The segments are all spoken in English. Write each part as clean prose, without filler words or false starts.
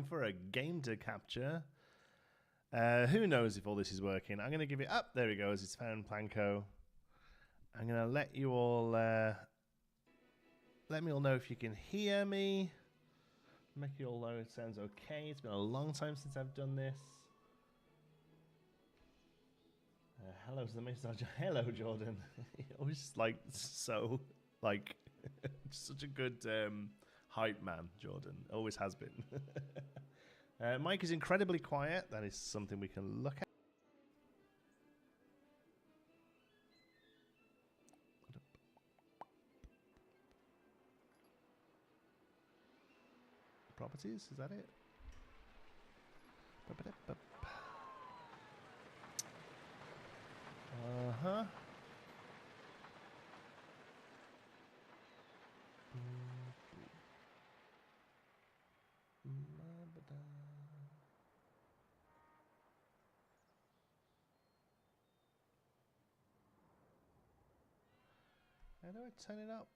For a game to capture. Who knows if all this is working? I'm going to give it up. There he goes. It's found Planko. I'm going to let you all let me all know if you can hear me. Make you all know it sounds okay. It's been a long time since I've done this. Hello to the message. Hello, Jordan. Always like so like such a good hype man, Jordan. Always has been. Mike is incredibly quiet. That is something we can look at. Properties, is that it? Uh-huh. How do I turn it up?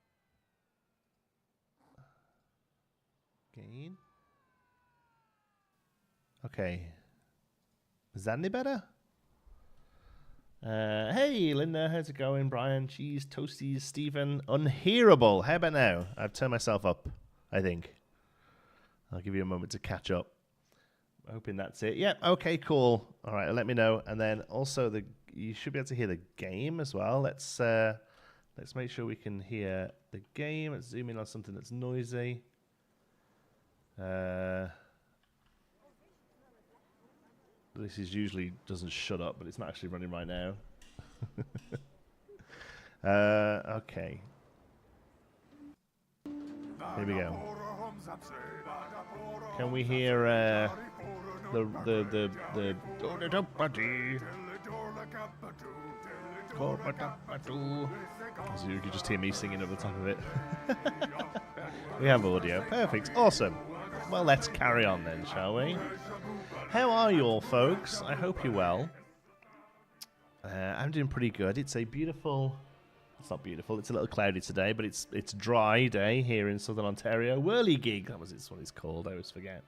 Gain. Okay. Is that any better? Hey, Linda, how's it going? Brian, Cheese, Toasties, Stephen, Unhearable. How about now? I've turned myself up, I think. I'll give you a moment to catch up. Hoping that's it. Yep, okay, cool. All right, let me know. And then also, you should be able to hear the game as well. Let's make sure we can hear the game. Let's zoom in on something that's noisy. This is usually doesn't shut up, but it's not actually running right now. Okay. Here we go. Can we hear the so you can just hear me singing over the top of it. We have audio. Perfect. Awesome. Well, let's carry on then, shall we? How are you all, folks? I hope you're well. I'm doing pretty good. It's a beautiful... It's not beautiful. It's a little cloudy today, but it's dry day here in Southern Ontario. Whirligig. That was what it's called. I always forget.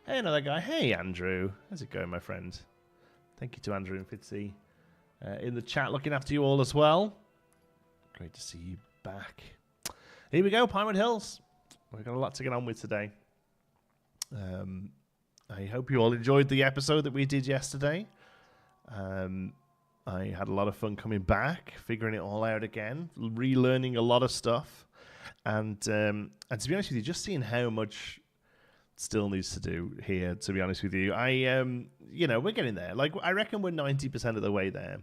Hey, another guy. Hey, Andrew. How's it going, my friend? Thank you to Andrew and Fitzy in the chat, looking after you all as well. Great to see you back. Here we go, Pinewood Hills. We've got a lot to get on with today. I hope you all enjoyed the episode that we did yesterday. I had a lot of fun coming back, figuring it all out again, relearning a lot of stuff, and to be honest with you, just seeing how much still needs to do here. To be honest with you, we're getting there. Like, I reckon we're 90% of the way there,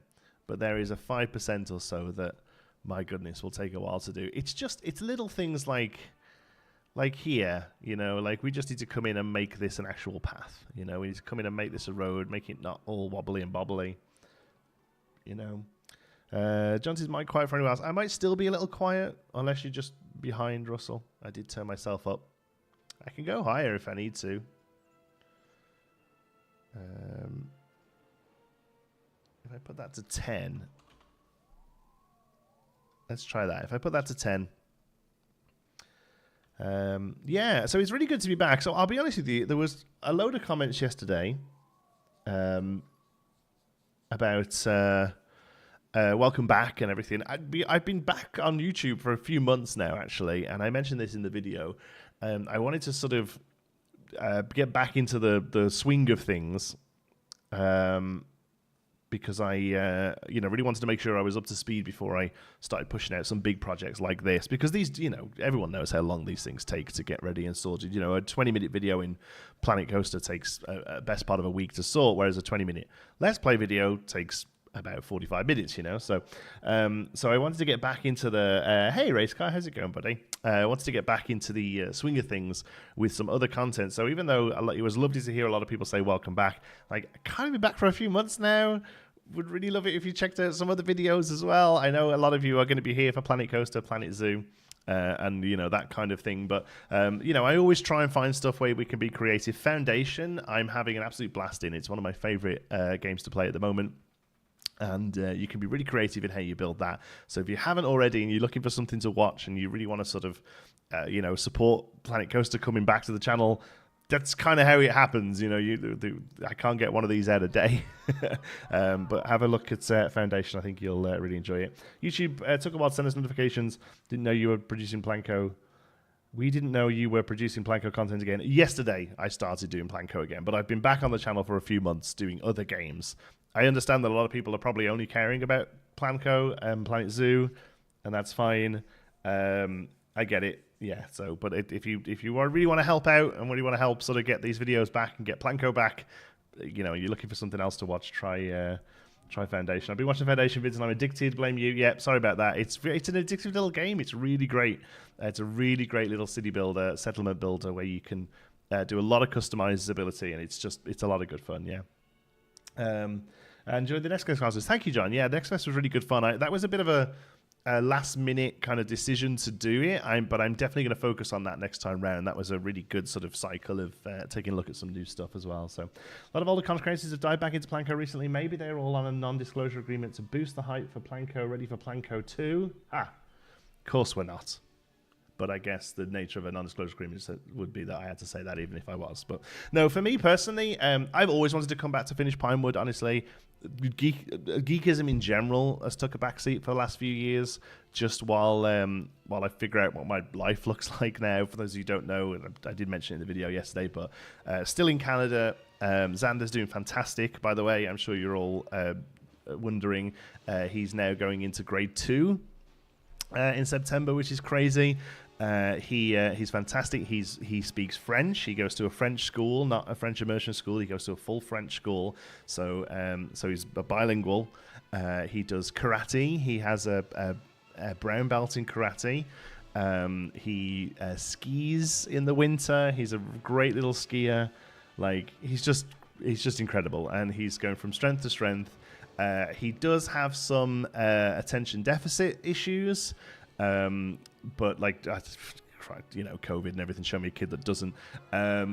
but there is a 5% or so that, my goodness, will take a while to do. It's little things like here, like we just need to come in and make this an actual path. We need to come in and make this a road, make it not all wobbly and bobbly. John says, Mike, quiet for anyone else. I might still be a little quiet, unless you just behind, Russell. I did turn myself up. I can go higher if I need to. If I put that to 10. Let's try that. If I put that to 10. Yeah, so it's really good to be back. So I'll be honest with you, there was a load of comments yesterday about welcome back and everything. I've been back on YouTube for a few months now, actually, and I mentioned this in the video. I wanted to sort of get back into the swing of things because I really wanted to make sure I was up to speed before I started pushing out some big projects like this, because these, everyone knows how long these things take to get ready and sorted. A 20-minute video in Planet Coaster takes a best part of a week to sort, whereas a 20-minute Let's Play video takes about 45 minutes, So I wanted to get back into the, hey, Race Car, how's it going, buddy? I wanted to get back into the swing of things with some other content. So even though it was lovely to hear a lot of people say welcome back, like, I can't be back for a few months now. Would really love it if you checked out some other videos as well. I know a lot of you are going to be here for Planet Coaster, Planet Zoo, and that kind of thing. But I always try and find stuff where we can be creative. Foundation, I'm having an absolute blast in. It's one of my favorite games to play at the moment. And you can be really creative in how you build that. So if you haven't already and you're looking for something to watch and you really want to sort of, support Planet Coaster coming back to the channel, that's kind of how it happens. I can't get one of these out a day. But have a look at Foundation. I think you'll really enjoy it. YouTube took a while to send us notifications. Didn't know you were producing Planco. We didn't know you were producing Planco content again. Yesterday, I started doing Planco again, but I've been back on the channel for a few months doing other games. I understand that a lot of people are probably only caring about Planco and Planet Zoo, and that's fine. I get it. Yeah. So, but if you really want to help out and really want to help sort of get these videos back and get Planco back, you're looking for something else to watch, try Foundation. I've been watching Foundation vids and I'm addicted. Blame you. Yeah, sorry about that. It's an addictive little game. It's really great. It's a really great little city builder, settlement builder, where you can do a lot of customizability, and it's a lot of good fun. Yeah. I enjoyed the Next Quest classes. Thank you, John. Yeah, the Next Quest was really good fun. That was a bit of a last-minute kind of decision to do it, but I'm definitely going to focus on that next time round. That was a really good sort of cycle of taking a look at some new stuff as well. So a lot of older content creators have dived back into Planco recently. Maybe they're all on a non-disclosure agreement to boost the hype for Planco, ready for Planco 2. Of course we're not. But I guess the nature of a non-disclosure agreement would be that I had to say that even if I was. But no, for me personally, I've always wanted to come back to finish Pinewood, honestly. Geekism in general has took a backseat for the last few years, just while I figure out what my life looks like now. For those of you who don't know, and I did mention it in the video yesterday, but still in Canada. Xander's doing fantastic, by the way. I'm sure you're all wondering. He's now going into grade 2 in September, which is crazy. He's fantastic. He speaks French. He goes to a French school, not a French immersion school. He goes to a full French school. So he's bilingual. He does karate. He has a brown belt in karate. He skis in the winter. He's a great little skier. Like, he's just incredible, and he's going from strength to strength. He does have some attention deficit issues. But like, COVID and everything, show me a kid that doesn't.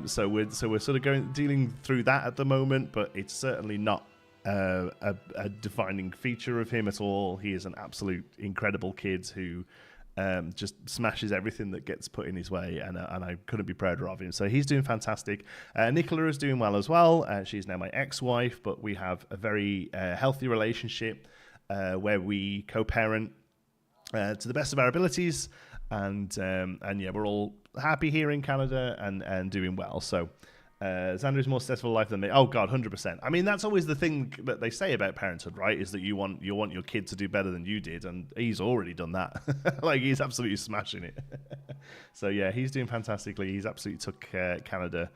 So we're sort of dealing through that at the moment, but it's certainly not a defining feature of him at all. He is an absolute incredible kid who just smashes everything that gets put in his way, and I couldn't be prouder of him. So he's doing fantastic. Nicola is doing well as well. She's now my ex-wife, but we have a very healthy relationship where we co-parent to the best of our abilities, and yeah, we're all happy here in Canada and doing well. So Xander is more successful life than me. Oh God, 100%. I mean, that's always the thing that they say about parenthood, right? Is that you want your kid to do better than you did, and he's already done that. Like, he's absolutely smashing it. So yeah, he's doing fantastically. He's absolutely took Canada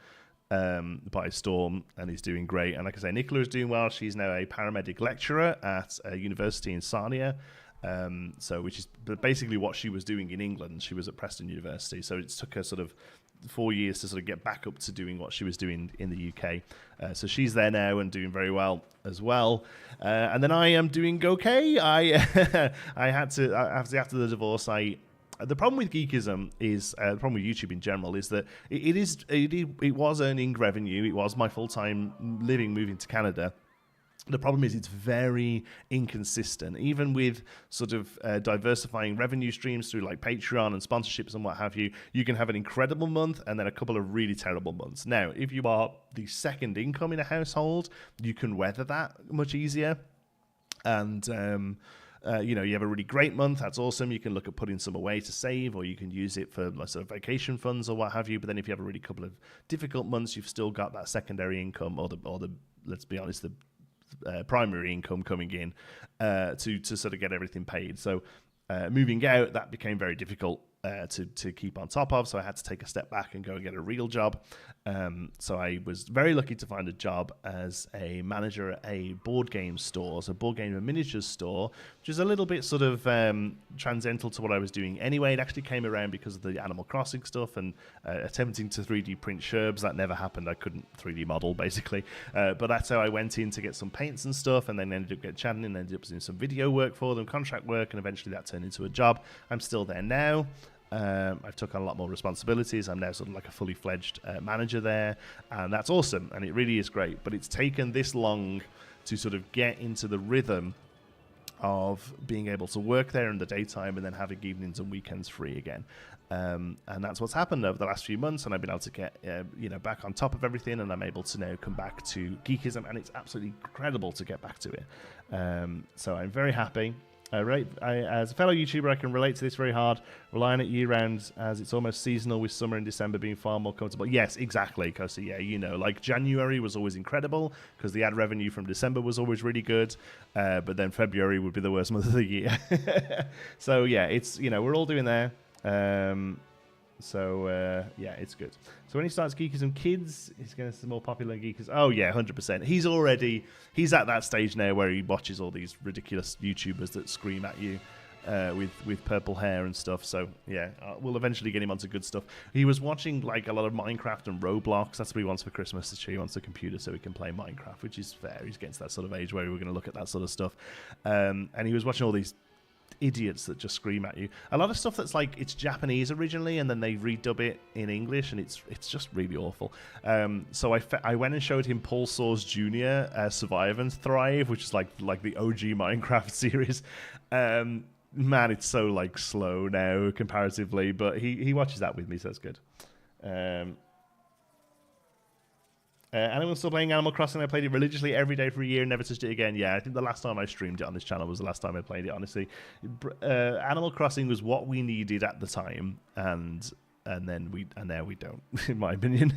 by storm, and he's doing great. And like I say, Nicola is doing well. She's now a paramedic lecturer at a university in Sarnia. Which is basically what she was doing in England. She was at Preston University, so it took her sort of 4 years to sort of get back up to doing what she was doing in the UK. So she's there now and doing very well as well. And then I am doing okay. I had to after the divorce, I The problem with Geekism is the problem with YouTube in general is that it was earning revenue. It was my full-time living moving to Canada. The problem is it's very inconsistent, even with sort of diversifying revenue streams through like Patreon and sponsorships and what have you. You can have an incredible month and then a couple of really terrible months. Now, if you are the second income in a household, you can weather that much easier. And, you have a really great month. That's awesome. You can look at putting some away to save, or you can use it for like, sort of vacation funds or what have you. But then if you have a really couple of difficult months, you've still got that secondary income or the let's be honest, the primary income coming in to sort of get everything paid. So moving out, that became very difficult to keep on top of. So I had to take a step back and go and get a real job. So I was very lucky to find a job as a manager at a board game store, so board game and miniatures store, which is a little bit sort of transcendental to what I was doing anyway. It actually came around because of the Animal Crossing stuff and attempting to 3D print sherbs. That never happened. I couldn't 3D model, basically. But that's how I went in to get some paints and stuff, and then ended up getting chatting and ended up doing some video work for them, contract work, and eventually that turned into a job. I'm still there now. I've took on a lot more responsibilities. I'm now sort of like a fully fledged manager there, and that's awesome, and it really is great. But it's taken this long to sort of get into the rhythm of being able to work there in the daytime and then having evenings and weekends free again. And that's what's happened over the last few months, and I've been able to get back on top of everything, and I'm able to now come back to Geekism, and it's absolutely incredible to get back to it. So I'm very happy. As a fellow YouTuber, I can relate to this very hard, relying it year-round as it's almost seasonal, with summer and December being far more comfortable. Yes, exactly, Kosi. Yeah, like January was always incredible because the ad revenue from December was always really good, but then February would be the worst month of the year. So yeah, it's we're all doing there. So it's good. So when he starts Geekism Kids, he's going to be more popular than Geekism. Oh yeah, 100%. He's at that stage now where he watches all these ridiculous YouTubers that scream at you with purple hair and stuff. So yeah, we'll eventually get him onto good stuff. He was watching like a lot of Minecraft and Roblox. That's what he wants for Christmas. This year he wants a computer so he can play Minecraft, which is fair. He's getting to that sort of age where we're going to look at that sort of stuff. And he was watching all these idiots that just scream at you. A lot of stuff that's like it's Japanese originally and then they redub it in English, and it's just really awful. So I went and showed him Paul Soares Jr. Survive and Thrive, which is like the OG Minecraft series. Man, it's so like slow now comparatively, but he watches that with me, so that's good. Anyone's still playing Animal Crossing? I played it religiously every day for a year and never touched it again. Yeah, I think the last time I streamed it on this channel was the last time I played it, honestly. Animal Crossing was what we needed at the time, and now we don't, in my opinion.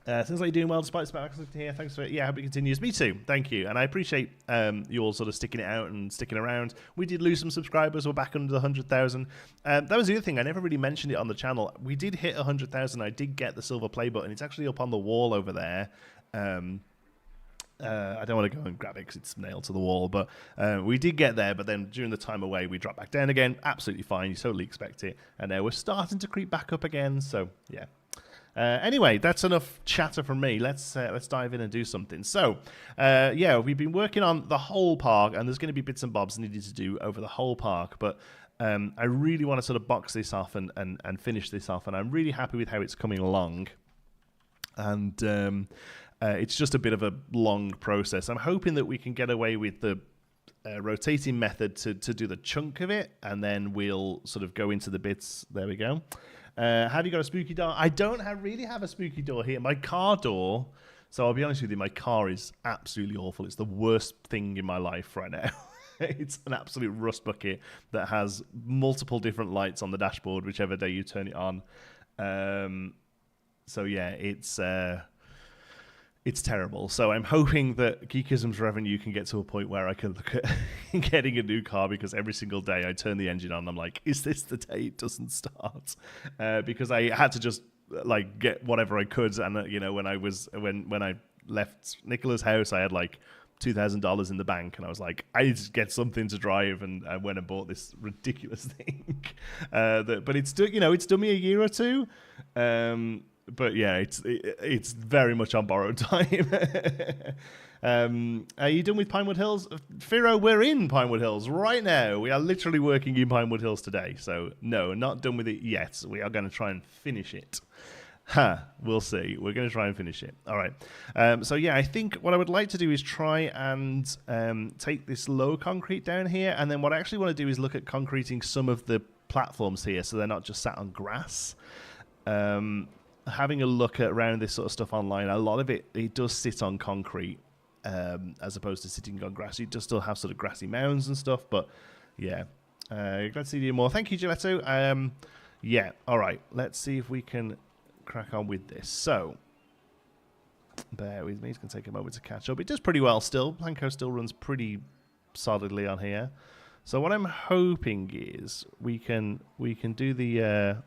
Seems like you're doing well despite the spectacle here. Thanks for it. Yeah, I hope it continues. Me too. Thank you. And I appreciate you all sort of sticking it out and sticking around. We did lose some subscribers. We're back under the 100,000. That was the other thing. I never really mentioned it on the channel. We did hit 100,000. I did get the silver play button. It's actually up on the wall over there. I don't want to go and grab it because it's nailed to the wall, but we did get there. But then during the time away, we dropped back down again. Absolutely fine. You totally expect it. And now we're starting to creep back up again. So, yeah. Anyway, that's enough chatter from me. Let's dive in and do something. So, we've been working on the whole park, and there's going to be bits and bobs needed to do over the whole park. But I really want to sort of box this off and finish this off, and I'm really happy with how it's coming along. And it's just a bit of a long process. I'm hoping that we can get away with the rotating method to do the chunk of it, and then we'll sort of go into the bits. There we go. Have you got a spooky door? I don't really have a spooky door here. My car door, so I'll be honest with you, my car is absolutely awful. It's the worst thing in my life right now. It's an absolute rust bucket that has multiple different lights on the dashboard, whichever day you turn it on. So yeah, it's terrible. So I'm hoping that Geekism's revenue can get to a point where I can look at getting a new car, because every single day I turn the engine on, I'm like, is this the day it doesn't start? Because I had to just like get whatever I could, and when I left Nicola's house, I had like $2,000 in the bank, and I was like, I need to get something to drive, and I went and bought this ridiculous thing. But it's done me a year or two. But yeah, it's very much on borrowed time. Are you done with Pinewood Hills? Firo, we're in Pinewood Hills right now. We are literally working in Pinewood Hills today. So, no, not done with it yet. We are going to try and finish it. We'll see. We're going to try and finish it. All right. So, yeah, I think what I would like to do is try and take this low concrete down here. And then what I actually want to do is look at concreting some of the platforms here so they're not just sat on grass. Having a look at around this sort of stuff online, a lot of it does sit on concrete as opposed to sitting on grass. It does still have sort of grassy mounds and stuff, but yeah. Glad to see you more. Thank you, Giletto. Yeah, all right. Let's see if we can crack on with this. So, bear with me. It's going to take a moment to catch up. It does pretty well still. Planko still runs pretty solidly on here. So what I'm hoping is we can do the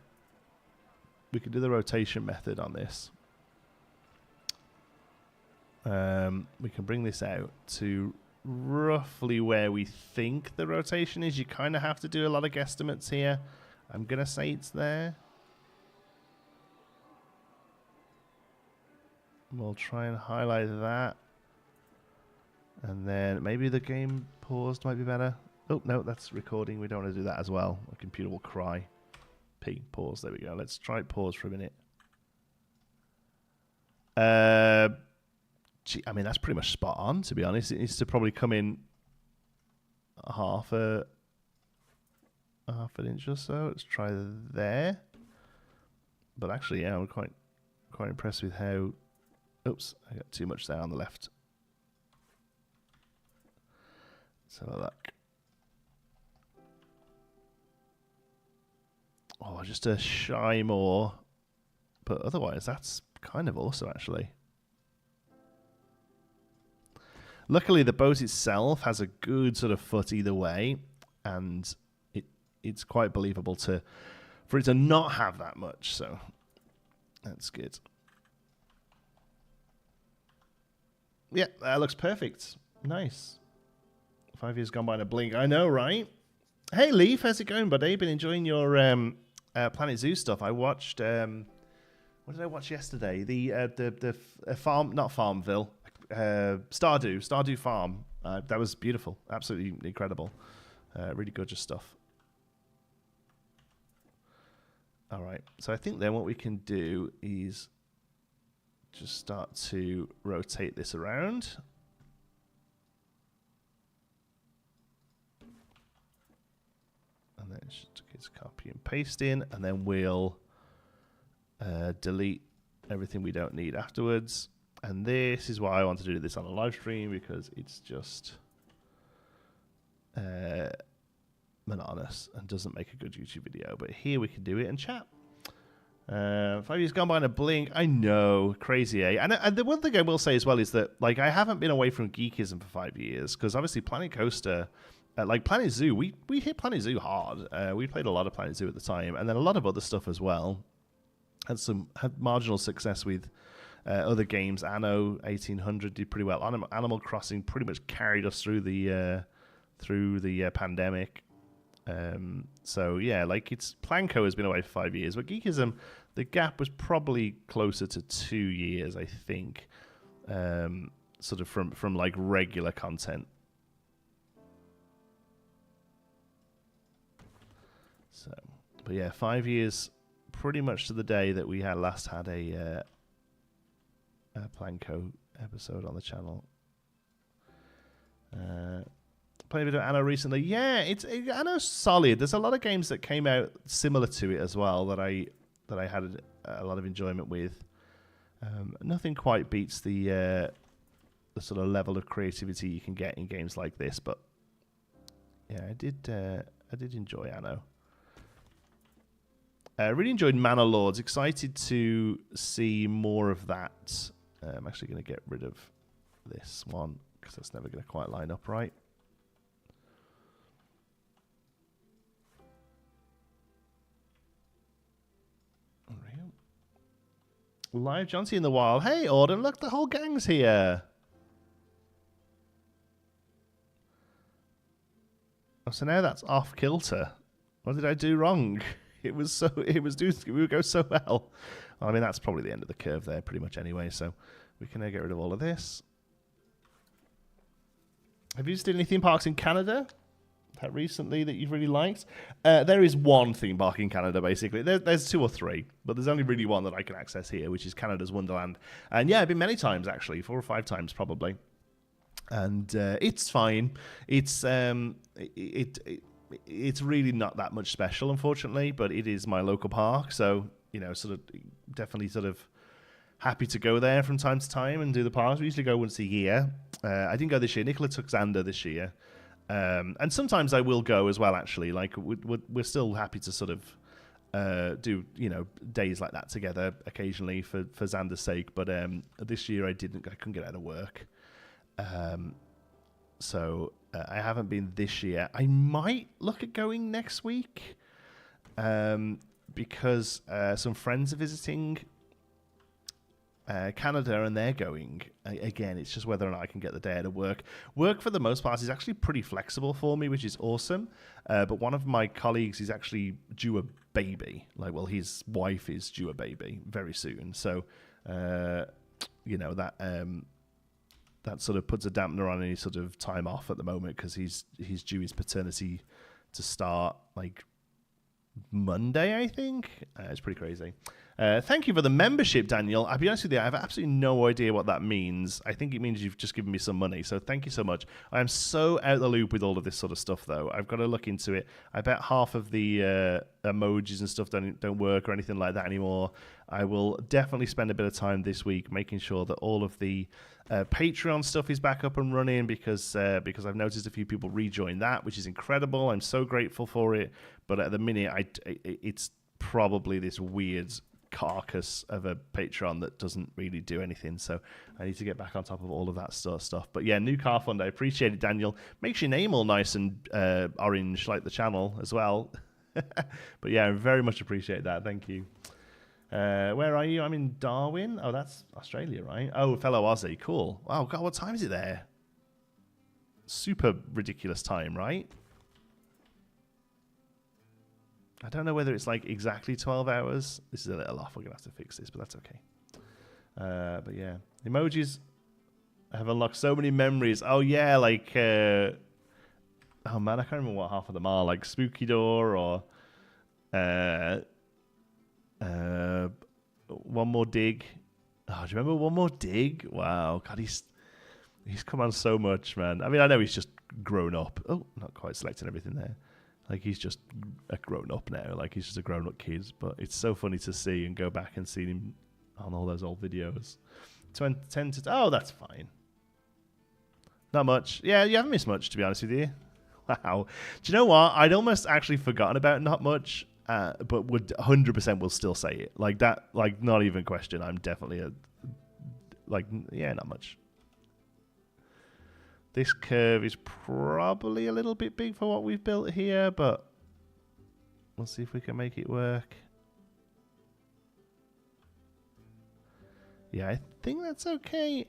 rotation method on this. We can bring this out to roughly where we think the rotation is. You kind of have to do a lot of guesstimates here. I'm going to say it's there. We'll try and highlight that. And then maybe the game paused might be better. Oh, no, that's recording. We don't want to do that as well. The computer will cry. P, pause. There we go. Let's try pause for a minute. Gee, I mean, that's pretty much spot on, to be honest. It needs to probably come in half an inch or so. Let's try there. But actually, yeah, I'm quite impressed with how... Oops, I got too much there on the left. Let's have a look. Oh, just a shy more. But otherwise, that's kind of awesome, actually. Luckily, the boat itself has a good sort of foot either way. And it's quite believable for it to not have that much. So, that's good. Yeah, that looks perfect. Nice. 5 years gone by in a blink. I know, right? Hey, Leaf, how's it going, buddy? Been enjoying your Planet Zoo stuff. I watched... what did I watch yesterday? The farm... Not Farmville. Stardew Farm. That was beautiful. Absolutely incredible. Really gorgeous stuff. All right. So I think then what we can do is... just start to rotate this around. And then just copy and paste in. And then we'll delete everything we don't need afterwards. And this is why I want to do this on a live stream, because it's just monotonous and doesn't make a good YouTube video. But here we can do it and chat. 5 years gone by in a blink. I know, crazy, eh? And the one thing I will say as well is that, like, I haven't been away from geekism for 5 years, because obviously Planet Coaster, like Planet Zoo, we hit Planet Zoo hard. We played a lot of Planet Zoo at the time, and then a lot of other stuff as well. Had marginal success with other games. Anno 1800 did pretty well. Animal Crossing pretty much carried us through the pandemic. So yeah, like Planko has been away for 5 years, but Geekism, the gap was probably closer to 2 years, I think, sort of from like regular content. So, but yeah, 5 years, pretty much to the day that we last had a Planko episode on the channel. Played a bit of Anno recently. Yeah, Anno's solid. There's a lot of games that came out similar to it as well that I had a lot of enjoyment with. Nothing quite beats the sort of level of creativity you can get in games like this, but yeah, I did enjoy Anno. I really enjoyed Manor Lords. Excited to see more of that. I'm actually going to get rid of this one because that's never going to quite line up right. Live Johnsy in the wild. Hey, Auden, look, the whole gang's here. Oh, so now that's off kilter. What did I do wrong? It would go so well. I mean, that's probably the end of the curve there, pretty much anyway. So we can now get rid of all of this. Have you visited any theme parks in Canada that recently that you've really liked? There is one theme park in Canada, basically. There's 2 or 3, but there's only really one that I can access here, which is Canada's Wonderland. And yeah, I've been many times, actually, 4 or 5 times probably. And it's fine. It's really not that much special, unfortunately, but it is my local park, so definitely happy to go there from time to time and do the parks. We usually go once a year. I didn't go this year. Nicola took Xander this year, and sometimes I will go as well. Actually, like we're still happy to do days like that together occasionally for Xander's sake. But this year I couldn't get out of work. So I haven't been this year. I might look at going next week because some friends are visiting Canada and they're going. Again, it's just whether or not I can get the day out of work. Work, for the most part, is actually pretty flexible for me, which is awesome. But one of my colleagues is actually due a baby. His wife is due a baby very soon. So, that sort of puts a dampener on any sort of time off at the moment because he's due his paternity to start Monday, I think. It's pretty crazy. Thank you for the membership, Daniel. I'll be honest with you, I have absolutely no idea what that means. I think it means you've just given me some money, so thank you so much. I am so out of the loop with all of this sort of stuff, though. I've got to look into it. I bet half of the emojis and stuff don't work or anything like that anymore. I will definitely spend a bit of time this week making sure that all of the Patreon stuff is back up and running because I've noticed a few people rejoin that, which is incredible. I'm so grateful for it. But at the minute, it's probably this weird carcass of a Patreon that doesn't really do anything, so I need to get back on top of all of that sort of stuff. But yeah, new car fund, I appreciate it, Daniel. Makes your name all nice and orange like the channel as well. But yeah, I very much appreciate that. Thank you. Where are you? I'm in Darwin. Oh, that's Australia, right? Oh, fellow Aussie. Cool. Wow, God, what time is it there? Super ridiculous time, right? I don't know whether it's exactly 12 hours. This is a little off. We're going to have to fix this, but that's okay. But yeah. Emojis have unlocked so many memories. Oh, yeah, oh, man, I can't remember what half of them are. Spooky Door or One More Dig. Oh, do you remember One More Dig? Wow. God, he's come on so much, man. I mean, I know he's just grown up. Oh, not quite selecting everything there. He's just a grown-up now. He's just a grown-up kid. But it's so funny to see and go back and see him on all those old videos. Oh, that's fine. Not much. Yeah, you haven't missed much, to be honest with you. Wow. Do you know what? I'd almost actually forgotten about not much, but would 100% will still say it. That, not even a question. I'm definitely not much. This curve is probably a little bit big for what we've built here, but we'll see if we can make it work. Yeah, I think that's okay.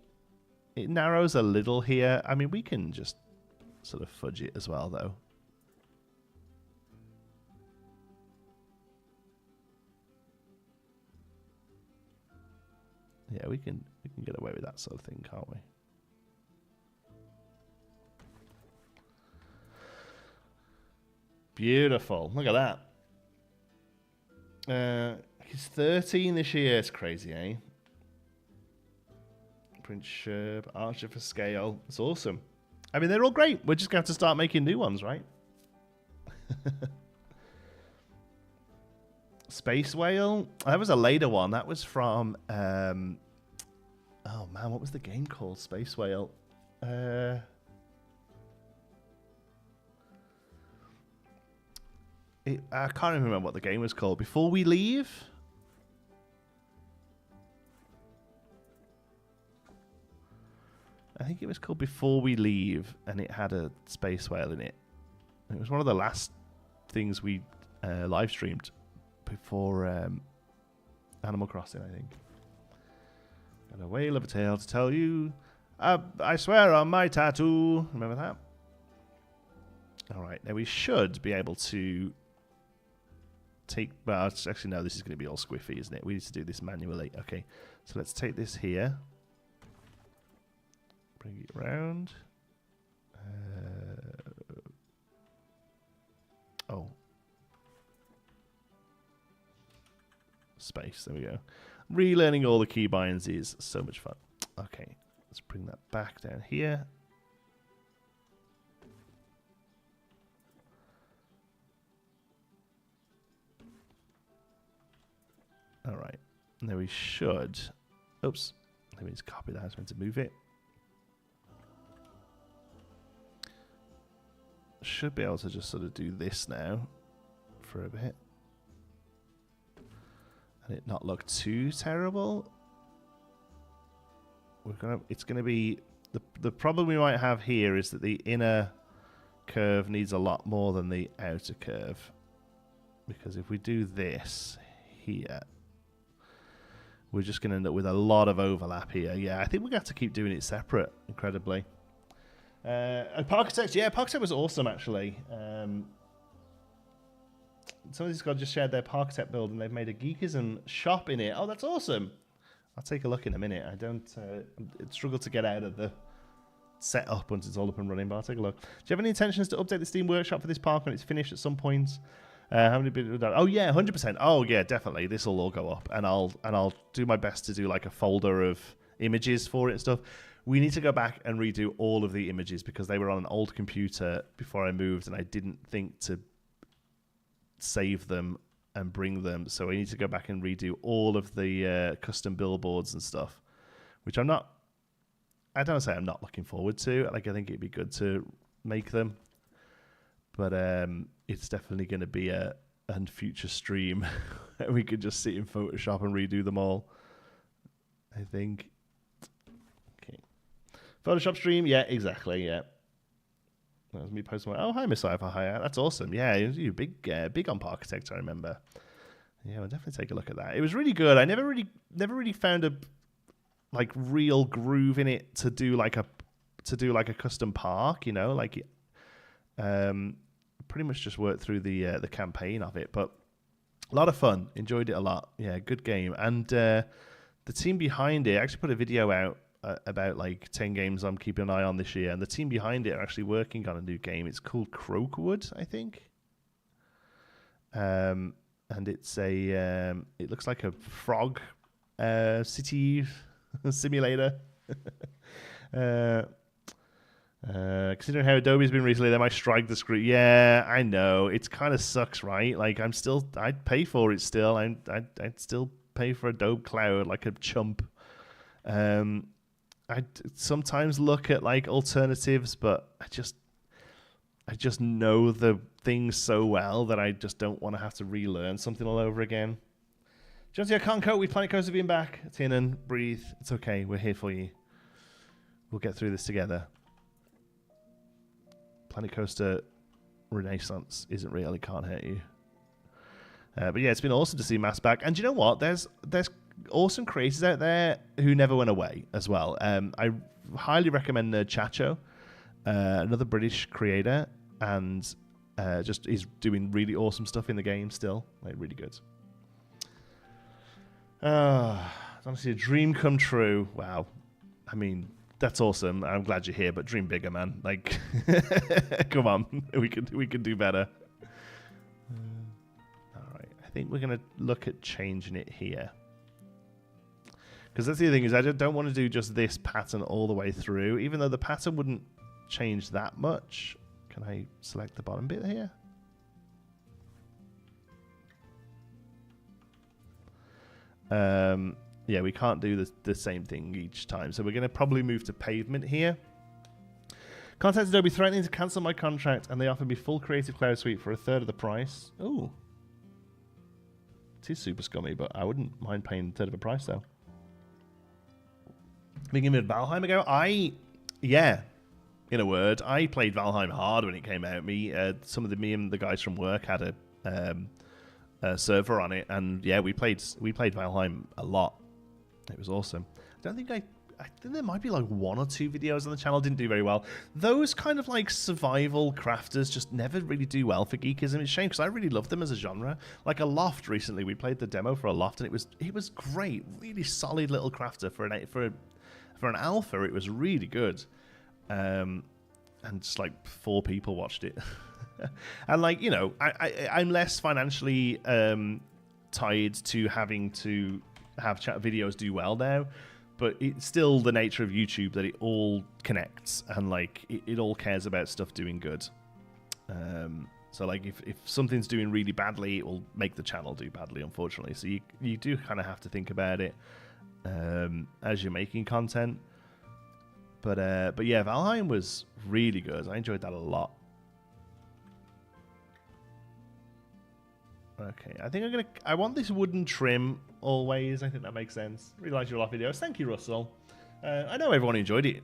It narrows a little here. I mean, we can just sort of fudge it as well, though. Yeah, we can get away with that sort of thing, can't we? Beautiful. Look at that. He's 13 this year. It's crazy, eh? Prince Sherb, Archer for Scale. It's awesome. I mean, they're all great. We're just going to have to start making new ones, right? Space Whale. That was a later one. That was from... oh, man. What was the game called? Space Whale. I can't even remember what the game was called. Before We Leave? I think it was called Before We Leave, and it had a space whale in it. It was one of the last things we live streamed before Animal Crossing, I think. Got a whale of a tale to tell you. I swear on my tattoo. Remember that? All right, now we should be able to take... Well, actually, no, this is going to be all squiffy, isn't it? We need to do this manually. Okay, so let's take this here. Bring it around. Oh. Space. There we go. Relearning all the keybinds is so much fun. Okay. Let's bring that back down here. All right. Now we should. Oops. Let me just copy that. I was meant to move it. Should be able to just sort of do this now for a bit. And it not look too terrible. It's gonna be the problem we might have here is that the inner curve needs a lot more than the outer curve. Because if we do this here, we're just going to end up with a lot of overlap here. Yeah, I think we're going to have to keep doing it separate, incredibly. Parkitect, yeah, Parkitect was awesome, actually. Some of these guys just shared their Parkitect build, and they've made a Geekism shop in it. Oh, that's awesome. I'll take a look in a minute. I don't struggle to get out of the setup once it's all up and running, but I'll take a look. Do you have any intentions to update the Steam Workshop for this park when it's finished at some point? How many people? Oh yeah, 100%. Oh yeah, definitely. This will all go up, and I'll do my best to do like a folder of images for it and stuff. We need to go back and redo all of the images because they were on an old computer before I moved, and I didn't think to save them and bring them. So we need to go back and redo all of the custom billboards and stuff, which I'm not. I don't say I'm not looking forward to. Like I think it'd be good to make them. But it's definitely going to be a future stream. We could just sit in Photoshop and redo them all, I think. Okay. Photoshop stream? Yeah, exactly, yeah. That was me posting my... Oh, hi, Miss Cypher. Hi, that's awesome. Yeah, you're big on Parkitect, I remember. Yeah, we'll definitely take a look at that. It was really good. I never really found a like real groove in it to do like a custom park, you know, like pretty much just worked through the campaign of it, but a lot of fun. Enjoyed it a lot. Yeah, good game. And the team behind it actually put a video out about like 10 games I'm keeping an eye on this year, and the team behind it are actually working on a new game. It's called Croakwood, I think. And it's a it looks like a frog city simulator. Considering how Adobe's been recently, they might strike the screw. Yeah, I know. It kind of sucks, right? Like, I'd pay for it still. I'd still pay for Adobe Cloud like a chump. I sometimes look at like alternatives, but I just know the things so well that I just don't want to have to relearn something all over again. Jonesy, I can't cope with Planet Coaster being back. Tiernan, breathe. It's okay. We're here for you. We'll get through this together. Planet Coaster Renaissance isn't real. It can't hurt you. But yeah, it's been awesome to see Mass back. And you know what? There's awesome creators out there who never went away as well. I highly recommend Chacho, another British creator, and just is doing really awesome stuff in the game still. Like, really good. It's honestly a dream come true. Wow. I mean, that's awesome. I'm glad you're here, but dream bigger, man. Like, come on. We could do better. All right. I think we're going to look at changing it here. Because that's the other thing, is I don't want to do just this pattern all the way through, even though the pattern wouldn't change that much. Can I select the bottom bit here? Yeah, we can't do the same thing each time. So we're going to probably move to pavement here. Contacted Adobe threatening to cancel my contract, and they offered me full Creative Cloud Suite for a third of the price. Ooh. It is super scummy, but I wouldn't mind paying a third of the price, though. Thinking of Valheim ago? Yeah, in a word, I played Valheim hard when it came out. Me and the guys from work had a server on it, and yeah, we played Valheim a lot. It was awesome. I think there might be like one or two videos on the channel didn't do very well. Those kind of like survival crafters just never really do well for geekism. It's a shame because I really love them as a genre. Like a Loft recently, we played the demo for a Loft, and it was great. Really solid little crafter for an alpha. It was really good. And just like 4 people watched it. And like, you know, I'm less financially tied to having to have chat videos do well now, but it's still the nature of YouTube that it all connects and like it all cares about stuff doing good. So like if something's doing really badly, it will make the channel do badly, unfortunately. So you do kind of have to think about it as you're making content. But yeah, Valheim was really good. I enjoyed that a lot. Okay, I think I want this wooden trim always. I think that makes sense. Really liked your lot videos. Thank you, Russell. I know everyone enjoyed it,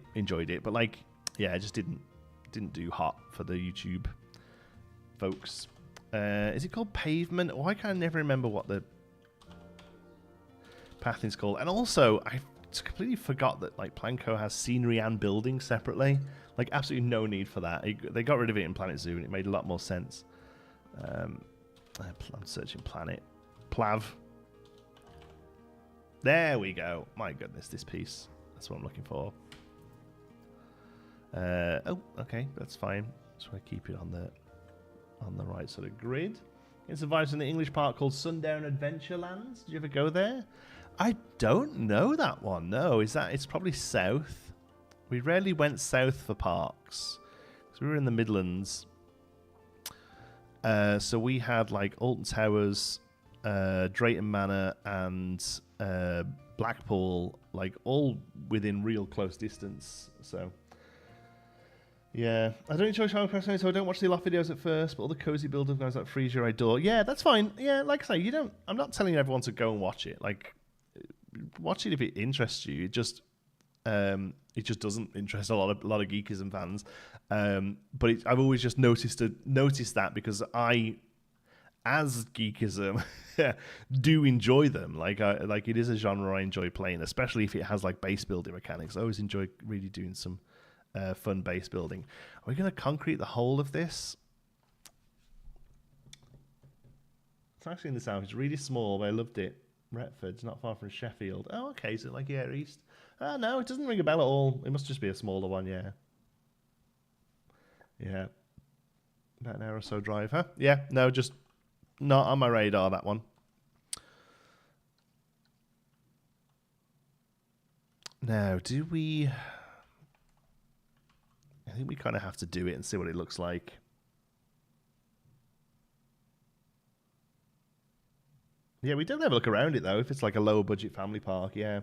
but like, yeah, I just didn't do hot for the YouTube folks. Is it called Pavement? Why can I never remember what the path is called? And also, I completely forgot that like Planco has scenery and buildings separately. Like, absolutely no need for that. They got rid of it in Planet Zoo, and it made a lot more sense. I'm searching Planet. Plav. There we go. My goodness, this piece. That's what I'm looking for. Oh, okay, that's fine. Just want to keep it on the right sort of grid. It survives in the English park called Sundown Adventurelands. Did you ever go there? I don't know that one. No, it's probably south. We rarely went south for parks because we were in the Midlands. So we had like Alton Towers, Drayton Manor, and Blackpool, like all within real close distance. So yeah, I don't enjoy Child Personally, so I don't watch the Loft videos at first. But all the cozy build-up guys like Freezer, I adore. Yeah, that's fine. Yeah, like I say, I'm not telling everyone to go and watch it. Like, watch it if it interests you. It just doesn't interest a lot of geekism fans. But I've always just noticed that because I, as geekism, do enjoy them. Like it is a genre I enjoy playing, especially if it has like base building mechanics. I always enjoy really doing some fun base building. Are we going to concrete the whole of this? It's actually in the south. It's really small, but I loved it. Retford's not far from Sheffield. Oh, okay. So like, yeah, east. No, it doesn't ring a bell at all. It must just be a smaller one, yeah. Yeah. About an hour or so drive, huh? Yeah, no, just not on my radar, that one. Now, do we... I think we kind of have to do it and see what it looks like. Yeah, we don't have a look around it, though, if it's like a lower budget family park, yeah.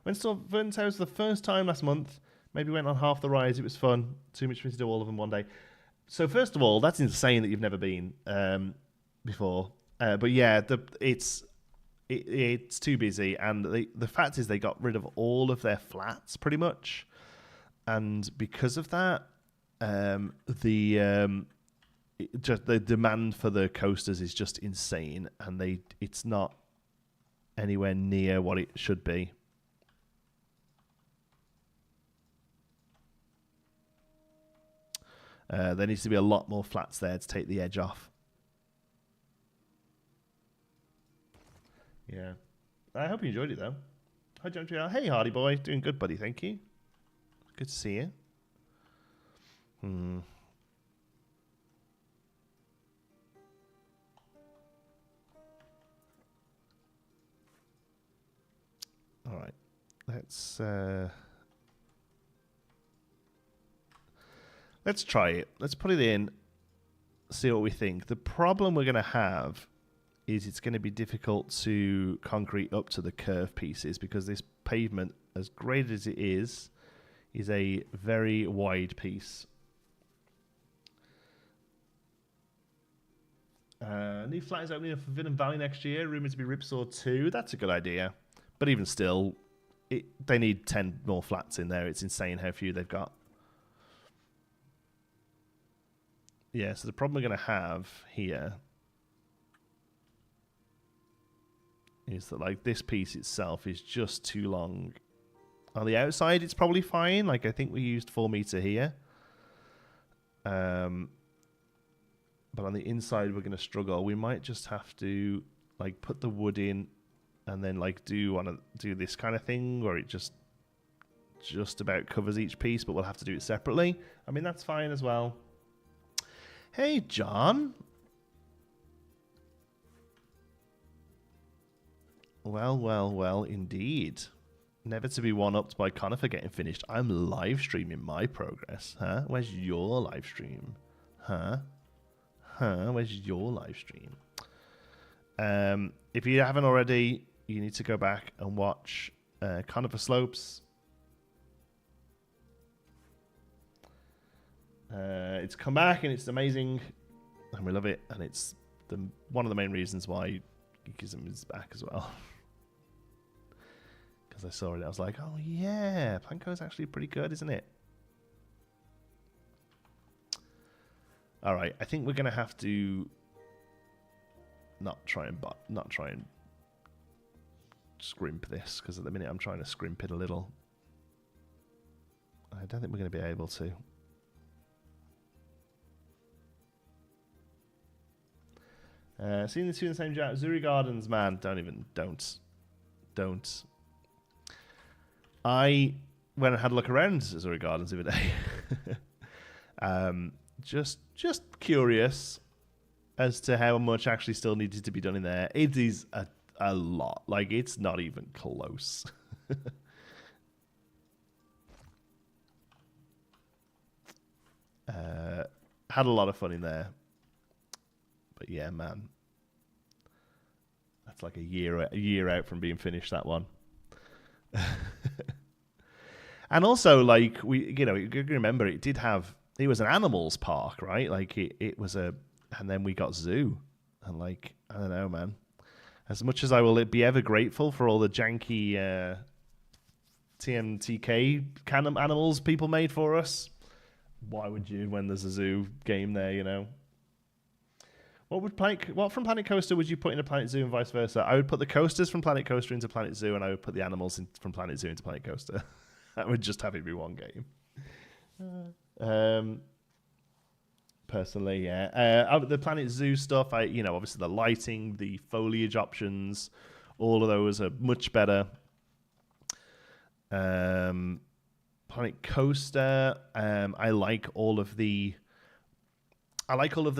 Went to Vernon's House for the first time last month. Maybe went on half the rides. It was fun. Too much for me to do all of them one day. So first of all, that's insane that you've never been before. But yeah, it's too busy. And the fact is they got rid of all of their flats pretty much. And because of that, the demand for the coasters is just insane. And it's not anywhere near what it should be. There needs to be a lot more flats there to take the edge off. Yeah. I hope you enjoyed it, though. Hi, John. Hey, Hardy boy. Doing good, buddy. Thank you. Good to see you. All right. Let's try it. Let's put it in, see what we think. The problem we're going to have is it's going to be difficult to concrete up to the curve pieces because this pavement, as great as it is a very wide piece. New flat is opening up for Villain Valley next year, rumoured to be Ripsaw 2. That's a good idea. But even still, they need 10 more flats in there. It's insane how few they've got. Yeah, so the problem we're going to have here is that like this piece itself is just too long. On the outside, it's probably fine. Like I think we used 4 meter here. But on the inside, we're going to struggle. We might just have to like put the wood in and then like do this kind of thing where it just about covers each piece, but we'll have to do it separately. I mean, that's fine as well. Hey, John. Well, well, well, indeed. Never to be one-upped by Connor for getting finished. I'm live streaming my progress. Huh? Where's your live stream? Huh? Huh? Where's your live stream? If you haven't already, you need to go back and watch Conifer Slopes. It's come back and it's amazing, and we love it. And it's one of the main reasons why Geekism is back as well. Because I saw it, I was like, oh yeah, Panko's actually pretty good, isn't it? All right, I think we're gonna have to not try and scrimp this, because at the minute I'm trying to scrimp it a little. I don't think we're gonna be able to. Seeing the two in the same chat, Zuri Gardens, man, don't. I went and had a look around Zuri Gardens the other day. Just curious as to how much actually still needed to be done in there. It is a lot. Like, it's not even close. Had a lot of fun in there. But yeah, man. That's like a year out from being finished, that one. And also, like, you remember it was an animals park, right? Like it was and then we got zoo, and like, I don't know, man. As much as I will be ever grateful for all the janky TMTK animals people made for us, why would you when there's a zoo game there, you know? What from Planet Coaster would you put into Planet Zoo and vice versa? I would put the coasters from Planet Coaster into Planet Zoo, and I would put the animals from Planet Zoo into Planet Coaster. That would just have it be one game. Personally, yeah. The Planet Zoo stuff, obviously the lighting, the foliage options, all of those are much better. Planet Coaster, I like all of the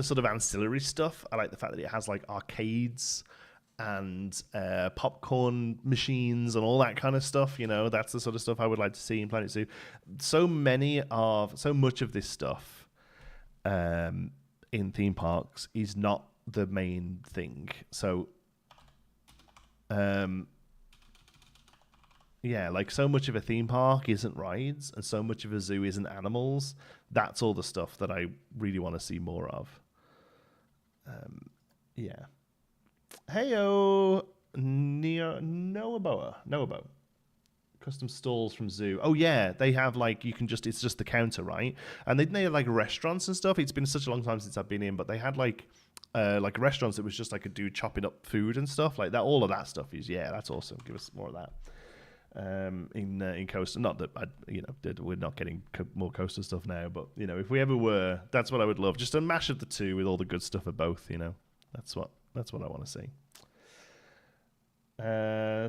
sort of ancillary stuff. I like the fact that it has like arcades and popcorn machines and all that kind of stuff. You know, that's the sort of stuff I would like to see in Planet Zoo. So much of this stuff in theme parks is not the main thing. So, yeah, like so much of a theme park isn't rides, and so much of a zoo isn't animals. That's all the stuff that I really want to see more of. Yeah. Heyo, Noabo. Custom stalls from zoo. Oh yeah, they have like it's just the counter, right? And they have like restaurants and stuff. It's been such a long time since I've been in, but they had like restaurants that was just like a dude chopping up food and stuff like that. All of that stuff is, yeah, that's awesome. Give us more of that. In coaster, not that we're not getting more coaster stuff now, but if we ever were, that's what I would love. Just a mash of the two with all the good stuff of both. That's what I want to see.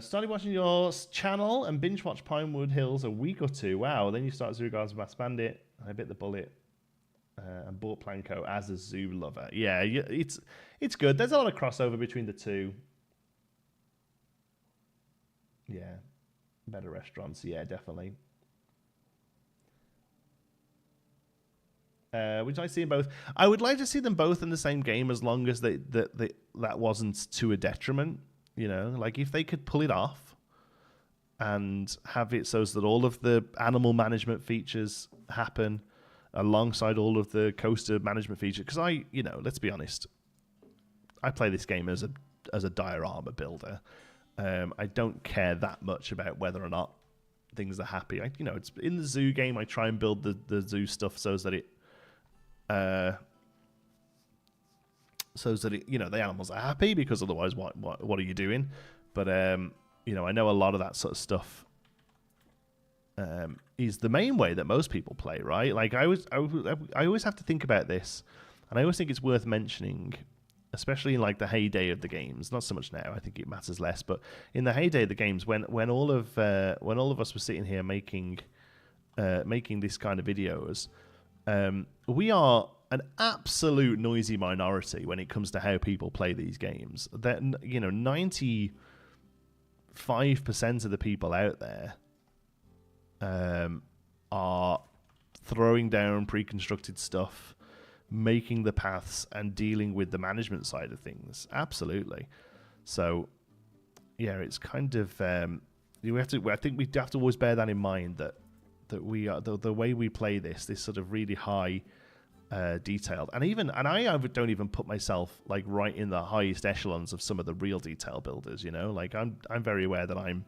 Started watching your channel and binge watch Pinewood Hills a week or two. Wow! Then you start Zoo Gardens Mass Bandit, and I bit the bullet and bought Planko as a zoo lover. Yeah, it's good. There's a lot of crossover between the two. Yeah. Better restaurants, yeah, definitely. Would I see them both? I would like to see them both in the same game, as long as that wasn't to a detriment. Like if they could pull it off and have it so that all of the animal management features happen alongside all of the coaster management features. Because let's be honest, I play this game as a diorama builder. I don't care that much about whether or not things are happy. It's in the zoo game. I try and build the zoo stuff so that the animals are happy, because otherwise, what are you doing? But I know a lot of that sort of stuff is the main way that most people play, right? Like I always have to think about this, and I always think it's worth mentioning. Especially in like the heyday of the games, not so much now. I think it matters less. But in the heyday of the games, when all of us were sitting here making these kind of videos, we are an absolute noisy minority when it comes to how people play these games. That 95% of the people out there are throwing down pre-constructed stuff, making the paths, and dealing with the management side of things. Absolutely. So, yeah, it's kind of I think we have to always bear that in mind, that we are the way we play this sort of really high detailed, and I don't even put myself like right in the highest echelons of some of the real detail builders. Like I'm very aware that I'm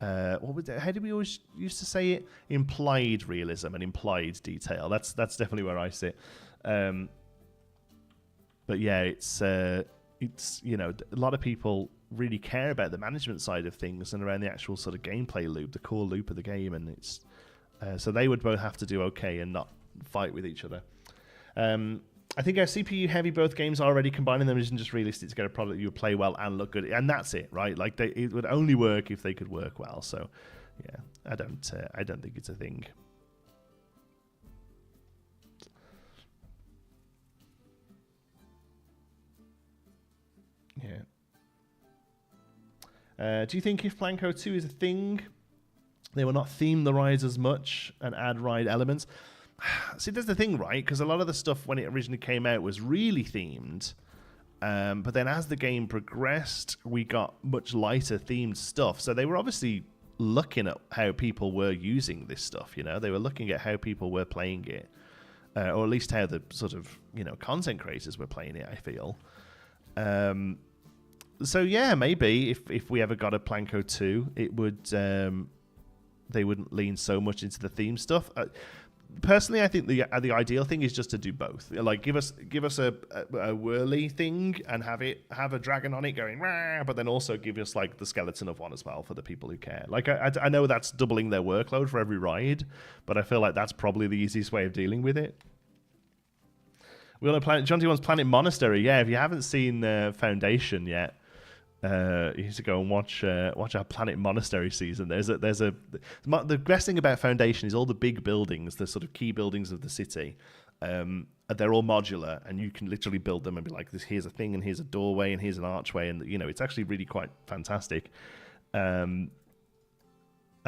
how do we always used to say it? Implied realism and implied detail. That's definitely where I sit. But yeah, it's a lot of people really care about the management side of things and around the actual sort of gameplay loop, the core loop of the game, and it's so they would both have to do okay and not fight with each other. I think our CPU heavy both games already, combining them isn't just realistic to get a product you would play well and look good, and that's it, right? Like it would only work if they could work well. So yeah, I don't think it's a thing. Yeah. Do you think if Planko 2 is a thing, they will not theme the rides as much and add ride elements? See, that's the thing, right? Because a lot of the stuff when it originally came out was really themed. But then as the game progressed, we got much lighter themed stuff. So they were obviously looking at how people were using this stuff, They were looking at how people were playing it. Or at least how the sort of, content creators were playing it, I feel. So yeah, maybe if we ever got a Planko 2, it would they wouldn't lean so much into the theme stuff. Personally, I think the ideal thing is just to do both. Like give us a whirly thing and have a dragon on it going rah, but then also give us like the skeleton of one as well for the people who care. Like I know that's doubling their workload for every ride, but I feel like that's probably the easiest way of dealing with it. We want to planet. John T wants Planet Monastery. Yeah, if you haven't seen Foundation yet, you need to go and watch our Planet Monastery season. The best thing about Foundation is all the big buildings, the sort of key buildings of the city. They're all modular, and you can literally build them and be like, here's a thing, and here's a doorway, and here's an archway, and it's actually really quite fantastic. And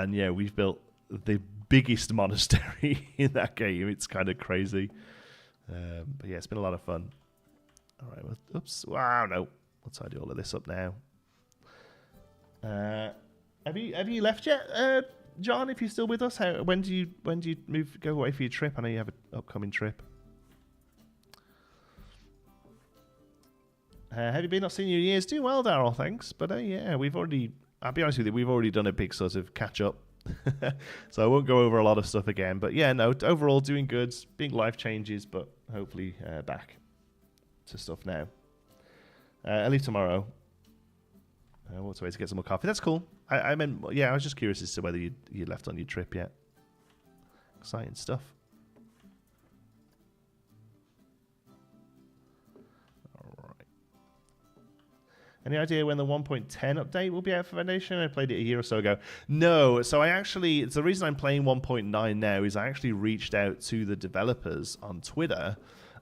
yeah, we've built the biggest monastery in that game. It's kind of crazy. But yeah, it's been a lot of fun. All right, oops, wow, no. Let's tidy all of this up now. Have you left yet, John? If you're still with us, when do you go away for your trip? I know you have an upcoming trip. Have you been not seen you in years? Doing well, Daryl, thanks. But yeah, I'll be honest with you, we've already done a big sort of catch up. So I won't go over a lot of stuff again. But yeah, no, overall doing good. Big life changes, but hopefully back to stuff now. I leave tomorrow. What's a way to get some more coffee? That's cool. I meant, yeah, I was just curious as to whether you left on your trip yet. Exciting stuff. All right. Any idea when the 1.10 update will be out for Foundation? I played it a year or so ago. No, so it's the reason I'm playing 1.9 now is I actually reached out to the developers on Twitter.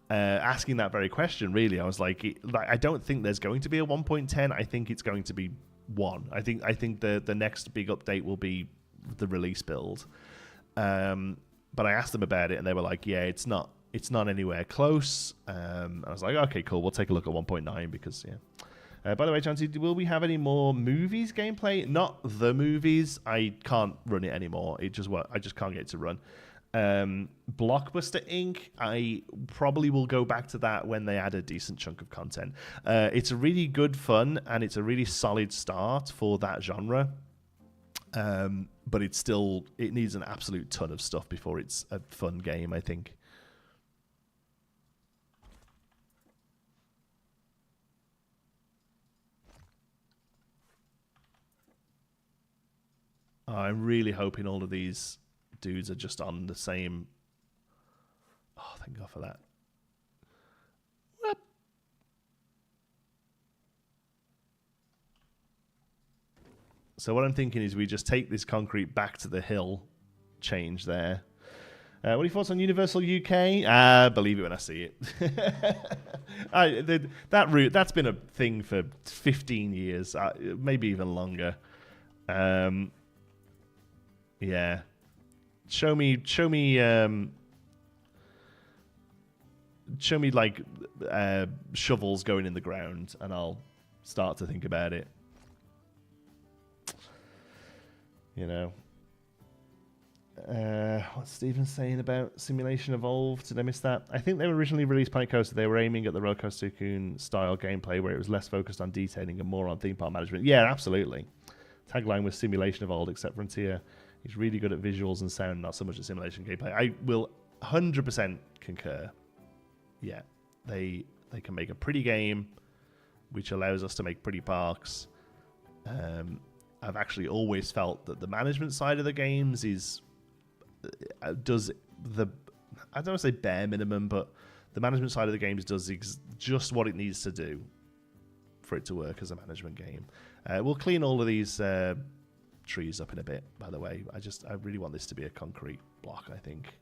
Asking that very question, really. I was like, I don't think there's going to be a 1.10. I think it's going to be 1. I think the next big update will be the release build. But I asked them about it, and they were like, yeah, it's not anywhere close. I was like, okay, cool. We'll take a look at 1.9 because, yeah. By the way, Chansey, will we have any more movies gameplay? Not the movies. I can't run it anymore. I just can't get it to run. Blockbuster Inc. I probably will go back to that when they add a decent chunk of content. It's a really good fun, and it's a really solid start for that genre. But it needs an absolute ton of stuff before it's a fun game, I think. I'm really hoping all of these dudes are just on the same. Oh, thank God for that. What? So what I'm thinking is we just take this concrete back to the hill change there. What are your thoughts on Universal UK? Believe it when I see it. That's been a thing for 15 years, maybe even longer. Yeah. Show me like shovels going in the ground, and I'll start to think about it. You know. What's Steven saying about Simulation Evolved? Did I miss that? I think they were originally released Planet Coaster. They were aiming at the Roller Coaster Tycoon style gameplay, where it was less focused on detailing and more on theme park management. Yeah, absolutely. Tagline was Simulation Evolved, except Frontier. He's really good at visuals and sound, not so much at simulation gameplay. I will 100% concur. Yeah, they can make a pretty game, which allows us to make pretty parks. I've actually always felt that the management side of the games does the, I don't want to say bare minimum, but the management side of the games does just what it needs to do for it to work as a management game. We'll clean all of these trees up in a bit, by the way. I really want this to be a concrete block, I think.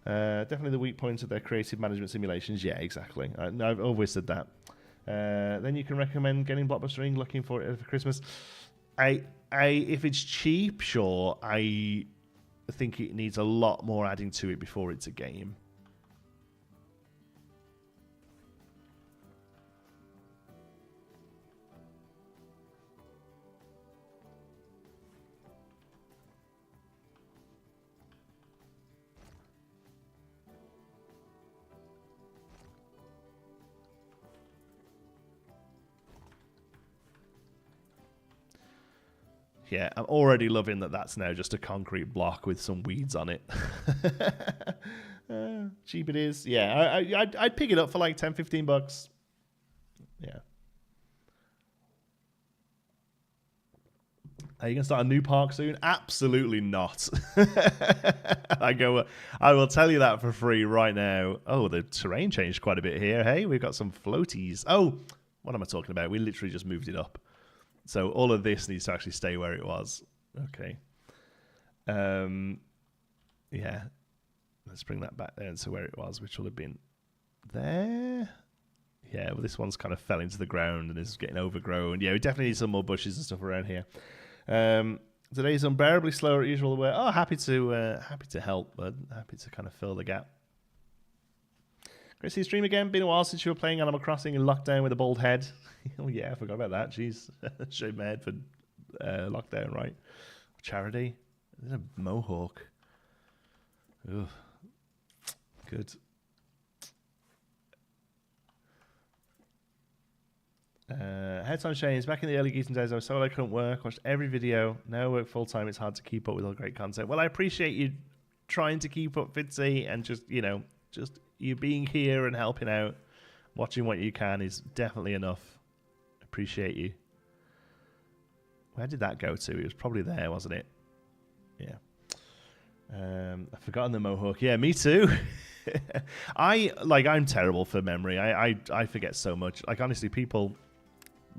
Definitely the weak points of their creative management simulations. Yeah, exactly. I've always said that. Then you can recommend getting Blockbuster Inc. Looking for it for Christmas. If it's cheap, sure. I think it needs a lot more adding to it before it's a game. Yeah, I'm already loving that that's now just a concrete block with some weeds on it. Cheap it is. Yeah, I'd pick it up for like 10, 15 bucks. Yeah. Are you going to start a new park soon? Absolutely not. I will tell you that for free right now. Oh, the terrain changed quite a bit here. Hey, we've got some floaties. Oh, what am I talking about? We literally just moved it up. So all of this needs to actually stay where it was. Okay. Yeah. Let's bring that back there to where it was, which will have been there. Yeah, well, this one's kind of fell into the ground and is getting overgrown. Yeah, we definitely need some more bushes and stuff around here. Today's unbearably slower at usual. Oh, happy to help, bud. Happy to kind of fill the gap. Great to see you stream again. Been a while since you were playing Animal Crossing in lockdown with a bald head. Oh yeah, I forgot about that. Jeez, shaved my head for lockdown, right? Charity. There's a mohawk. Ugh. Good. Headstone Shane's back in the early Geeton days. I was told I couldn't work. Watched every video. Now I work full time. It's hard to keep up with all the great content. Well, I appreciate you trying to keep up, Fitzy, and just you being here and helping out, watching what you can is definitely enough. Appreciate you. Where did that go to? It was probably there, wasn't it? Yeah. I've forgotten the mohawk. Yeah, me too. I'm terrible for memory. I forget so much. Like, honestly, people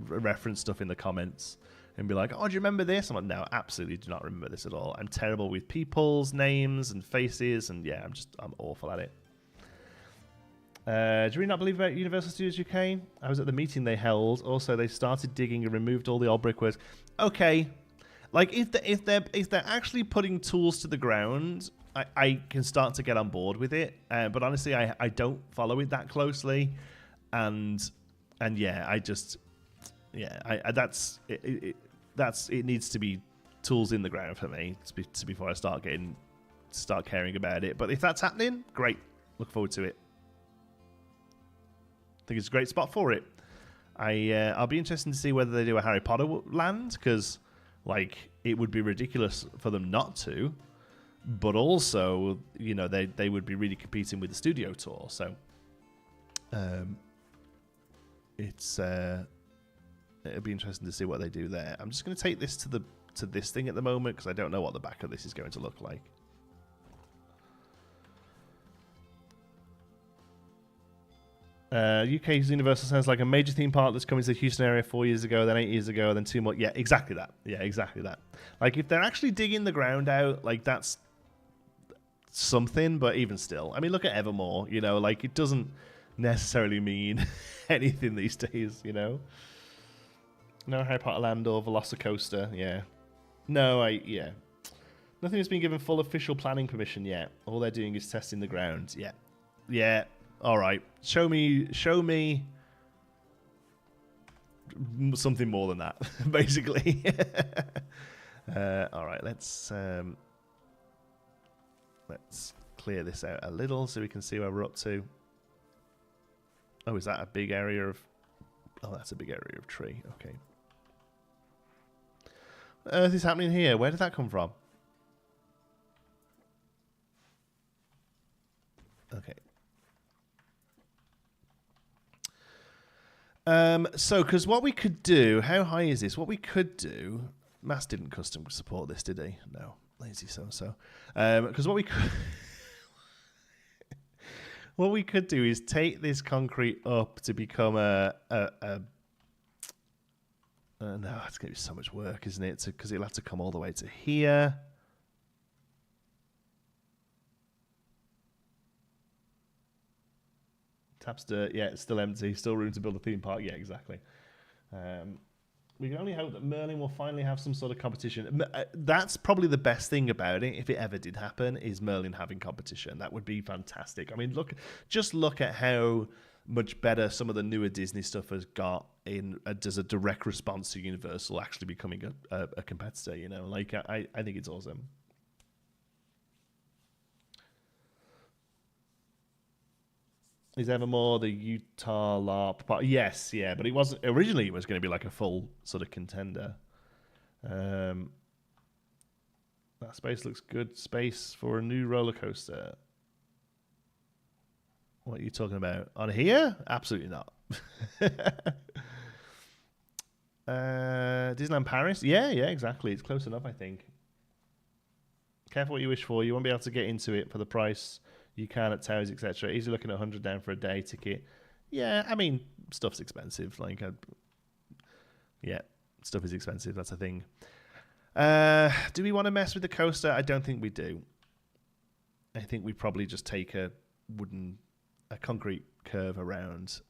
reference stuff in the comments and be like, oh, do you remember this? I'm like, no, absolutely do not remember this at all. I'm terrible with people's names and faces, and yeah, I'm awful at it. Do you really not believe about Universal Studios UK? I was at the meeting they held. Also, they started digging and removed all the old brickworks. Okay, like if they're actually putting tools to the ground, I can start to get on board with it. But honestly, I don't follow it that closely, and yeah, it needs to be tools in the ground for me before I start caring about it. But if that's happening, great. Look forward to it. I think it's a great spot for it. I'll be interested to see whether they do a Harry Potter land, because like it would be ridiculous for them not to, but also they would be really competing with the studio tour. So it'll be interesting to see what they do there. I'm just going to take this to this thing at the moment because I don't know what the back of this is going to look like. UK's Universal sounds like a major theme park that's coming to the Houston area 4 years ago, then 8 years ago, then 2 more. Yeah, exactly that. Yeah, exactly that. Like, if they're actually digging the ground out, like, that's something, but even still, I mean, look at Evermore. You know, like it doesn't necessarily mean anything these days. You know, no Harry Potter Land or Velocicoaster. Yeah, no, yeah. Nothing has been given full official planning permission yet. All they're doing is testing the ground. Yeah, yeah. All right, show me something more than that, basically. All right, let's clear this out a little so we can see where we're up to. Oh, is that a big area of... Oh, that's a big area of tree. Okay. What on earth is happening here? Where did that come from? Okay. So, because what we could do... How high is this? What we could do... Mass didn't custom support this, did he? No. Lazy so-so. Because what we could... what we could do is take this concrete up to become no, it's going to be so much work, isn't it? Because it'll have to come all the way to here. Taps dirt. Yeah, it's still empty. Still room to build a theme park. Yeah, exactly. We can only hope that Merlin will finally have some sort of competition. That's probably the best thing about it, if it ever did happen, is Merlin having competition. That would be fantastic. I mean, just look at how much better some of the newer Disney stuff has got as a direct response to Universal actually becoming a competitor. You know, like I think it's awesome. Is Evermore the Utah LARP part? Yes, yeah, but it wasn't originally. It was going to be like a full sort of contender. That space looks good. Space for a new roller coaster. What are you talking about? On here? Absolutely not. Disneyland Paris? Yeah, exactly. It's close enough, I think. Careful what you wish for. You won't be able to get into it for the price you can at towers, etc. Easily looking at $100 down for a day ticket. Yeah, I mean, stuff's expensive. Like, yeah, stuff is expensive. That's a thing. Do we want to mess with the coaster? I don't think we do. I think we probably just take a concrete curve around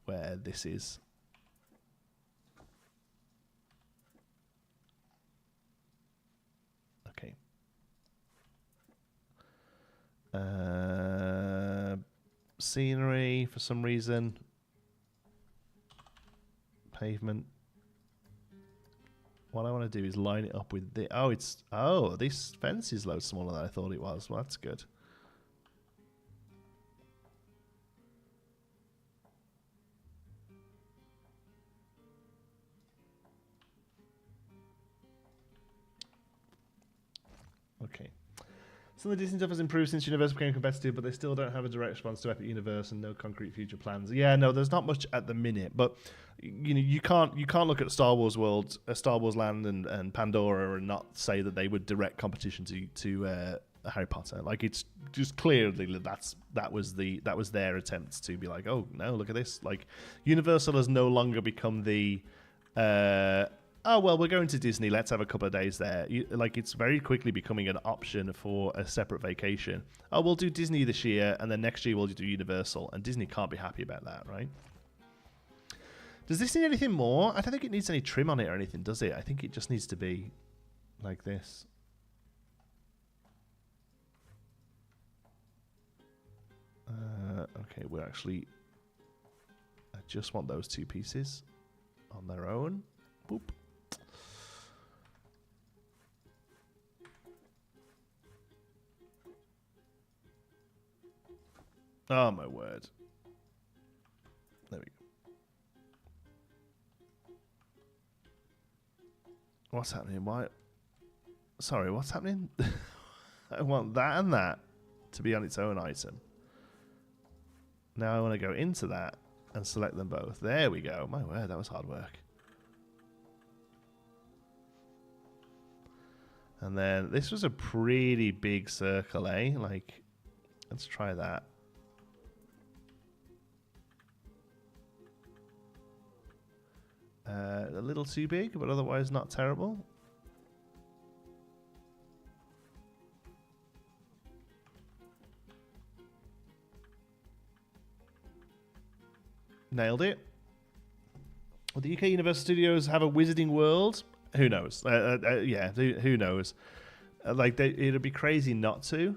where this is. Okay. Scenery for some reason. Pavement. What I want to do is line it up with the... this fence is loads smaller than I thought it was. Well, that's good. Okay. Some of the Disney stuff has improved since Universal became competitive, but they still don't have a direct response to Epic Universe and no concrete future plans. Yeah, no, there's not much at the minute, but you know, you can't look at Star Wars World, Star Wars Land, and Pandora and not say that they would direct competition to Harry Potter. Like, it's just clearly that was their attempt to be like, oh no, look at this. Like, Universal has no longer become the oh, well, we're going to Disney, let's have a couple of days there. It's very quickly becoming an option for a separate vacation. Oh, we'll do Disney this year, and then next year we'll do Universal. And Disney can't be happy about that, right? Does this need anything more? I don't think it needs any trim on it or anything, does it? I think it just needs to be like this. Okay, I just want those two pieces on their own. Boop. Oh, my word. There we go. What's happening? Why? Sorry, what's happening? I want that and that to be on its own item. Now I want to go into that and select them both. There we go. My word, that was hard work. And then this was a pretty big circle, eh? Like, let's try that. A little too big, but otherwise not terrible. Nailed it. Will the UK Universal Studios have a Wizarding World? Who knows? Yeah, who knows? Like, it'd be crazy not to.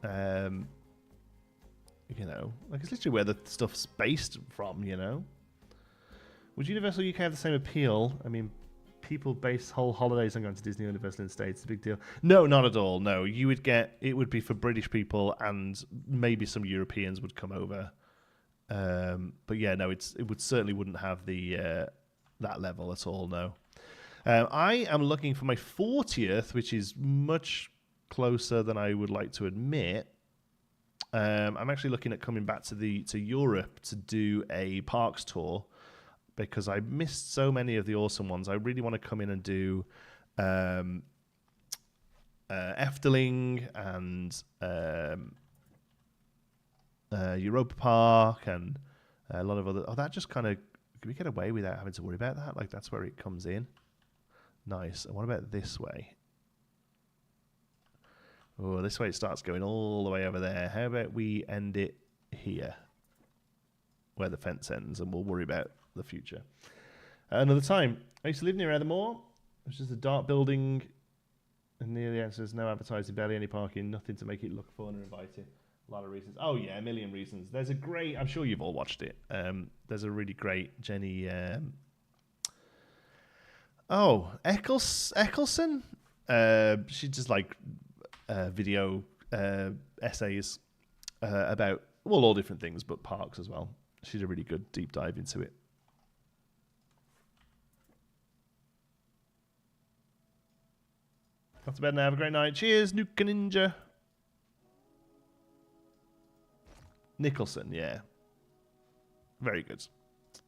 You know, like, it's literally where the stuff's based from, you know? Would Universal UK have the same appeal? I mean, people base whole holidays on going to Disney Universal in the States. It's a big deal. No, not at all. No, you would get, it would be for British people and maybe some Europeans would come over. But yeah, no, it certainly wouldn't have the that level at all, no. I am looking for my 40th, which is much closer than I would like to admit. I'm actually looking at coming back to Europe to do a parks tour because I missed so many of the awesome ones. I really want to come in and do Efteling and Europa Park and a lot of other... Oh, that just kind of... Can we get away without having to worry about that? Like, that's where it comes in. Nice. And what about this way? Oh, this way it starts going all the way over there. How about we end it here, where the fence ends, and we'll worry about the future another time. I used to live near Ethermore, which is a dark building, and near the answer is no advertising, barely any parking, nothing to make it look fun or inviting. A lot of reasons. Oh yeah, a million reasons. There's a great... I'm sure you've all watched it. There's a really great Jenny... Eccleston? She just like video essays about, well, all different things, but parks as well. She did a really good deep dive into it. Got to bed now. Have a great night. Cheers, Nuka Ninja. Nicholson, yeah. Very good.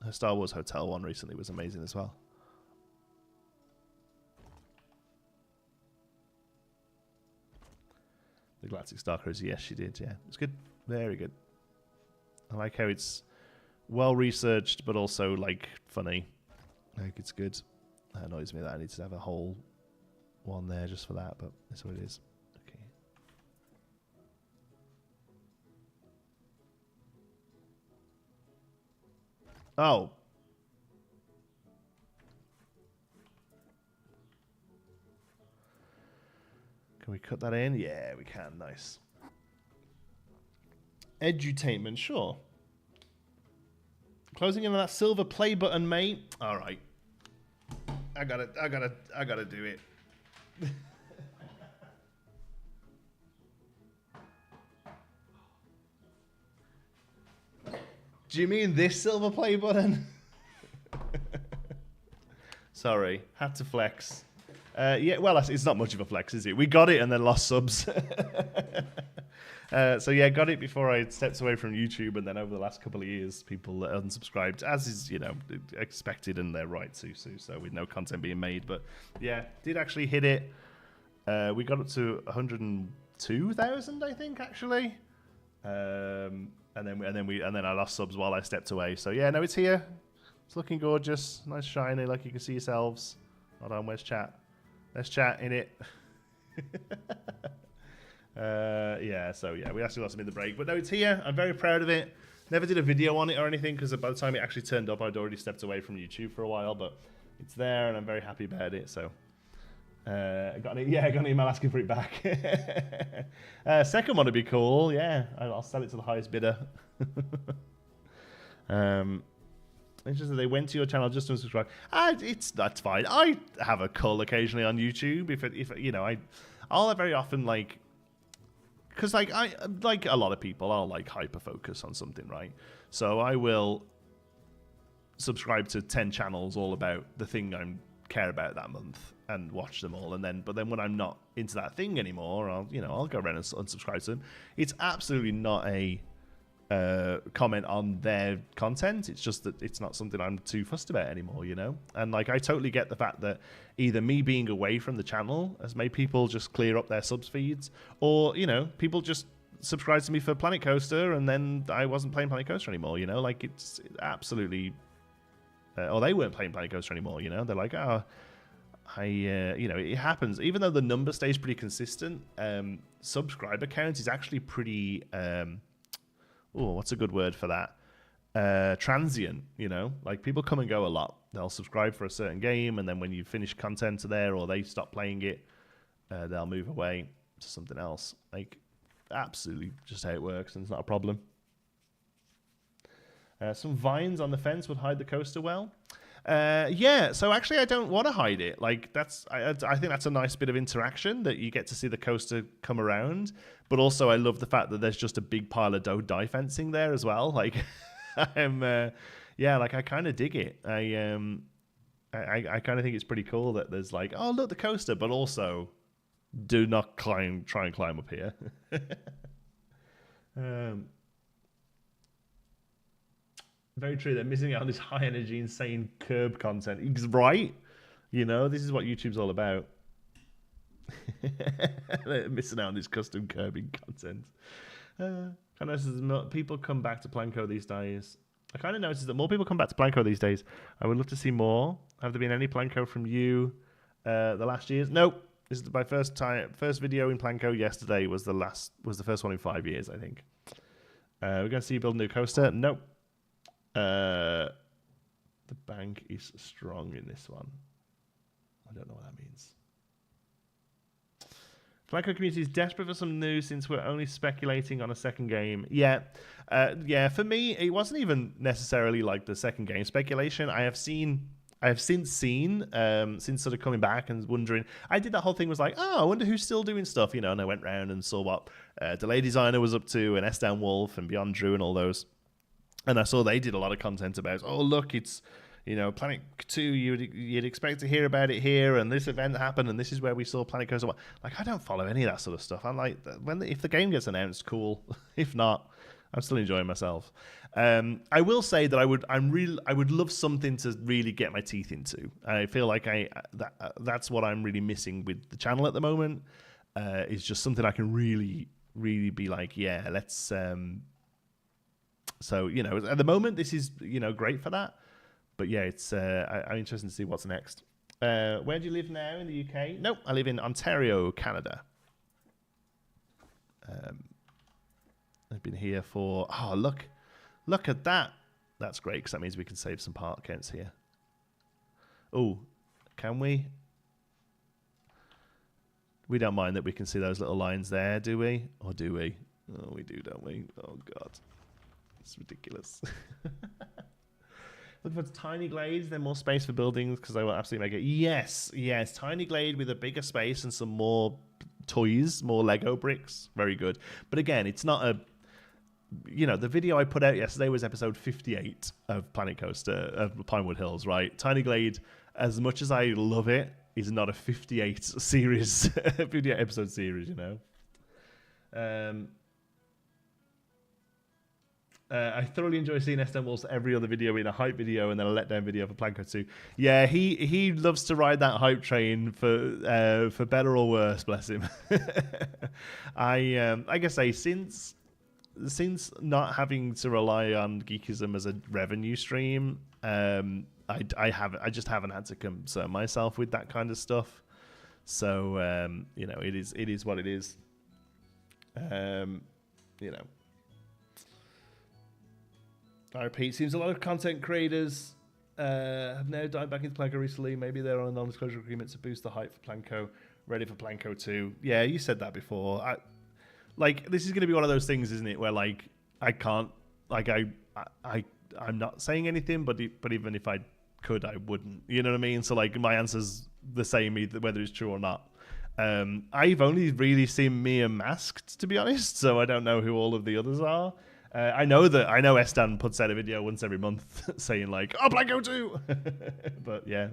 Her Star Wars Hotel one recently was amazing as well. The Galactic Star Cruiser, yes, she did, yeah. It's good. Very good. I like how it's well researched, but also, like, funny. Like, it's good. That annoys me that I need to have a whole one there just for that, but that's what it is. Okay. Oh. Can we cut that in? Yeah, we can. Nice. Edutainment, sure. Closing in on that silver play button, mate. All right. I gotta do it. Do you mean this silver play button? Sorry, had to flex. Yeah, well, it's not much of a flex, is it? We got it and then lost subs. So yeah, got it before I stepped away from YouTube, and then over the last couple of years, people unsubscribed, as is, you know, expected, and they're right to. So with no content being made, but yeah, did actually hit it. We got up to 102,000, I think, actually. And then I lost subs while I stepped away. So yeah, no, it's here. It's looking gorgeous, nice shiny, like you can see yourselves. Hold on, where's chat? Let's chat in it. Yeah, so yeah, we actually lost him in the break, but no, it's here. I'm very proud of it. Never did a video on it or anything because by the time it actually turned up, I'd already stepped away from YouTube for a while, but it's there and I'm very happy about it. So I got an email asking for it back. Second one would be cool. Yeah, I'll sell it to the highest bidder. Interesting. They went to your channel just to subscribe. That's fine. I have a cull occasionally on YouTube. If you know, I'll very often like, because like I like a lot of people, I'll like hyper focus on something, right? So I will subscribe to 10 channels all about the thing I care about that month and watch them all, but then when I'm not into that thing anymore, I'll go around and unsubscribe to them. It's absolutely not a comment on their content. It's just that it's not something I'm too fussed about anymore, you know? And like, I totally get the fact that either me being away from the channel has made people just clear up their subs feeds, or, you know, people just subscribe to me for Planet Coaster and then I wasn't playing Planet Coaster anymore, you know? Like, it's absolutely... or they weren't playing Planet Coaster anymore, you know? They're like, you know, it happens. Even though the number stays pretty consistent, subscriber count is actually pretty... oh, what's a good word for that? Transient, you know, like people come and go a lot. They'll subscribe for a certain game, and then when you finish content there or they stop playing it, they'll move away to something else. Like, absolutely just how it works, and it's not a problem. Some vines on the fence would hide the coaster well. Yeah, so actually I don't want to hide it. Like, I think that's a nice bit of interaction that you get to see the coaster come around. But also I love the fact that there's just a big pile of die fencing there as well. Like, yeah, like I kind of dig it. I kind of think it's pretty cool that there's like, oh look, the coaster, but also do not try and climb up here. Very true. They're missing out on this high energy, insane curb content. Right? You know, this is what YouTube's all about. They're missing out on this custom curbing content. I noticed people come back to Planko these days. I kind of noticed that more people come back to Planko these days. I would love to see more. Have there been any Planko from you the last years? Nope. This is my first video in Planko. Yesterday was the first one in 5 years, I think. We're going to see you build a new coaster. Nope. The bank is strong in this one. I don't know what that means. Planko community is desperate for some news since we're only speculating on a second game. Yeah, for me, it wasn't even necessarily like the second game speculation. I have since seen, since sort of coming back and wondering. I did that whole thing was like, oh, I wonder who's still doing stuff, you know, and I went round and saw what Delay Designer was up to, and S-Down Wolf and Beyond Drew and all those. And I saw they did a lot of content about, oh, look, it's, you know, Planet 2, you'd expect to hear about it here, and this event happened, and this is where we saw Planet Coaster. Like, I don't follow any of that sort of stuff. I'm like, if the game gets announced, cool. If not, I'm still enjoying myself. I will say that I would love something to really get my teeth into. I feel like that's what I'm really missing with the channel at the moment. Is just something I can really, really be like, yeah, let's. So, you know, at the moment, this is, you know, great for that. But yeah, it's I'm interested to see what's next. Where do you live now in the UK? Nope, I live in Ontario, Canada. I've been here for, oh, look at that. That's great, because that means we can save some part counts here. Oh, can we? We don't mind that we can see those little lines there, do we? Or do we? Oh, we do, don't we? Oh, God. It's ridiculous. Looking for tiny glades, then more space for buildings, because they will absolutely make it. Yes, tiny glade with a bigger space and some more toys, more Lego bricks. Very good. But again, it's not a, you know, the video I put out yesterday was episode 58 of Planet Coaster, of Pinewood Hills, right? Tiny glade, as much as I love it, is not a 58 series, 58 episode series, you know? I thoroughly enjoy seeing S-Down Wolf's every other video in a hype video and then a letdown video for Planko 2. Yeah, he loves to ride that hype train for better or worse, bless him. I guess since not having to rely on Geekism as a revenue stream, I just haven't had to concern myself with that kind of stuff. So you know, it is what it is. You know. I repeat, seems a lot of content creators have now dived back into Planko recently. Maybe they're on a non-disclosure agreement to boost the hype for Planko, ready for Planko 2. Yeah, you said that before. Like, this is going to be one of those things, isn't it, where, like, I can't, like, I'm not saying anything, but even if I could, I wouldn't. You know what I mean? So, like, my answer's the same, either, whether it's true or not. I've only really seen Mia masked, to be honest, so I don't know who all of the others are. I know S-Dan puts out a video once every month saying like, "Oh, Planko 2!" But yeah,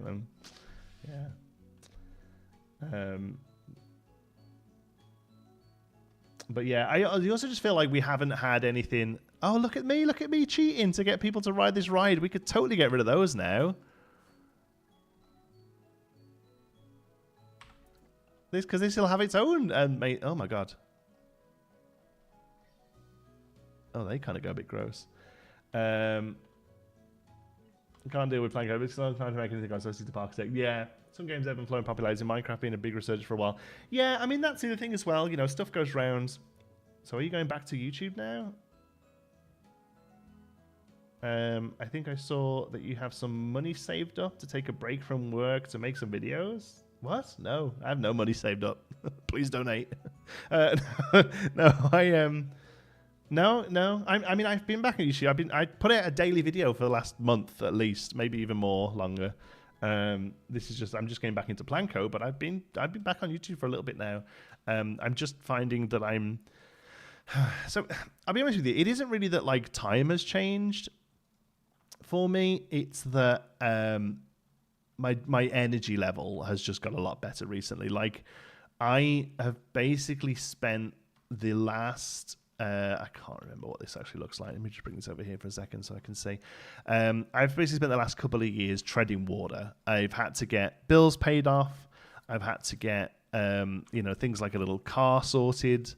but yeah, I also just feel like we haven't had anything. Oh, look at me cheating to get people to ride this ride. We could totally get rid of those now. Because this will have its own and oh my God. Oh, they kind of go a bit gross. Can't deal with Planko because I'm trying to make anything associated to Architect. Yeah, some games have been flowing popularizing Minecraft being a big resurgence for a while. Yeah, I mean, that's the other thing as well. You know, stuff goes round. So are you going back to YouTube now? I think I saw that you have some money saved up to take a break from work to make some videos. What? No, I have no money saved up. Please donate. No, No. I mean, I've been back on YouTube. I put out a daily video for the last month at least, maybe even more longer. This is just I'm just getting back into Planko, but I've been back on YouTube for a little bit now. I'm just finding that I'm so I'll be honest with you. It isn't really that like time has changed for me. It's that my energy level has just got a lot better recently. Like I have basically spent the last I can't remember what this actually looks like. Let me just bring this over here for a second so I can see. I've basically spent the last couple of years treading water. I've had to get bills paid off. I've had to get things like a little car sorted.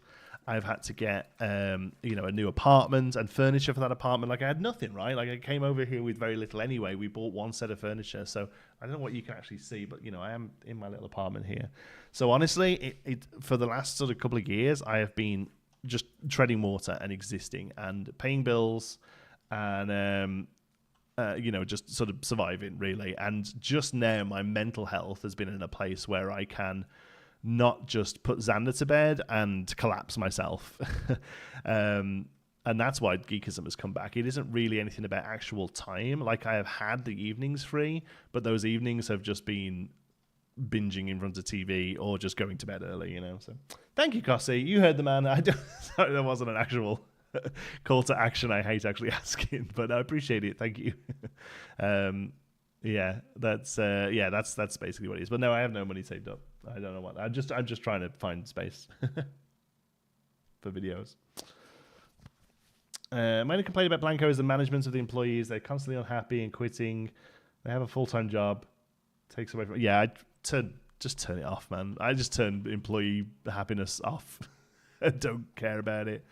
I've had to get a new apartment and furniture for that apartment. Like I had nothing, right? Like I came over here with very little anyway. We bought one set of furniture, so I don't know what you can actually see, but I am in my little apartment here. So honestly, it for the last sort of couple of years, I have been just treading water and existing and paying bills and just sort of surviving really. And just now my mental health has been in a place where I can not just put Xander to bed and collapse myself. And that's why geekism has come back. It isn't really anything about actual time. Like I have had the evenings free, but those evenings have just been binging in front of TV or just going to bed early, So thank you, Cossie. You heard the man. Sorry, that wasn't an actual call to action. I hate actually asking, but I appreciate it. Thank you. That's basically what it is. But no, I have no money saved up. I don't know what. I'm just trying to find space for videos. My only complaint about Blanco is the management of the employees. They're constantly unhappy and quitting. They have a full-time job. Takes away from just turn it off, man. I just turn employee happiness off. I don't care about it.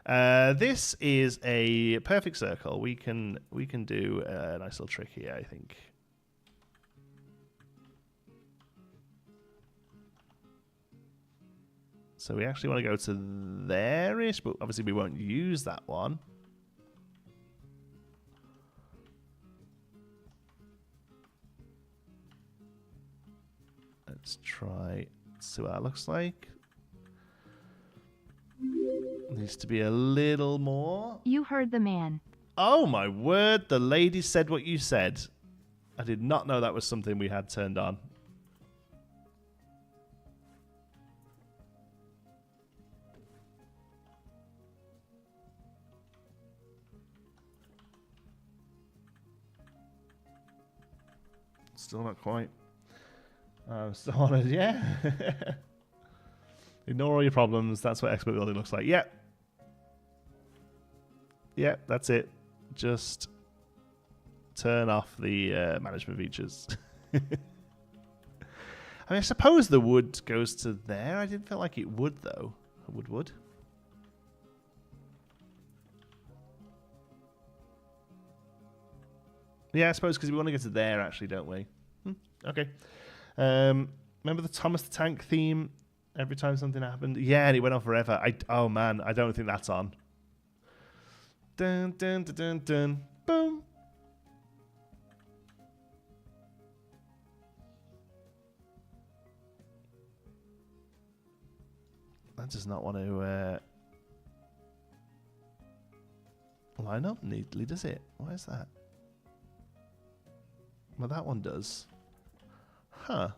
This is a perfect circle. We can do a nice little trick here, I think. So we actually want to go to there-ish, but obviously we won't use that one. Let's try, see what that looks like. Needs to be a little more. You heard the man. Oh my word, the lady said what you said. I did not know that was something we had turned on. Still not quite. Still on it, yeah. Ignore all your problems. That's what expert building looks like. Yep. Yep, that's it. Just turn off the management features. I mean, I suppose the wood goes to there. I didn't feel like it would, though. Wood. Yeah, I suppose because we want to get to there, actually, don't we? Okay. Remember the Thomas the Tank theme? Every time something happened? Yeah, and it went on forever. Oh, man, I don't think that's on. Dun, dun, dun, dun, dun. Boom. That does not want to line up neatly, does it? Why is that? Well, that one does. Huh.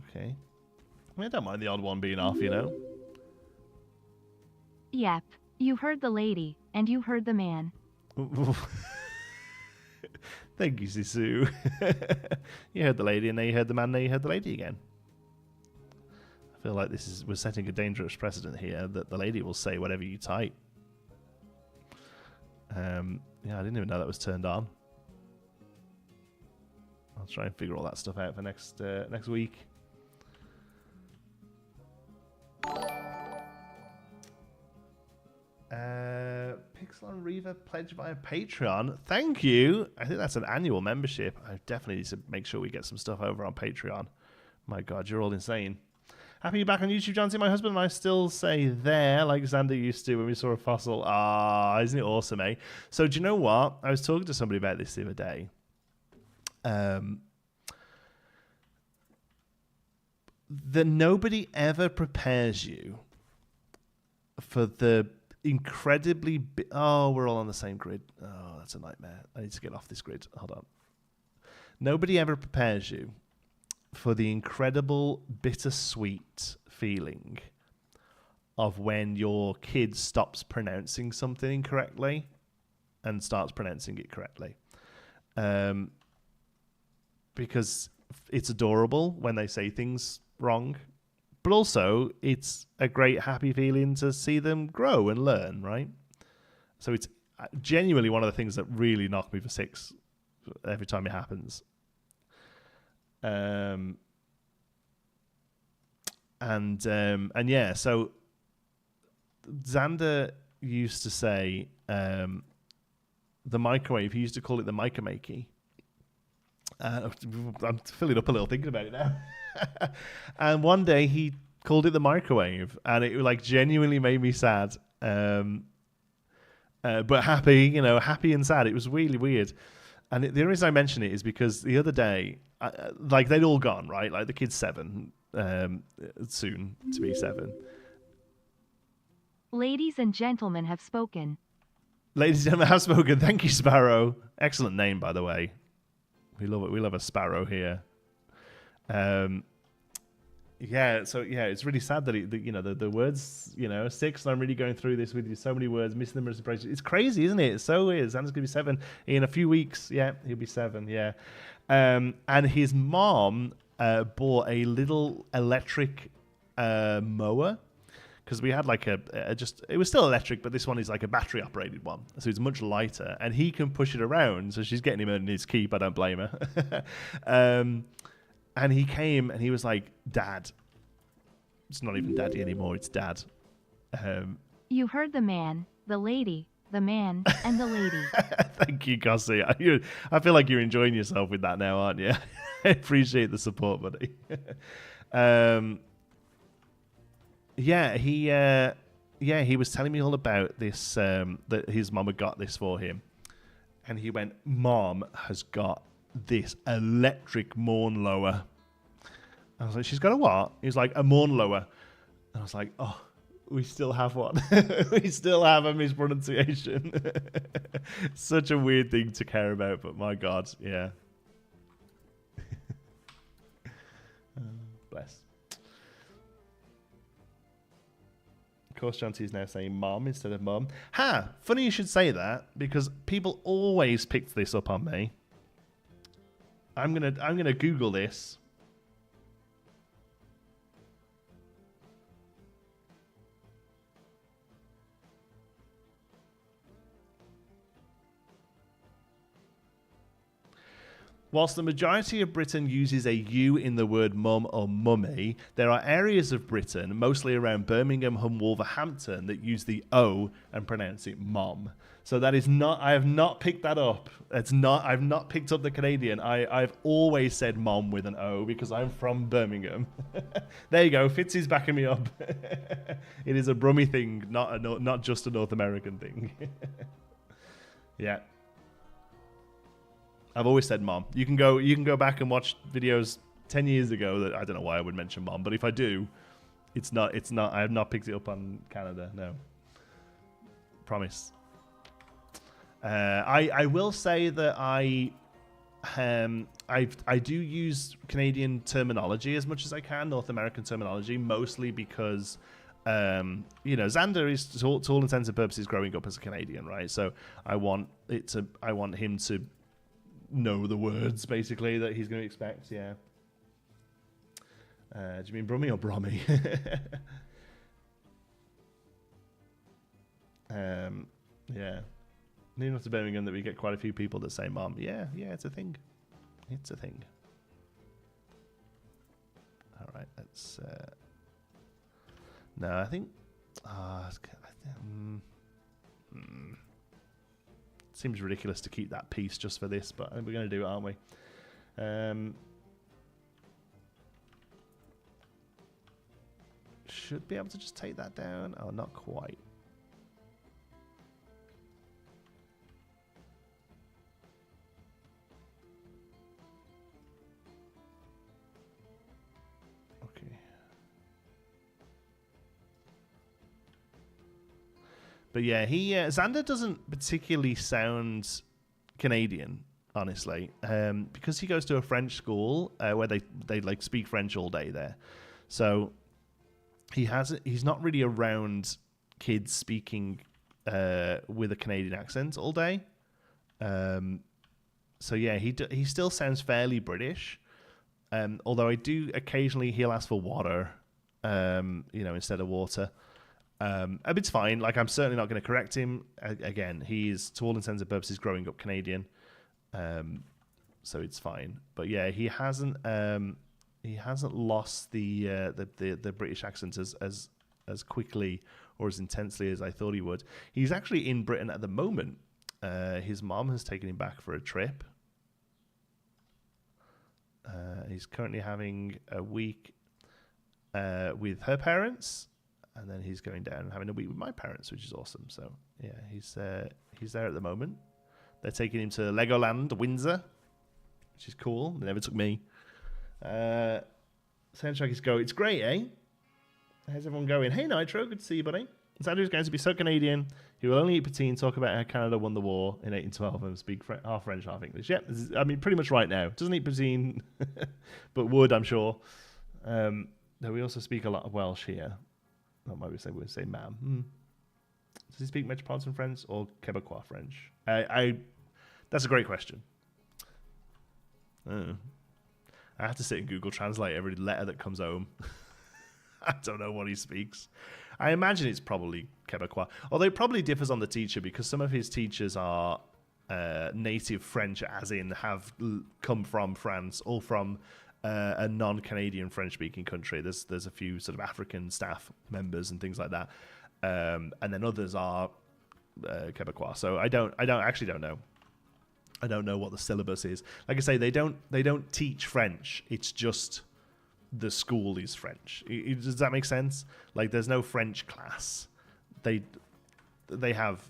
Okay. I mean, I don't mind the odd one being off, Yep. You heard the lady, and you heard the man. Thank you, Sisu. You heard the lady, and now you heard the man, now you heard the lady again. I feel like we're setting a dangerous precedent here that the lady will say whatever you type. Yeah, I didn't even know that was turned on. I'll try and figure all that stuff out for next week. Pixel and Reaver pledge via Patreon. Thank you. I think that's an annual membership. I definitely need to make sure we get some stuff over on Patreon. My God, you're all insane. Happy you're back on YouTube, John. See, my husband and I still say there, like Xander used to when we saw a fossil. Ah, isn't it awesome, eh? So do you know what? I was talking to somebody about this the other day. That nobody ever prepares you for the incredibly... Oh, we're all on the same grid. Oh, that's a nightmare. I need to get off this grid. Hold on. Nobody ever prepares you for the incredible bittersweet feeling of when your kid stops pronouncing something incorrectly and starts pronouncing it correctly. Because it's adorable when they say things wrong, but also it's a great happy feeling to see them grow and learn, right? So it's genuinely one of the things that really knock me for six every time it happens. And yeah, so Xander used to say the microwave. He used to call it the micromakey. I'm filling up a little thinking about it now. And one day he called it the microwave, and it like genuinely made me sad. But happy, happy and sad. It was really weird. And the only reason I mention it is because the other day, like they'd all gone, right? Like the kid's 7, soon to be 7. Ladies and gentlemen have spoken. Ladies and gentlemen have spoken. Thank you, Sparrow. Excellent name, by the way. We love it. We love a Sparrow here. Yeah, so yeah, it's really sad that the words, 6, and I'm really going through this with you. So many words, missing them. It's crazy, isn't it? It's so weird. Xander's going to be 7 in a few weeks. Yeah, he'll be 7, yeah. And his mom bought a little electric mower, because we had like it was still electric, but this one is like a battery operated one, so it's much lighter, and he can push it around. So she's getting him in his keep. I don't blame her. And he came and he was like, "Dad." It's not even Daddy anymore. It's Dad. You heard the man, the lady, the man, and the lady. Thank you, Gossie. I feel like you're enjoying yourself with that now, aren't you? I appreciate the support, buddy. He was telling me all about this, that his mum had got this for him. And he went, "Mom has got this electric lawn mower." I was like, "She's got a what?" He was like, "A lawn mower." And I was like, "Oh, we still have one." We still have a mispronunciation. Such a weird thing to care about, but my God, yeah. Bless. Of course, Janty is now saying mom instead of mum. Ha! Funny you should say that, because people always picked this up on me. I'm gonna Google this. Whilst the majority of Britain uses a U in the word mum or mummy, there are areas of Britain, mostly around Birmingham and Wolverhampton, that use the O and pronounce it mom. So that is not, I have not picked that up. I've not picked up the Canadian. I've always said mom with an O because I'm from Birmingham. There you go, Fitz is backing me up. It is a Brummie thing, not just a North American thing. Yeah. I've always said mom. You can go back and watch videos 10 years ago that I don't know why I would mention mom, but if I do, it's not I have not picked it up on Canada, no. Promise. I will say that I do use Canadian terminology as much as I can, North American terminology, mostly because Xander is to all intents and purposes growing up as a Canadian, right? So I want him to know the words basically that he's going to expect. Yeah. Do you mean Brummie or Brommy? Yeah. Near enough to Birmingham that we get quite a few people that say mom. Yeah, it's a thing. It's a thing. All right, let's. No, I think. Seems ridiculous to keep that piece just for this, but we're going to do it, aren't we? should be able to just take that down. Oh, not quite. Okay. But yeah, Xander doesn't particularly sound Canadian, honestly, because he goes to a French school where they like speak French all day there. So he's not really around kids speaking with a Canadian accent all day. So yeah, he still sounds fairly British. Although I do occasionally he'll ask for water, instead of water. It's fine. Like, I'm certainly not going to correct him. Again, he's to all intents and purposes growing up Canadian, so it's fine. But yeah, he hasn't lost the British accent as quickly or as intensely as I thought he would. He's actually in Britain at the moment. His mom has taken him back for a trip. He's currently having a week with her parents. And then he's going down and having a week with my parents, which is awesome. So yeah, he's there at the moment. They're taking him to Legoland, Windsor, which is cool. They never took me. Soundtrack is go. It's great, eh? How's everyone going? Hey, Nitro, good to see you, buddy. Andrew's going to be so Canadian. He will only eat poutine, talk about how Canada won the war in 1812, and speak half French, half English. Yeah, pretty much right now. Doesn't eat poutine, but would, I'm sure. Though we also speak a lot of Welsh here. That might be saying we say ma'am. Does he speak Metropolitan French or Quebecois French? That's a great question. I have to sit in Google Translate every letter that comes home. I don't know what he speaks. I imagine it's probably Quebecois. Although it probably differs on the teacher, because some of his teachers are native French, as in have come from France or from a non-Canadian French-speaking country. There's a few sort of African staff members and things like that, and then others are Quebecois. So I don't know. I don't know what the syllabus is. Like I say, they don't teach French. It's just the school is French. Does that make sense? Like, there's no French class. They have.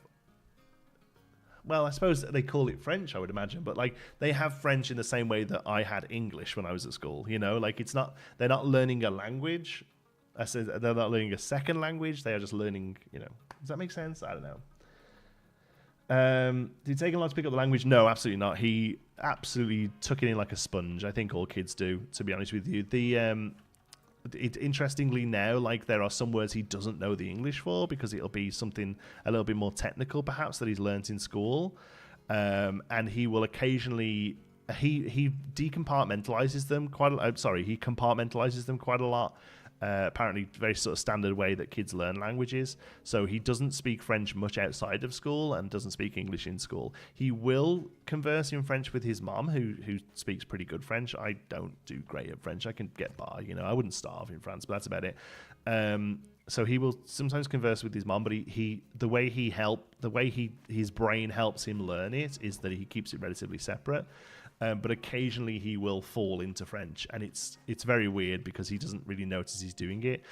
Well, I suppose they call it French, I would imagine, but like they have French in the same way that I had English when I was at school. Like they're not learning a language. I said they're not learning a second language. They are just learning. Does that make sense? I don't know. Did it take him long to pick up the language? No, absolutely not. He absolutely took it in like a sponge. I think all kids do, to be honest with you. Interestingly now, like, there are some words he doesn't know the English for, because it'll be something a little bit more technical perhaps that he's learnt in school, and he will occasionally he decompartmentalizes them quite he compartmentalizes them quite a lot. Apparently very sort of standard way that kids learn languages. So he doesn't speak French much outside of school and doesn't speak English in school. He will converse in French with his mom, who speaks pretty good French. I don't do great at French. I can get by, I wouldn't starve in France, but that's about it. So he will sometimes converse with his mom, but the way his brain helps him learn it is that he keeps it relatively separate. But occasionally he will fall into French, and it's very weird because he doesn't really notice he's doing it.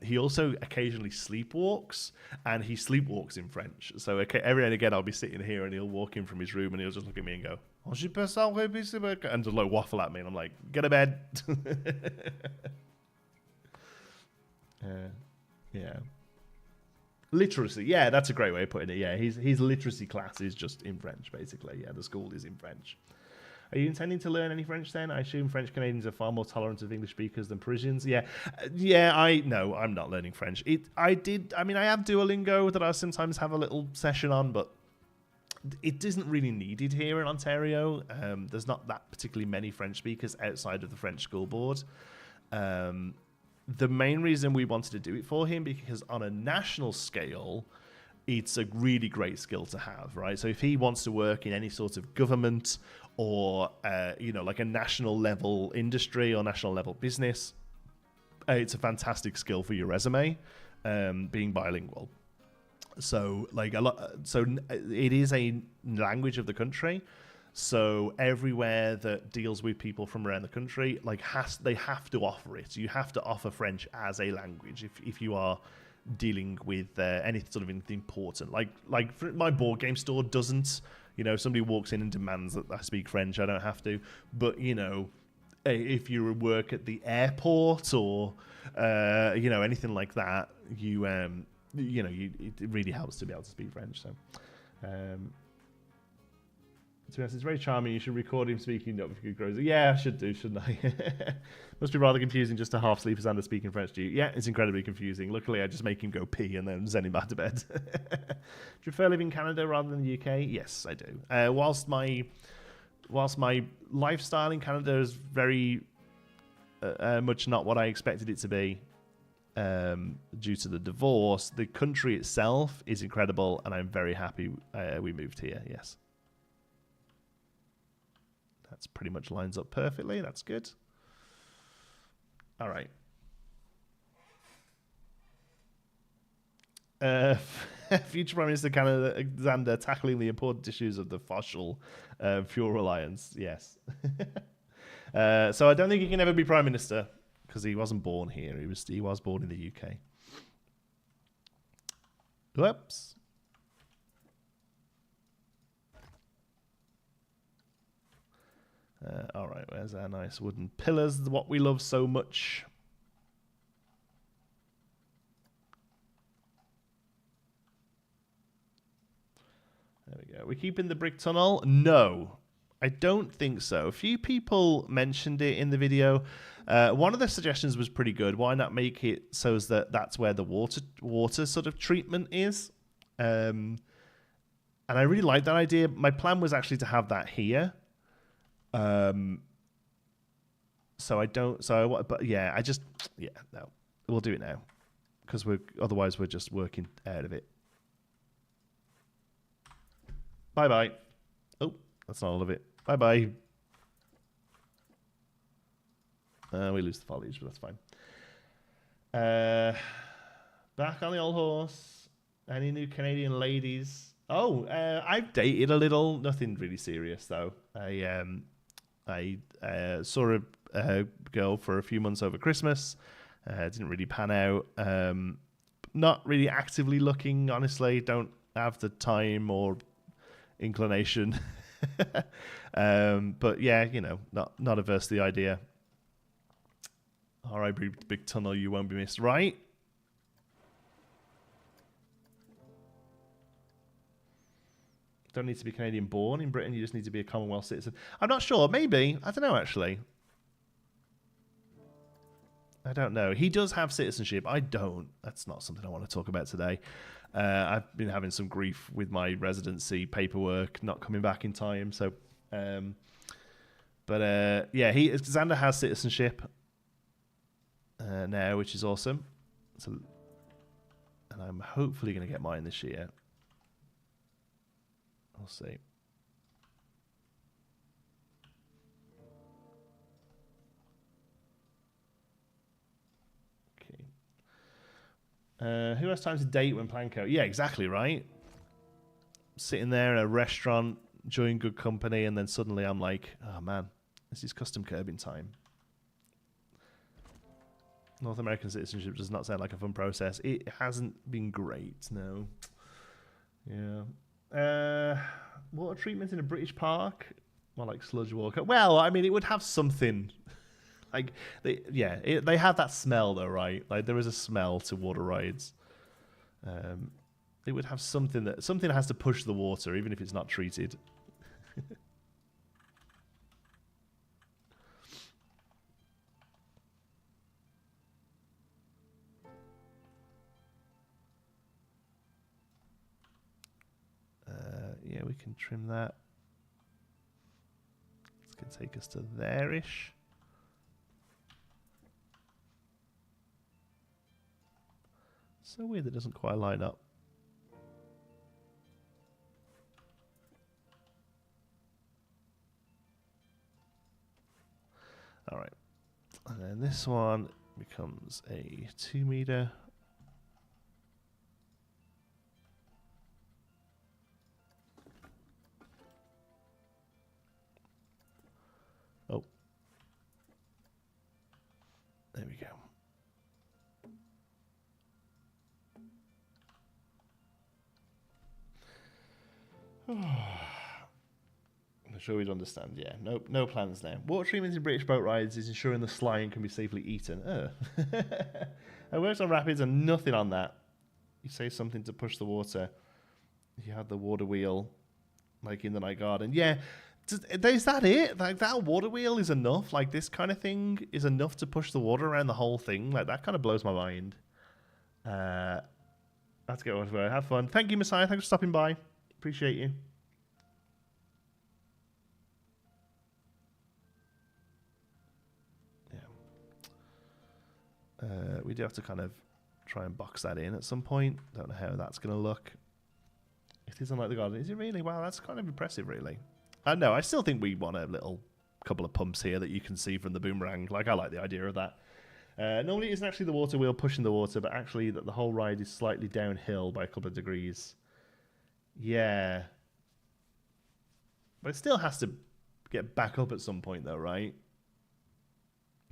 He also occasionally sleepwalks, and he sleepwalks in French. So every and again I'll be sitting here and he'll walk in from his room and he'll just look at me and go, and just like waffle at me, and I'm like, get to bed. Yeah. Literacy, yeah, that's a great way of putting it. Yeah, his literacy class is just in French, basically. Yeah, the school is in French. Are you intending to learn any French then? I assume French Canadians are far more tolerant of English speakers than Parisians. Yeah, I'm not learning French. I have Duolingo that I sometimes have a little session on, but it isn't really needed here in Ontario. There's not that particularly many French speakers outside of the French school board. The main reason we wanted to do it for him, because on a national scale, it's a really great skill to have, right? So if he wants to work in any sort of government or, like a national level industry or national level business, it's a fantastic skill for your resume, being bilingual. So it is a language of the country. So everywhere that deals with people from around the country, like they have to offer it. You have to offer French as a language if you are dealing with any sort of anything important. Like my board game store doesn't. You know, if somebody walks in and demands that I speak French, I don't have to. But you know, if you work at the airport or you know, anything like that, you know, it really helps to be able to speak French. So. To be honest, it's very charming. You should record him speaking up if you could grow. Yeah, I should do, shouldn't I? Must be rather confusing just to half sleep as Xander speaking French to you. Yeah, it's incredibly confusing. Luckily, I just make him go pee and then send him back to bed. Do you prefer living in Canada rather than the UK? Yes, I do. Whilst my lifestyle in Canada is very much not what I expected it to be due to the divorce, the country itself is incredible, and I'm very happy we moved here. Yes. That's pretty much lines up perfectly. That's good. All right. Future Prime Minister Canada Xander tackling the important issues of the fossil fuel reliance. Yes. So I don't think he can ever be Prime Minister because he wasn't born here. He was born in the UK. Whoops. All right, where's our nice wooden pillars, what we love so much? There we go. We're keeping the brick tunnel? No, I don't think so. A few people mentioned it in the video. One of the suggestions was pretty good. Why not make it so that that's where the water sort of treatment is? And I really like that idea. My plan was actually to have that here. But yeah, no, we'll do it now because otherwise we're just working out of it. Bye bye. Oh, that's not all of it. Bye bye. We lose the foliage, but that's fine. Back on the old horse. Any new Canadian ladies? Oh, I've dated a little. Nothing really serious though. I saw a girl for a few months over Christmas. Didn't really pan out. Not really actively looking, honestly. Don't have the time or inclination. But yeah, you know, not averse to the idea. All right, big tunnel, you won't be missed, right? Don't need to be Canadian born. In Britain, you just need to be a Commonwealth citizen. I'm not sure. Maybe. I don't know, actually. I don't know. He does have citizenship. I don't. That's not something I want to talk about today. I've been having some grief with my residency paperwork not coming back in time. So, yeah, Xander has citizenship now, which is awesome. So, and I'm hopefully going to get mine this year. We'll see. Okay. Who has time to date when playing co? Yeah, exactly, right? Sitting there in a restaurant, enjoying good company, and then suddenly I'm like, oh man, this is custom curbing time. North American citizenship does not sound like a fun process. It hasn't been great, no. Yeah. Water treatment in a British park? More like sludge walker. Well, I mean, it would have something. Like, they have that smell, though, right? Like, there is a smell to water rides. It would have something that has to push the water, even if it's not treated. Yeah, we can trim that. It's going to take us to there-ish. So weird that doesn't quite line up. All right. And then this one becomes a 2 meter. I'm sure we'd understand. Yeah, no plans now. Water treatment in British boat rides is ensuring the slime can be safely eaten. I worked on rapids and nothing on that. You say something to push the water. You had the water wheel, like in the night garden. Yeah, is that it? Like that water wheel is enough? Like this kind of thing is enough to push the water around the whole thing? Like that kind of blows my mind. Let's get on to it. Have fun. Thank you, Messiah. Thanks for stopping by. Appreciate you. We do have to kind of try and box that in at some point. Don't know how that's going to look. It isn't like the garden. Is it really? Wow, that's kind of impressive, really. No, I still think we want a little couple of pumps here that you can see from the boomerang. Like, I like the idea of that. Normally, it isn't actually the water wheel pushing the water, but actually that the whole ride is slightly downhill by a couple of degrees. Yeah. But it still has to get back up at some point, though, right?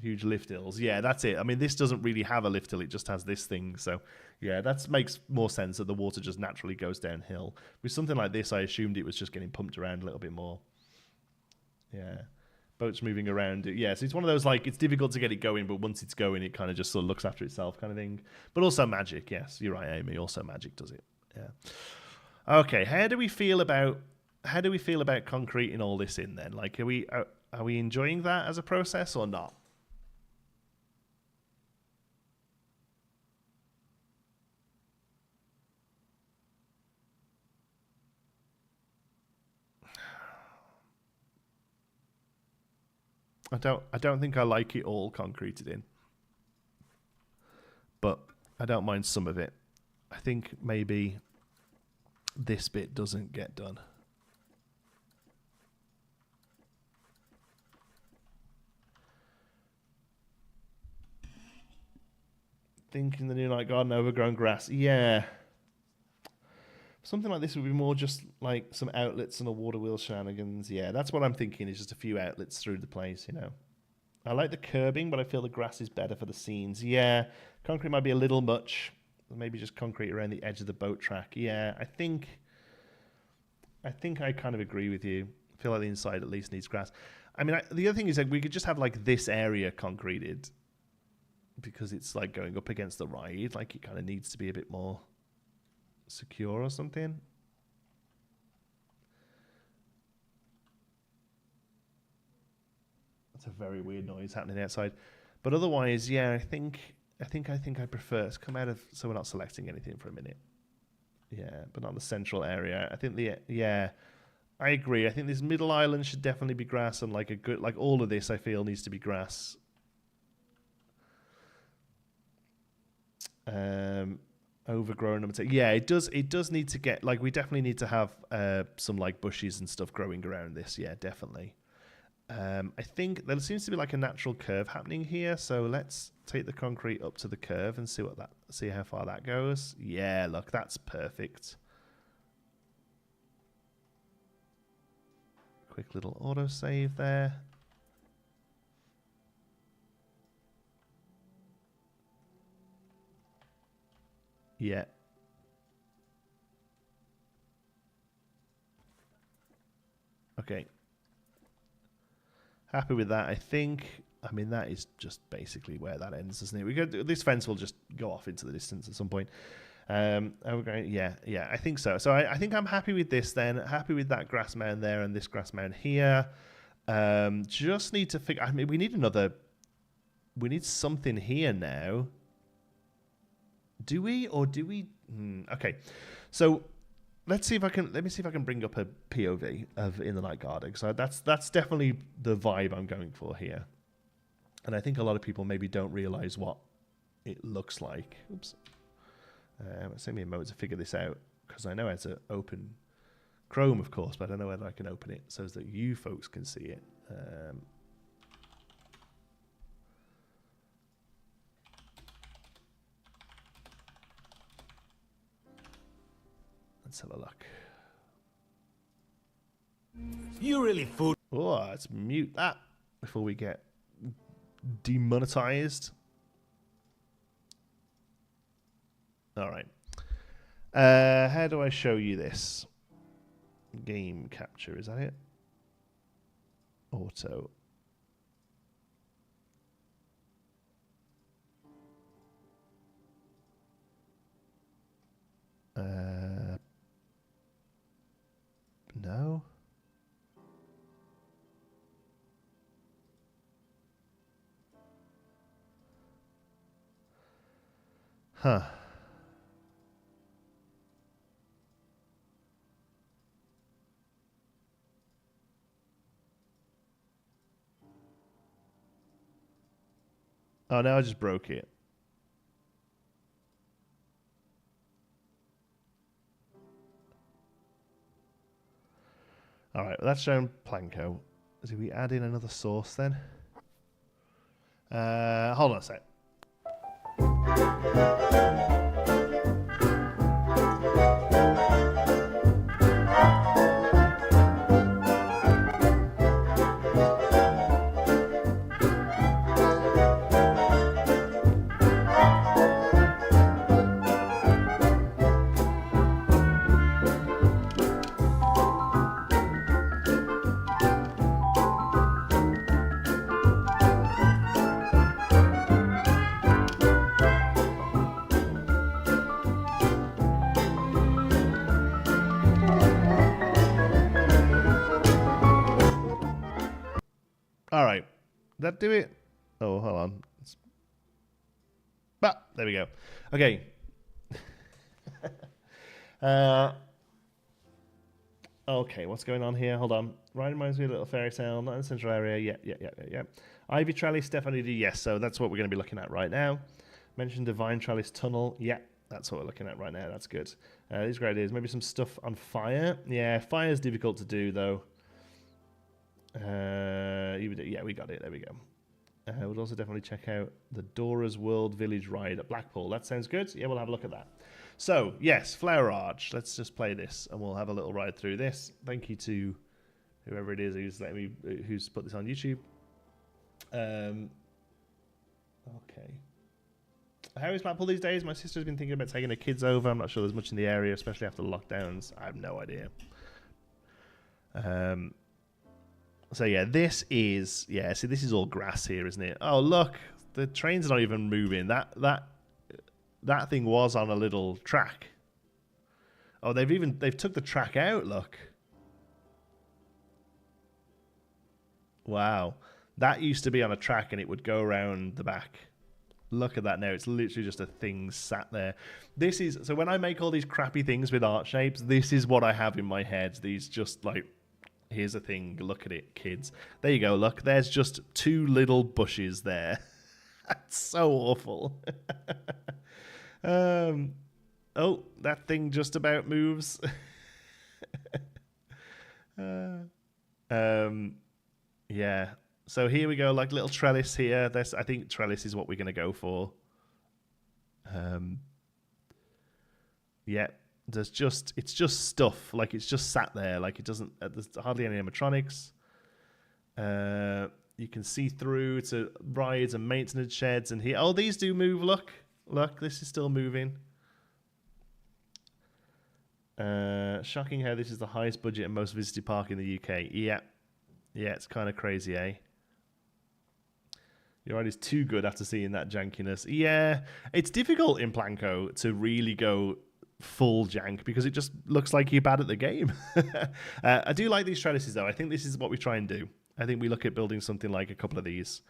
Huge lift hills. Yeah, that's it. I mean, this doesn't really have a lift hill. It just has this thing. So, yeah, that makes more sense that the water just naturally goes downhill. With something like this, I assumed it was just getting pumped around a little bit more. Yeah. Boats moving around. Yeah, so it's one of those, like, it's difficult to get it going, but once it's going, it kind of just sort of looks after itself kind of thing. But also magic. Yes, you're right, Amy. Also magic does it. Yeah. Okay, how do we feel about concreting all this in then? Like, are we enjoying that as a process or not? I don't think I like it all concreted in, but I don't mind some of it. I think maybe this bit doesn't get done. Thinking the new night garden, overgrown grass. Yeah. Something like this would be more just like some outlets and a water wheel shenanigans. Yeah, that's what I'm thinking, is just a few outlets through the place, you know. I like the curbing, but I feel the grass is better for the scenes. Yeah, concrete might be a little much. Maybe just concrete around the edge of the boat track. Yeah, I think I kind of agree with you. I feel like the inside at least needs grass. I mean, the other thing is that we could just have like this area concreted because it's like going up against the ride. Like it kind of needs to be a bit more secure or something. That's a very weird noise happening outside, but otherwise, yeah, I think I prefer to come out of, so we're not selecting anything for a minute. Yeah, but not the central area. I think I agree. I think this middle island should definitely be grass, and like all of this I feel needs to be grass. Overgrown. Yeah, it does need to get, like, we definitely need to have some like bushes and stuff growing around this. Yeah, definitely. I think there seems to be like a natural curve happening here, so let's take the concrete up to the curve and see how far that goes. Yeah, look, that's perfect. Quick little autosave there. Yeah. Okay. Happy with that, I think. I mean, that is just basically where that ends, isn't it? This fence will just go off into the distance at some point. Yeah, I think so. So I think I'm happy with this then. Happy with that grass mound there and this grass mound here. Just need to figure... I mean, we need something here now. Do we? Or do we... Okay. So... Let me see if I can bring up a POV of In the Night Garden. So that's definitely the vibe I'm going for here. And I think a lot of people maybe don't realize what it looks like. Oops. It's taking me a moment to figure this out, because I know how to open Chrome, of course, but I don't know whether I can open it so that you folks can see it. Let's have a look. You really fool. Oh, let's mute that before we get demonetized. All right. How do I show you this? Game capture, is that it? Auto. No. Huh. Oh, now I just broke it. All right, well, that's shown Planko. Do we add in another source then? Hold on a sec. All right. That do it? Oh, hold on. There we go. Okay. Okay, what's going on here? Hold on. Right, reminds me of a little fairy tale, not in the central area. Yeah. Ivy Trellis, definitely do. Yes, so that's what we're going to be looking at right now. Mentioned Divine Trellis Tunnel. Yeah, that's what we're looking at right now. That's good. These are great ideas. Maybe some stuff on fire. Yeah, fire is difficult to do, though. Yeah, we got it. There we go. We'll also definitely check out the Dora's World Village Ride at Blackpool. That sounds good. Yeah, we'll have a look at that. So, yes, Flower Arch. Let's just play this, and we'll have a little ride through this. Thank you to whoever it is who's put this on YouTube. Okay. How is Blackpool these days? My sister's been thinking about taking her kids over. I'm not sure there's much in the area, especially after the lockdowns. I have no idea. So yeah, this is this is all grass here, isn't it? Oh look, the train's not even moving. That thing was on a little track. Oh, they've took the track out. Look. Wow, that used to be on a track and it would go around the back. Look at that now. It's literally just a thing sat there. So when I make all these crappy things with art shapes, this is what I have in my head. These just like. Here's a thing. Look at it, kids. There you go. Look, there's just two little bushes there. That's so awful. Oh, that thing just about moves. Yeah. So here we go, like little trellis here. I think trellis is what we're going to go for. Yeah. It's just stuff, like it's just sat there, like it doesn't. There's hardly any animatronics. You can see through to rides and maintenance sheds, and here. Oh, these do move. Look, this is still moving. Shocking how this is the highest budget and most visited park in the UK. Yeah, it's kind of crazy, eh? Your ride is too good after seeing that jankiness. Yeah, it's difficult in Planko to really go full jank because it just looks like you're bad at the game. I do like these trellises though. I think this is what we try and do. I think we look at building something like a couple of these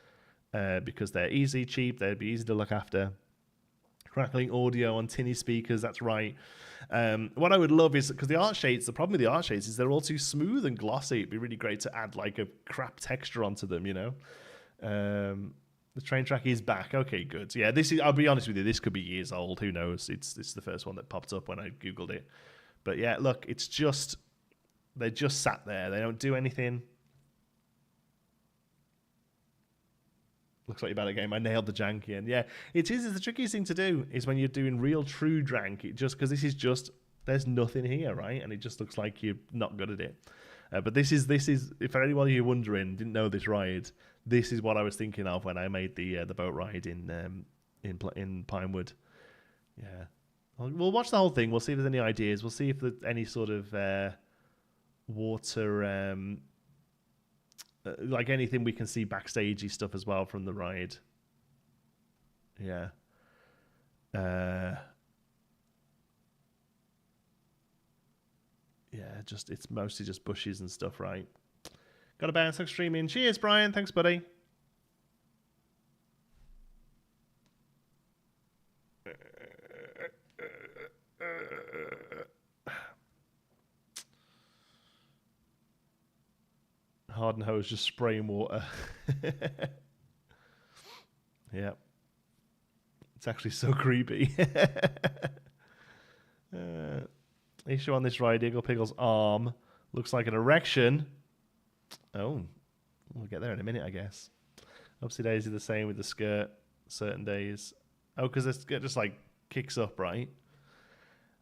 because they're easy, cheap, they'd be easy to look after. Crackling audio on tinny speakers, that's right. What I would love is, because the problem with the art shades is they're all too smooth and glossy. It'd be really great to add like a crap texture onto them, you know? The train track is back. Okay, good. Yeah, I'll be honest with you, this could be years old. Who knows? It's the first one that popped up when I Googled it. But yeah, look, they just sat there. They don't do anything. Looks like you're bad at game. I nailed the jank in. Yeah, it is. It's the trickiest thing to do is when you're doing real true jank. Because this is just, there's nothing here, right? And it just looks like you're not good at it. But this is if for anyone you're wondering, didn't know this ride, this is what I was thinking of when I made the boat ride in Pinewood. Yeah, we'll watch the whole thing. We'll see if there's any ideas. We'll see if there's any sort of water, like anything we can see backstagey stuff as well from the ride. Yeah. Yeah, just it's mostly just bushes and stuff, right? Got a bounce, thanks for streaming. Cheers, Brian. Thanks, buddy. Harden hose just spraying water. Yeah. It's actually so creepy. Issue on this ride, Eagle Pickle's arm looks like an erection. Oh, we'll get there in a minute, I guess. Upsy Daisy the same with the skirt certain days. Oh, because the skirt just like kicks up, right?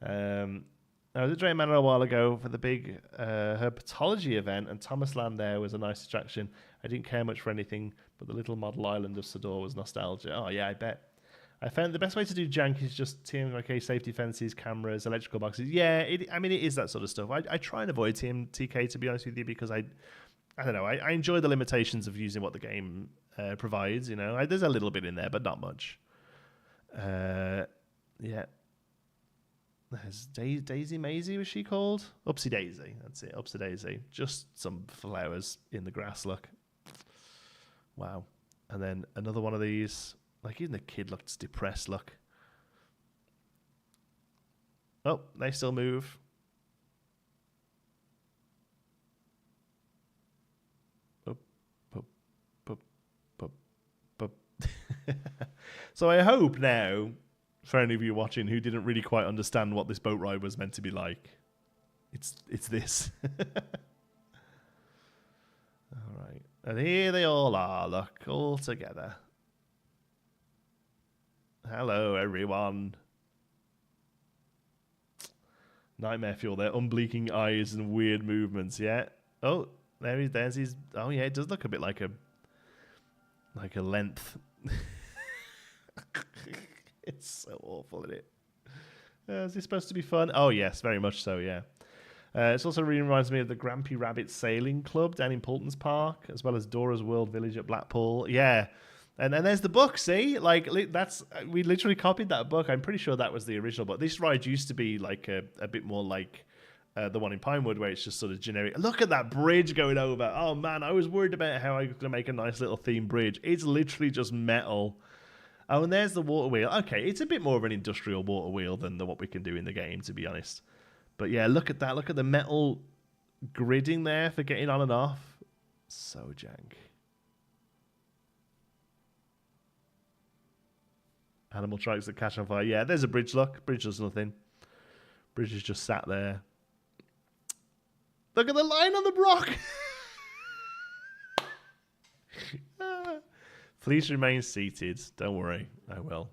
I was at Drake Manor a while ago for the big herpetology event, and Thomas Land there was a nice distraction. I didn't care much for anything, but the little model island of Sodor was nostalgia. Oh, yeah, I bet. I found the best way to do jank is just TMK safety fences, cameras, electrical boxes. Yeah, I mean, it is that sort of stuff. I try and avoid TMTK, to be honest with you, because I don't know. I enjoy the limitations of using what the game provides, you know. There's a little bit in there, but not much. Yeah. There's Daisy Maisie, was she called? Upsy Daisy. That's it, Upsy Daisy. Just some flowers in the grass, look. Wow. And then another one of these. Like, even the kid looks depressed, look. Oh, they still move. Up, up, up, up, up. So I hope now, for any of you watching who didn't really quite understand what this boat ride was meant to be like, it's this. All right. And here they all are, look, all together. Hello, everyone. Nightmare fuel, their unblinking eyes and weird movements, yeah. Oh, there's his... Oh, yeah, it does look a bit like a length. It's so awful, isn't it? Is this supposed to be fun? Oh, yes, very much so, yeah. It also really reminds me of the Grampy Rabbit Sailing Club down in Poulton's Park, as well as Dora's World Village at Blackpool. Yeah. And there's the book, see? Like, we literally copied that book. I'm pretty sure that was the original book. This ride used to be like a bit more like the one in Pinewood, where it's just sort of generic. Look at that bridge going over. Oh, man, I was worried about how I was going to make a nice little themed bridge. It's literally just metal. Oh, and there's the water wheel. Okay, it's a bit more of an industrial water wheel than what we can do in the game, to be honest. But yeah, look at that. Look at the metal gridding there for getting on and off. So jank. Animal trikes that catch on fire. Yeah, there's a bridge, look. Bridge does nothing. Bridge is just sat there. Look at the line on the rock. Please remain seated. Don't worry. I will.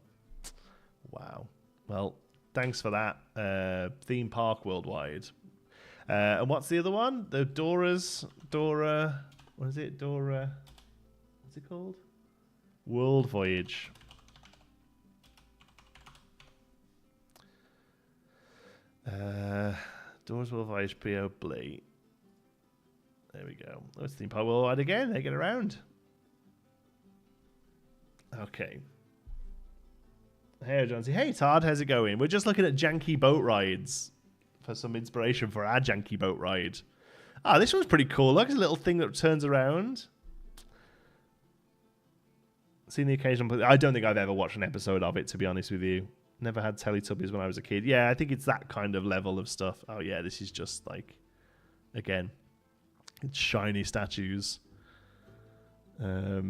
Wow. Well, thanks for that. Theme park worldwide. And what's the other one? The Dora. What is it? Dora. What's it called? World Voyage. Doors World Voyage P.O. Blee. There we go. Let's theme park worldwide again. They get around. Okay. Hey, Johnsy. Hey, Todd. How's it going? We're just looking at janky boat rides for some inspiration for our janky boat ride. Ah, this one's pretty cool. Look, it's a little thing that turns around. Seen the occasional... I don't think I've ever watched an episode of it, to be honest with you. Never had Teletubbies when I was a kid. Yeah, I think it's that kind of level of stuff. Oh, yeah, this is just like... Again, it's shiny statues. Yeah.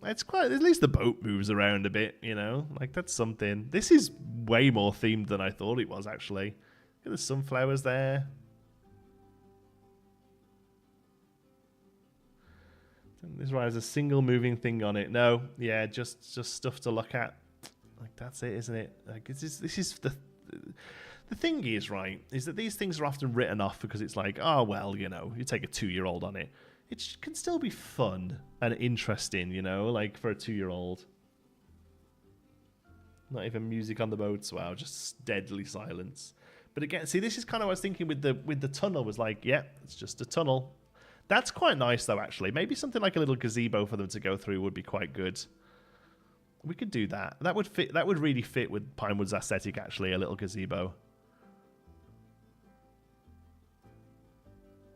It's quite... At least the boat moves around a bit, you know? Like, that's something. This is way more themed than I thought it was, actually. Look at the sunflowers there. This ride has a single moving thing on it. No, yeah, just stuff to look at. Like, that's it, isn't it? Like, this is the thing is, right, is that these things are often written off because it's like, oh, well, you know, you take a 2-year-old on it. It can still be fun and interesting, you know, like for a 2-year-old. Not even music on the boats. Wow, just deadly silence. But again, see, this is kind of what I was thinking with the tunnel. Was like, yeah, it's just a tunnel. That's quite nice, though, actually. Maybe something like a little gazebo for them to go through would be quite good. We could do that. That would fit. That would really fit with Pinewood's aesthetic, actually, a little gazebo.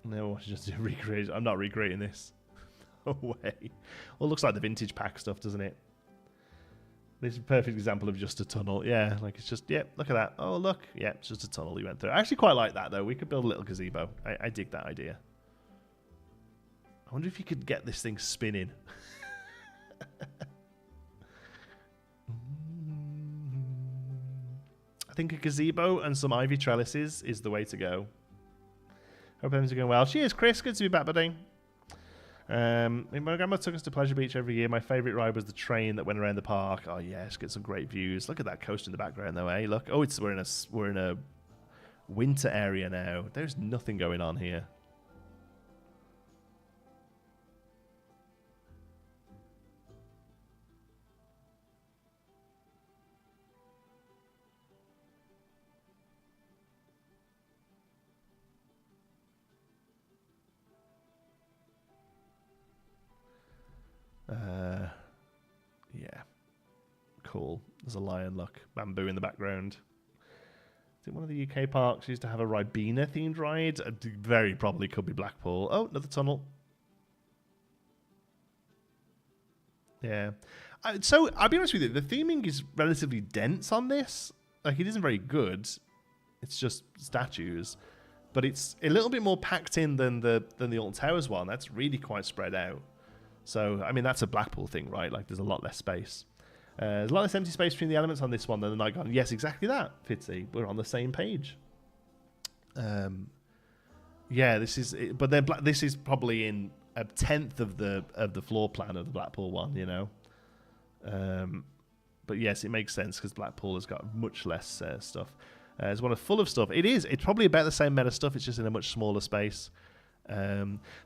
No, I should just recreate. I'm not recreating this. No way. Well, it looks like the vintage pack stuff, doesn't it? This is a perfect example of just a tunnel. Yeah, like it's just, yeah, look at that. Oh, look. Yeah, it's just a tunnel you went through. I actually quite like that, though. We could build a little gazebo. I dig that idea. I wonder if you could get this thing spinning. I think a gazebo and some ivy trellises is the way to go. Hope everything's going well. Cheers, Chris. Good to be back, buddy. My grandma took us to Pleasure Beach every year. My favourite ride was the train that went around the park. Oh yes, get some great views. Look at that coast in the background, though, eh? Look, oh, we're in a winter area now. There's nothing going on here. Yeah. Cool. There's a lion, look. Bamboo in the background. I think one of the UK parks used to have a Ribena themed ride. Very probably could be Blackpool. Oh, another tunnel. Yeah. So, I'll be honest with you. The theming is relatively dense on this. Like, it isn't very good. It's just statues. But it's a little bit more packed in than the Alton Towers one. That's really quite spread out. So, I mean, that's a Blackpool thing, right? Like, there's a lot less space. There's a lot less empty space between the elements on this one than the Night Garden. Yes, exactly that, Fitzy. We're on the same page. Yeah, this is... But then this is probably in a tenth of the floor plan of the Blackpool one, you know? But yes, it makes sense because Blackpool has got much less stuff. There's one full of stuff. It is. It's probably about the same meta stuff. It's just in a much smaller space.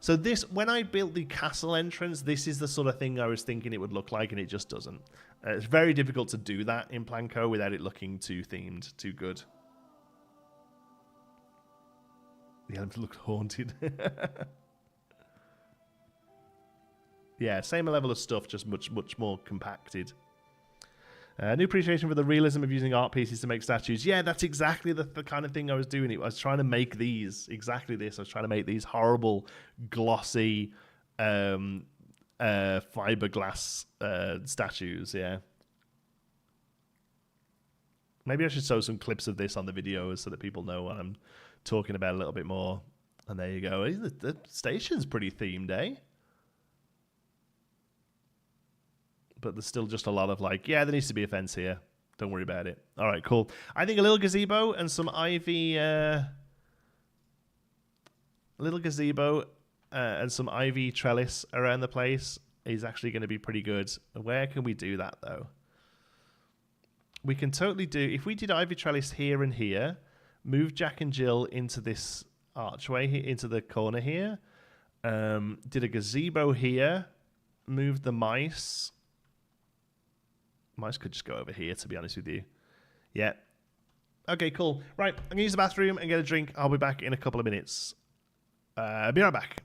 So this, when I built the castle entrance, this is the sort of thing I was thinking it would look like, and it just doesn't. It's very difficult to do that in Planco without it looking too themed, too good. The elements look haunted. Yeah, same level of stuff, just much more compacted. New appreciation for the realism of using art pieces to make statues. Yeah, that's exactly the kind of thing I was doing. I was trying to make these, exactly this. I was trying to make these horrible, glossy, fiberglass statues, yeah. Maybe I should show some clips of this on the videos so that people know what I'm talking about a little bit more. And there you go. The station's pretty themed, eh? But there's still just a lot of like, yeah, there needs to be a fence here. Don't worry about it. All right, cool. I think a little gazebo and some ivy, and some ivy trellis around the place is actually going to be pretty good. Where can we do that, though? We can totally do, if we did ivy trellis here and here, move Jack and Jill into this archway, into the corner here, did a gazebo here, move the mice. Mice could just go over here, to be honest with you. Yeah. Okay, cool. Right, I'm going to use the bathroom and get a drink. I'll be back in a couple of minutes. Be right back.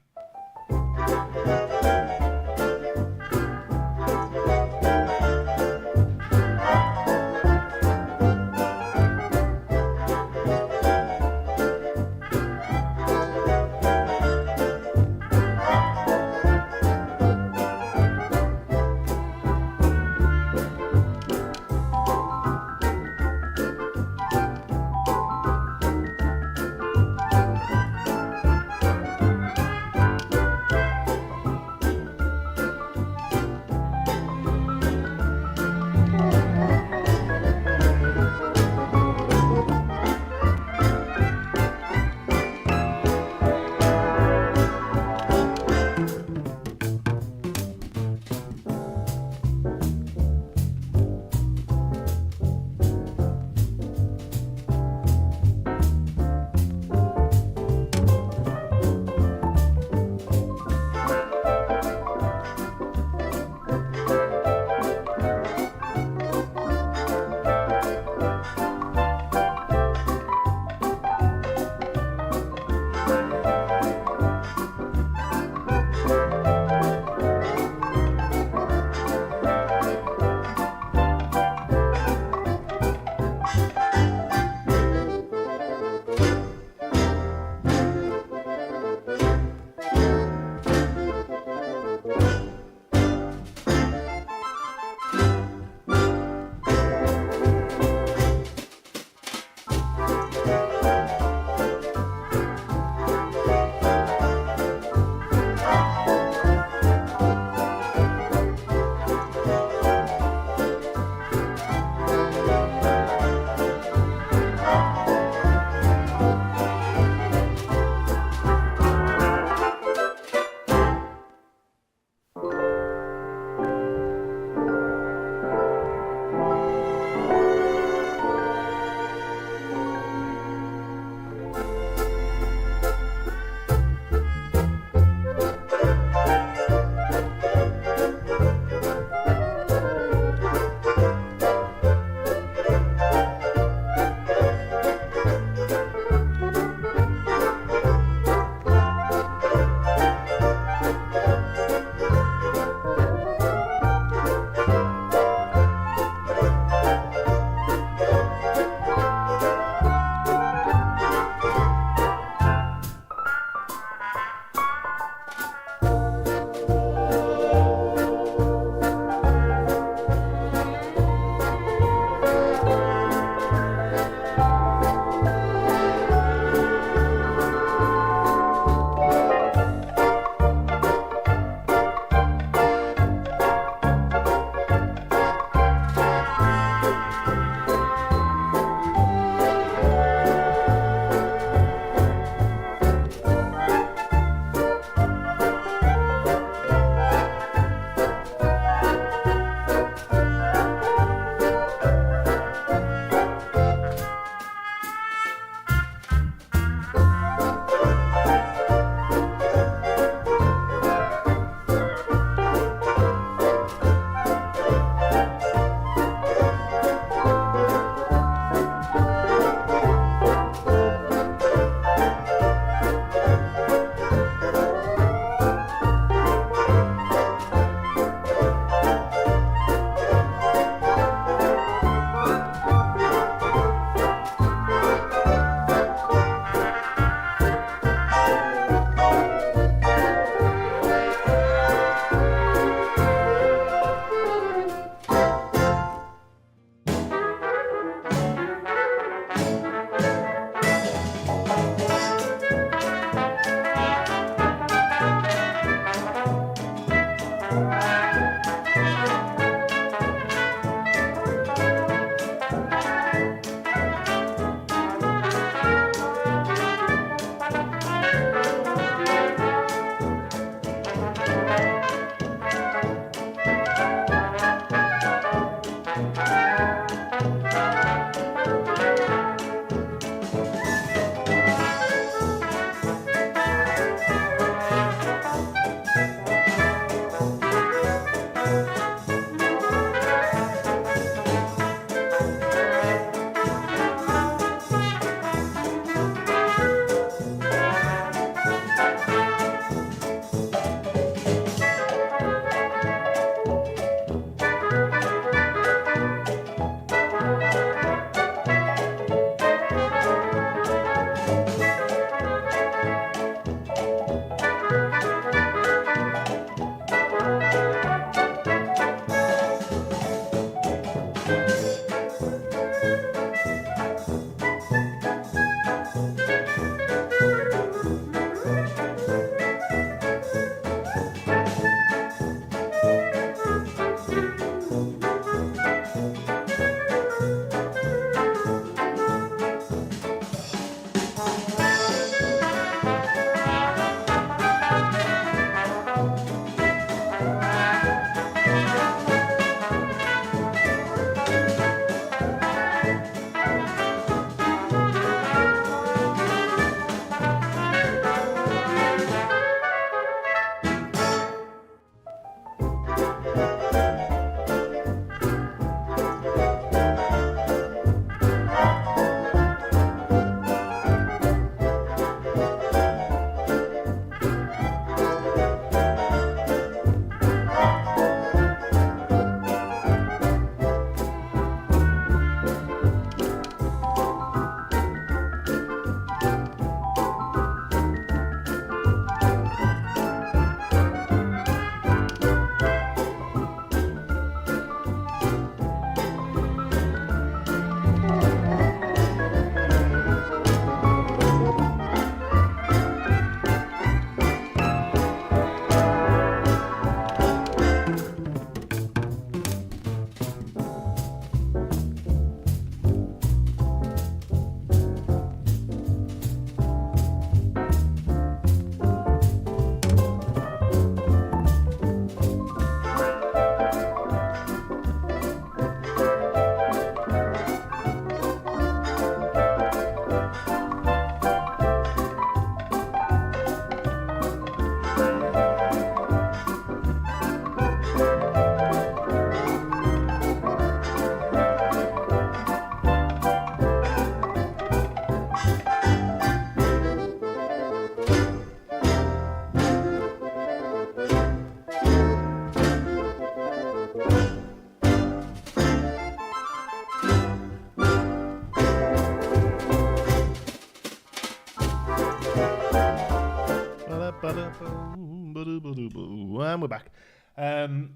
And we're back.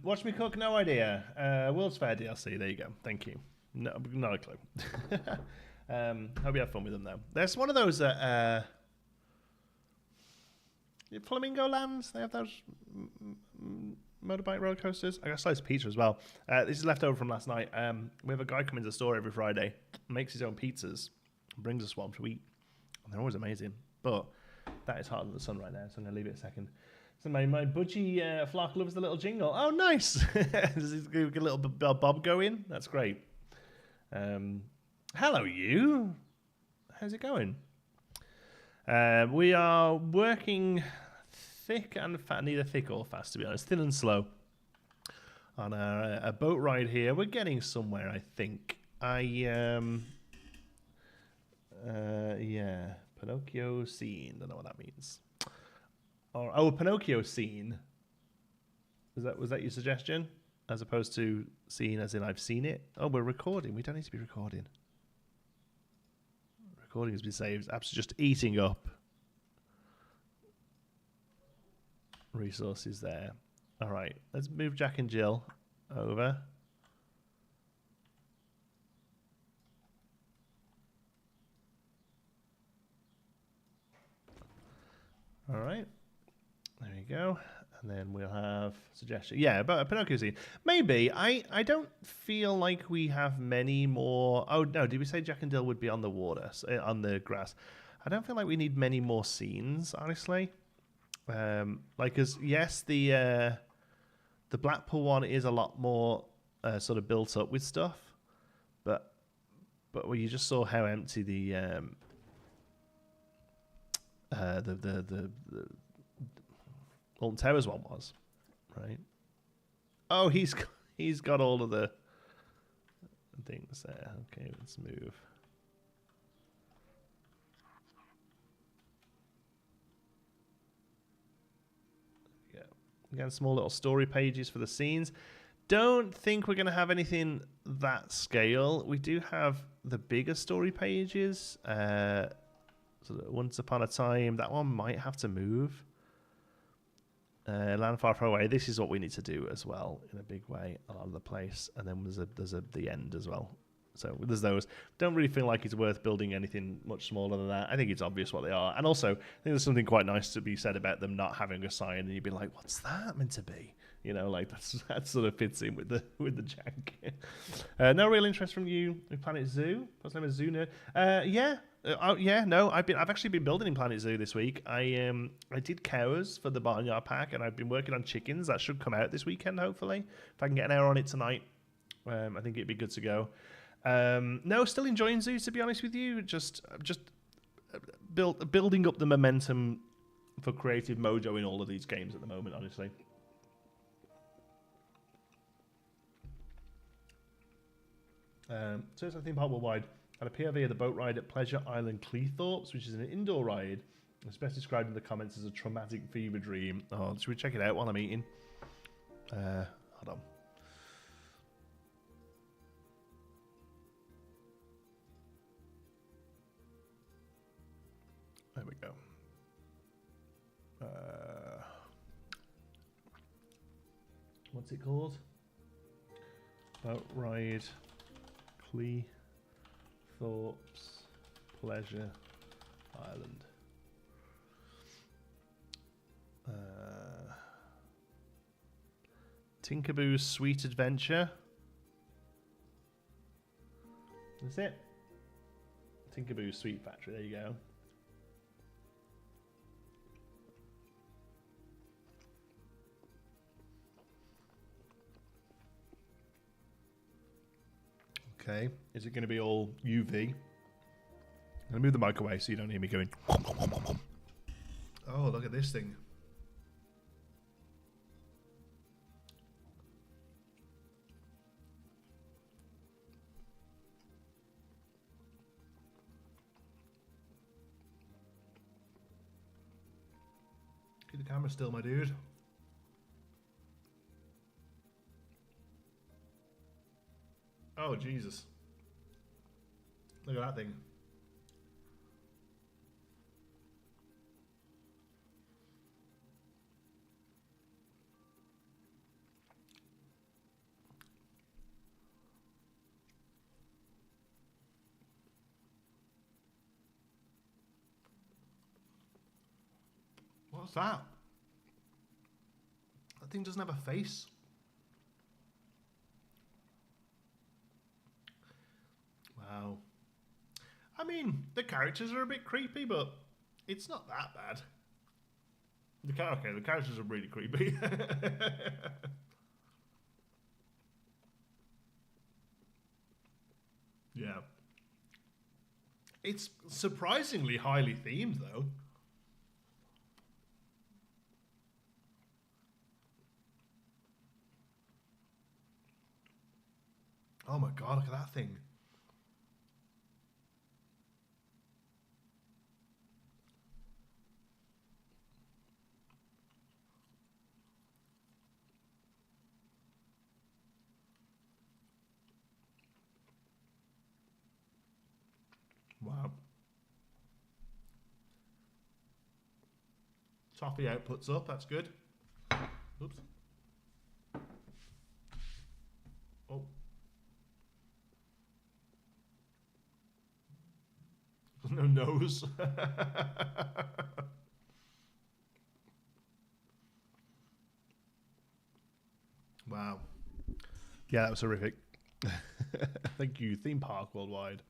Watch Me Cook, no idea. World's Fair DLC, there you go. Thank you. No, not a clue. Hope you have fun with them, though. There's one of those Flamingo Lands. They have those motorbike roller coasters. I got a slice of pizza as well. This is left over from last night. We have a guy come into the store every Friday, makes his own pizzas, brings us one to eat. And they're always amazing. But that is hot in the sun right now, so I'm going to leave it a second. So my budgie flock loves the little jingle. Oh, nice. Does he get a little bob going? That's great. Hello, you. How's it going? We are working thick and fast, neither thick or fast, to be honest, thin and slow on a boat ride here. We're getting somewhere, I think. Yeah, Pinocchio scene. Don't know what that means. Oh, Pinocchio scene. Was that your suggestion? As opposed to scene as in I've seen it? Oh, we're recording. We don't need to be recording. Recording has been saved. App's just eating up resources there. All right, let's move Jack and Jill over. All right, there you go. And then we'll have suggestion. Yeah, about a Pinocchio scene. Maybe. I don't feel like we have many more. Oh, no. Did we say Jack and Jill would be on the water, on the grass? I don't feel like we need many more scenes, honestly. Because, yes, the Blackpool one is a lot more sort of built up with stuff. But well, you just saw how empty the Alton Towers one was, right? Oh, he's got all of the things there. Okay, let's move. Yeah, again, small little story pages for the scenes. Don't think we're going to have anything that scale. We do have the bigger story pages. So Once Upon a Time, that one might have to move. Land Far Far Away, this is what we need to do as well in a big way a lot of the place. And then there's the end as well. So there's those. Don't really feel like it's worth building anything much smaller than that. I think it's obvious what they are. And also, I think there's something quite nice to be said about them not having a sign, and you'd be like, what's that meant to be? You know, like that sort of fits in with the jank. No real interest from you in Planet Zoo. What's the name of Zoo Nerd? I've actually been building in Planet Zoo this week. I did cows for the barnyard pack, and I've been working on chickens. That should come out this weekend, hopefully. If I can get an hour on it tonight, I think it'd be good to go. No, still enjoying Zoo, to be honest with you. Just building up the momentum for creative mojo in all of these games at the moment, honestly. So it's, I think, worldwide. Had a POV of the boat ride at Pleasure Island Cleethorpes, which is an indoor ride. It's best described in the comments as a traumatic fever dream. Oh, should we check it out while I'm eating? Hold on. There we go. What's it called? Boat ride Cleethorpes Pleasure Island. Tinkerboo's Sweet Adventure. That's it. Tinkerboo's Sweet Factory. There you go. Okay, is it going to be all UV? I'm going to move the mic away so you don't hear me going. Oh, look at this thing. Keep the camera still, my dude. Oh, Jesus. Look at that thing. What's that? That thing doesn't have a face. Wow. I mean, the characters are a bit creepy, but it's not that bad. The characters are really creepy. Yeah. It's surprisingly highly themed, though. Oh my god, look at that thing. Wow. Toffee outputs up, that's good. Oops. Oh. No nose. Wow. Yeah, that was horrific. Thank you, Theme Park Worldwide.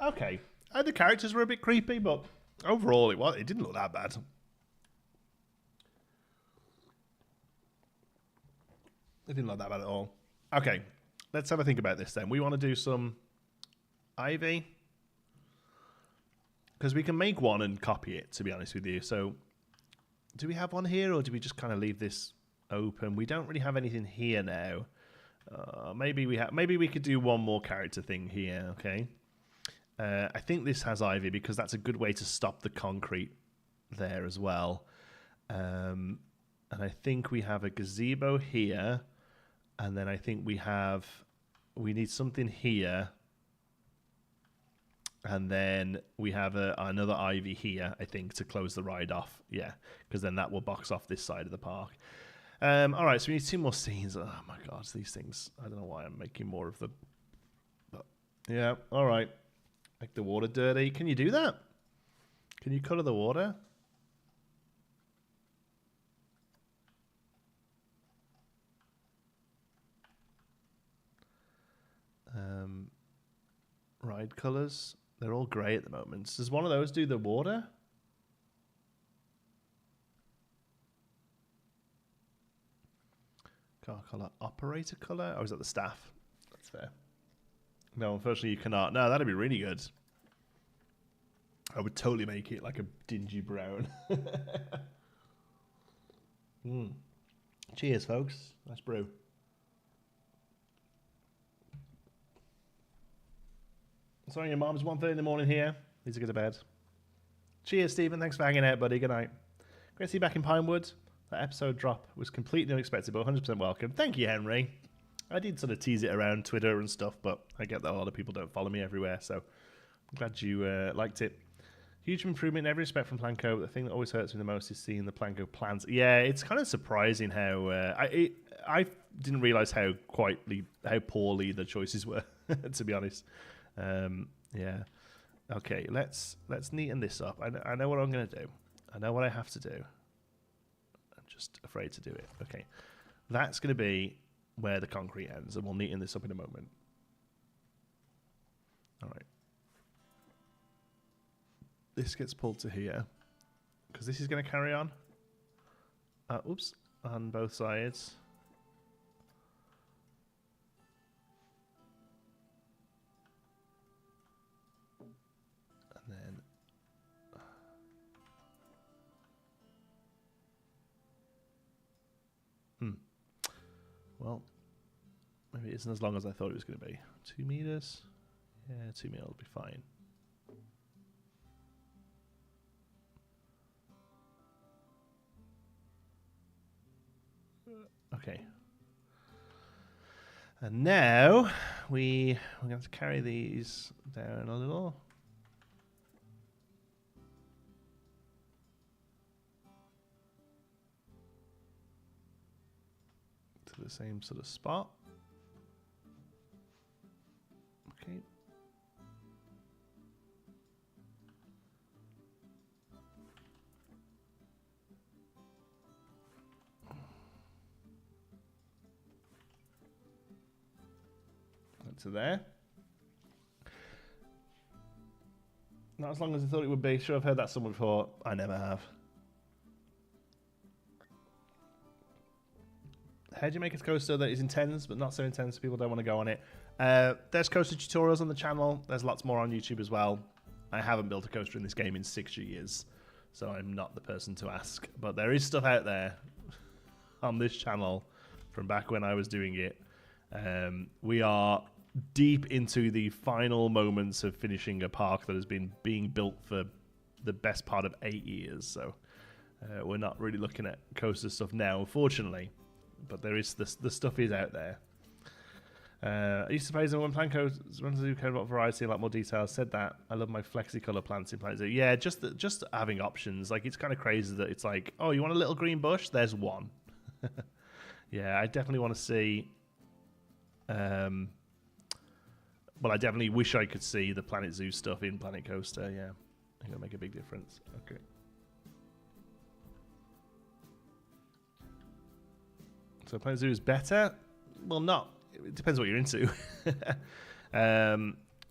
Okay. The characters were a bit creepy, but overall it didn't look that bad. It didn't look that bad at all. Okay. Let's have a think about this then. We want to do some ivy. Because we can make one and copy it, to be honest with you. So, do we have one here, or do we just kind of leave this open? We don't really have anything here now. Maybe we could do one more character thing here, okay? I think this has ivy because that's a good way to stop the concrete there as well. And I think we have a gazebo here. And then I think we need something here And then we have another ivy here, I think, to close the ride off. Yeah, because then that will box off this side of the park. All right, so we need 2 more scenes. Oh, my God, these things. I don't know why I'm making more of them. But, yeah, all right. Make the water dirty. Can you do that? Can you color the water? Ride colors. They're all grey at the moment. Does one of those do the water? Car color, operator color? Oh, is that the staff? That's fair. No, unfortunately you cannot. No, that'd be really good. I would totally make it like a dingy brown. Cheers, folks. Nice brew. Sorry, your mom's 1:30 in the morning here. Needs to go to bed. Cheers, Stephen. Thanks for hanging out, buddy. Good night. Great to see you back in Pinewood. That episode drop was completely unexpected, but 100% welcome. Thank you, Henry. I did sort of tease it around Twitter and stuff, but I get that a lot of people don't follow me everywhere, so I'm glad you liked it. Huge improvement in every respect from Planco. The thing that always hurts me the most is seeing the Planco plans. Yeah, it's kind of surprising how I didn't realize how poorly the choices were, to be honest. Yeah. Okay, let's neaten this up. I know what I'm going to do. I know what I have to do. I'm just afraid to do it. Okay. That's going to be where the concrete ends, and we'll neaten this up in a moment. All right. This gets pulled to here, because this is going to carry on. Oops. On both sides. Well, maybe it isn't as long as I thought it was going to be. 2 meters? Yeah, 2 meters will be fine. Okay. And now we're going to carry these down a little. To the same sort of spot. Okay. To there. Not as long as I thought it would be. Sure, I've heard that somewhere before. I never have. How do you make a coaster that is intense but not so intense people don't want to go on it? There's coaster tutorials on the channel. There's lots more on YouTube as well. I haven't built a coaster in this game in 6 years, so I'm not the person to ask. But there is stuff out there on this channel from back when I was doing it. We are deep into the final moments of finishing a park that has been being built for the best part of 8 years. So we're not really looking at coaster stuff now, unfortunately. But there is the stuff is out there. I used to play when Planco runs to care about variety and a lot more details. Said that I love my flexi-color plants in Planet Zoo. Yeah, just having options. Like, it's kind of crazy that it's like, oh, you want a little green bush? There's one. Yeah, I definitely want to see. Well, I definitely wish I could see the Planet Zoo stuff in Planet Coaster. Yeah, I think it'll make a big difference. Okay. So Planet Zoo is better? Well, not. It depends what you're into.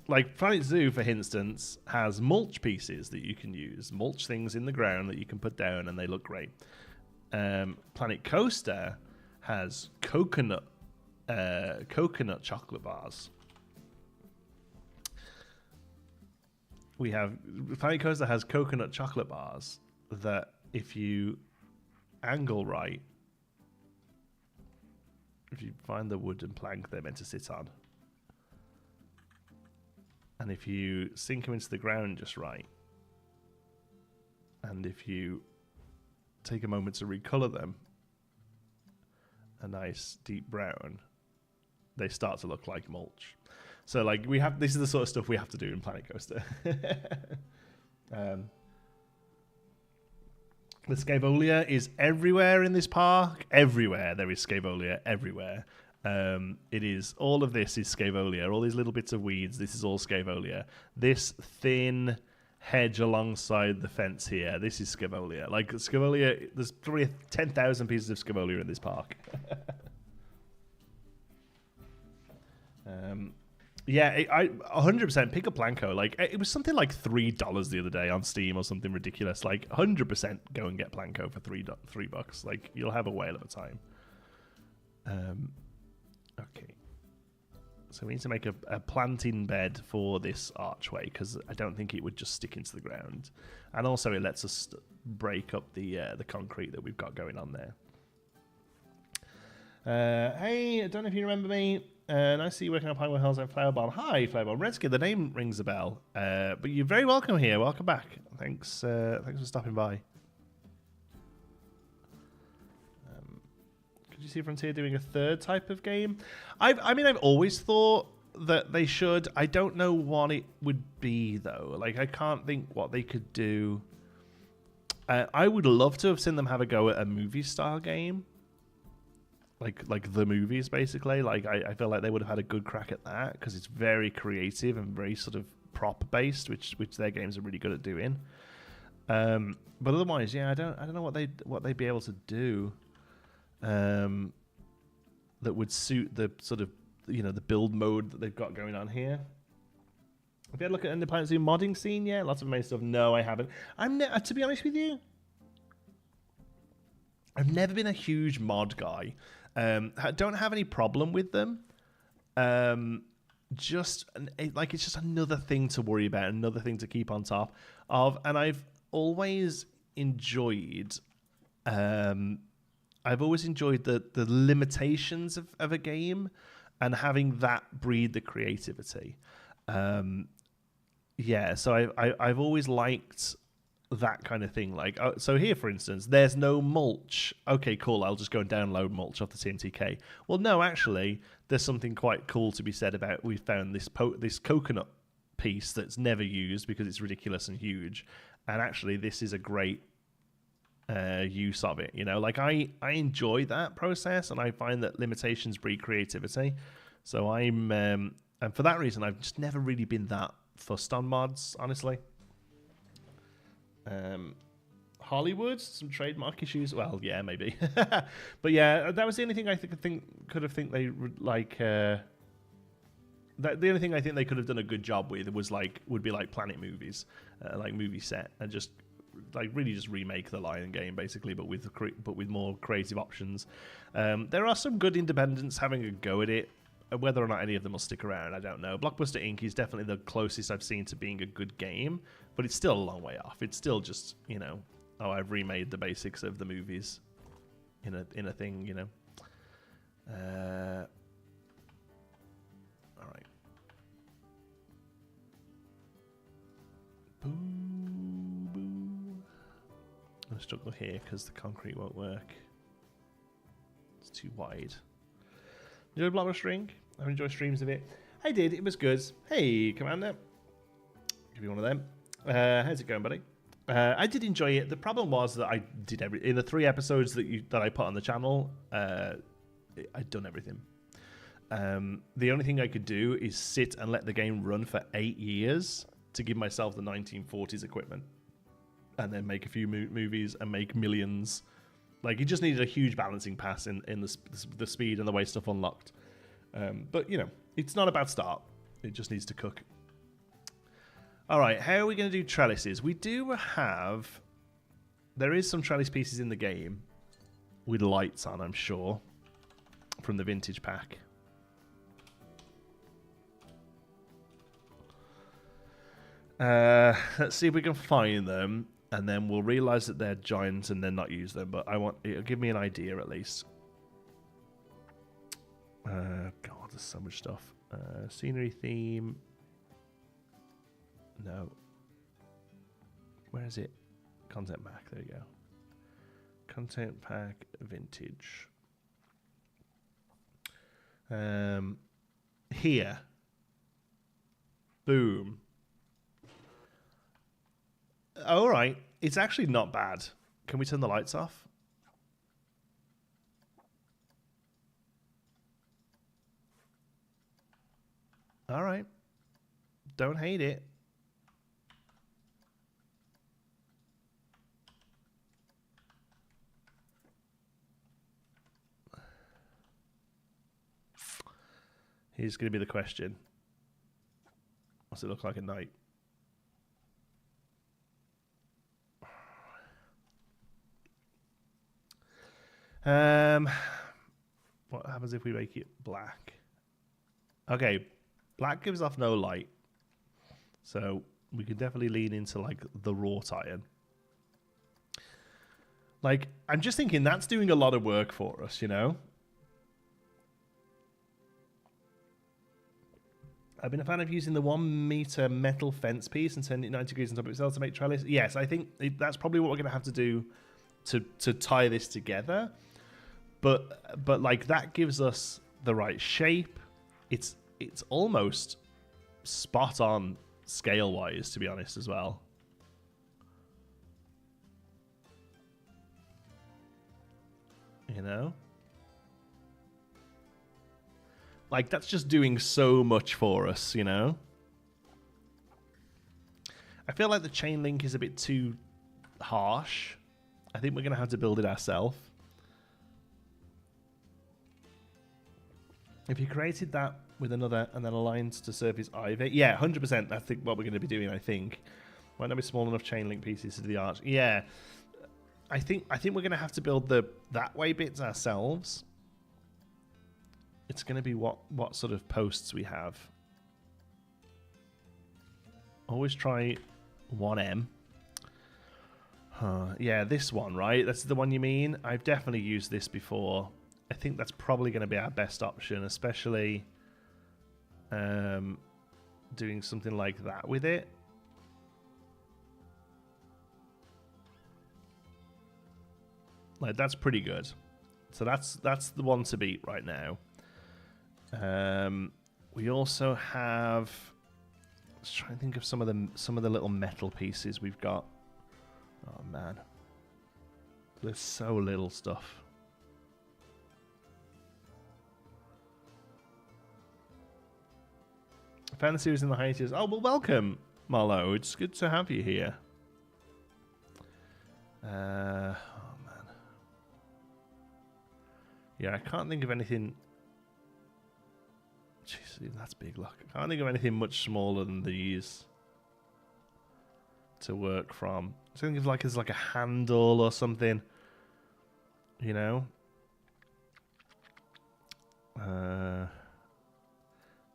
Like Planet Zoo, for instance, has mulch pieces that you can use. Mulch things in the ground that you can put down and they look great. Planet Coaster has coconut chocolate bars. Planet Coaster has coconut chocolate bars that if you angle right, if you find the wooden plank they're meant to sit on, and if you sink them into the ground just right, and if you take a moment to recolor them a nice deep brown, they start to look like mulch. So like we have, this is the sort of stuff we have to do in Planet Coaster. The Scavolia is everywhere in this park. Everywhere there is Scavolia. Everywhere. It is, all of this is Scavolia. All these little bits of weeds, this is all Scavolia. This thin hedge alongside the fence here, this is Scavolia. Like Scavolia, there's probably 10,000 pieces of Scavolia in this park. Yeah, I 100% pick up Planko. Like it was something like $3 the other day on Steam or something ridiculous. Like 100% go and get Planko for $3. Like you'll have a whale of a time. Okay. So we need to make a planting bed for this archway because I don't think it would just stick into the ground, and also it lets us break up the concrete that we've got going on there. Hey, I don't know if you remember me. Nice to see you working on Pinewood Hills and Flower Bomb. Hi, Flower Bomb. Redskin, the name rings a bell. But you're very welcome here. Welcome back. Thanks for stopping by. Could you see Frontier doing a third type of game? I mean, I've always thought that they should. I don't know what it would be, though. Like, I can't think what they could do. I would love to have seen them have a go at a movie-style game. Like the movies, basically. Like I feel like they would have had a good crack at that because it's very creative and very sort of prop based, which their games are really good at doing. But otherwise, yeah, I don't know what they'd be able to do that would suit the sort of the build mode that they've got going on here. Have you had a look at the Planet Zoo modding scene yet? Lots of amazing stuff. No, I haven't. To be honest with you, I've never been a huge mod guy. Don't have any problem with them. It's just another thing to worry about, another thing to keep on top of. And I've always enjoyed, the limitations of a game and having that breed the creativity. So I've always liked that kind of thing. Like, so here, for instance, there's no mulch. Okay, cool. I'll just go and download mulch off the TMTK. Well, no, actually, there's something quite cool to be said about. We found this coconut piece that's never used because it's ridiculous and huge, and actually, this is a great use of it. Like I enjoy that process, and I find that limitations breed creativity. So and for that reason, I've just never really been that fussed on mods, honestly. Hollywood, some trademark issues. Well, yeah, maybe, but yeah, that was the only thing I think they would like. The only thing I think they could have done a good job with would be like Planet Movies, like movie set, and just really just remake the Lion game basically, but with more creative options. There are some good independents having a go at it. Whether or not any of them will stick around, I don't know. Blockbuster Inc. is definitely the closest I've seen to being a good game, but it's still a long way off. It's still just, I've remade the basics of the movies in a thing, All right. Boo, boo. I'm going to struggle here because the concrete won't work. It's too wide. Enjoyed Blockbuster Inc. I enjoyed streams of it. I did. It was good. Hey, Commander. Give you one of them. How's it going, buddy? I did enjoy it. The problem was that I did in the 3 episodes that I put on the channel. I'd done everything. The only thing I could do is sit and let the game run for 8 years to give myself the 1940s equipment, and then make a few movies and make millions. Like, it just needed a huge balancing pass in the speed and the way stuff unlocked. But, it's not a bad start. It just needs to cook. All right, how are we going to do trellises? We do have... There is some trellis pieces in the game with lights on, I'm sure, from the vintage pack. Let's see if we can find them. And then we'll realise that they're giants and then not use them. But it'll give me an idea at least. God, there's so much stuff. Scenery theme. No. Where is it? Content pack. There you go. Content pack vintage. Here. Boom. All right. It's actually not bad. Can we turn the lights off? All right. Don't hate it. Here's going to be the question. What's it look like at night? What happens if we make it black? Okay, black gives off no light. So we can definitely lean into like the wrought iron. Like, I'm just thinking that's doing a lot of work for us, you know? I've been a fan of using the 1 meter metal fence piece and turning it 90 degrees on top of itself to make trellis. Yes, I think that's probably what we're going to have to do to tie this together. But like that gives us the right shape. It's almost spot on scale wise, to be honest, as well. You know? Like, that's just doing so much for us, you know? I feel like the chain link is a bit too harsh. I think we're going to have to build it ourselves. If you created that with another and then aligned to surface either, yeah, 100%. That's what we're going to be doing, I think. Might not be small enough chain link pieces to the arch. Yeah, I think we're going to have to build the that way bits ourselves. It's going to be what sort of posts we have. Always try 1M. Yeah, this one, right? That's the one you mean? I've definitely used this before. I think that's probably going to be our best option, especially doing something like that with it. Like, that's pretty good. So that's the one to beat right now. We also have. Let's try and think of some of the little metal pieces we've got. Oh man, there's so little stuff. Fan series in the hiatus. Oh well, welcome, Marlo. It's good to have you here. Oh man. Yeah, I can't think of anything. Jeez, that's big luck. I can't think of anything much smaller than these to work from. I think of like as like a handle or something, you know.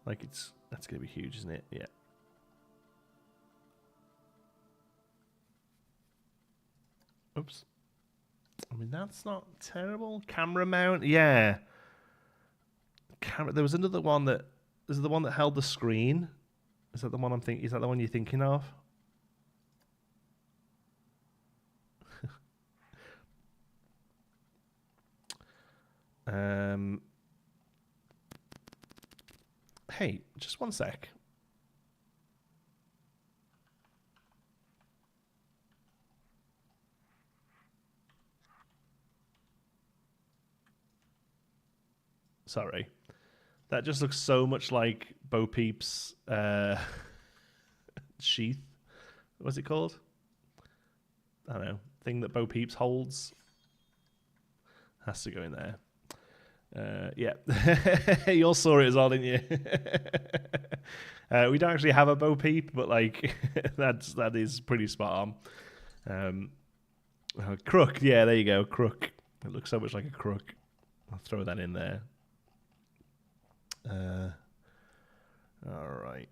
Like that's gonna be huge, isn't it? Yeah. Oops. I mean, that's not terrible. Camera mount, yeah. There was another one that is the one that held the screen. Is that the one I'm thinking? Is that the one you're thinking of? Hey, just one sec. Sorry. That just looks so much like Bo Peep's sheath. What's it called? I don't know. Thing that Bo Peeps holds. Has to go in there. Yeah. You all saw it as well, didn't you? We don't actually have a Bo Peep, but like that is pretty spot on. Crook. Yeah, there you go. Crook. It looks so much like a crook. I'll throw that in there. All right.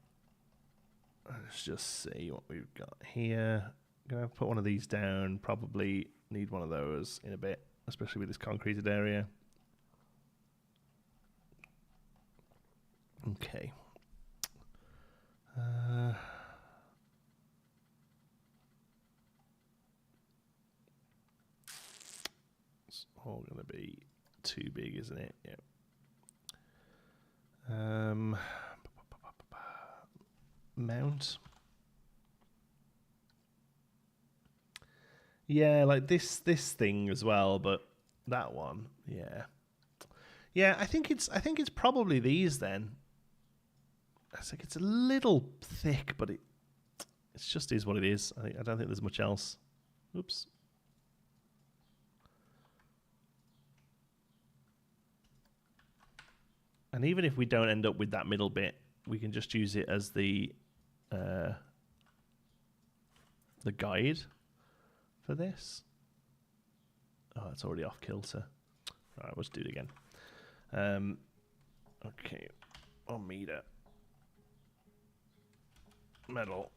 Let's just see what we've got here. I'm going to put one of these down. Probably need one of those in a bit, especially with this concreted area. Okay. It's all going to be too big, isn't it? Yeah. mount. Yeah, like this thing as well, but that one, yeah. Yeah, I think it's probably these then. I think it's a little thick, but it just is what it is. I don't think there's much else. Oops. And even if we don't end up with that middle bit, we can just use it as the guide for this. Oh, it's already off kilter. All right, let's do it again. Okay, 1 meter. Metal.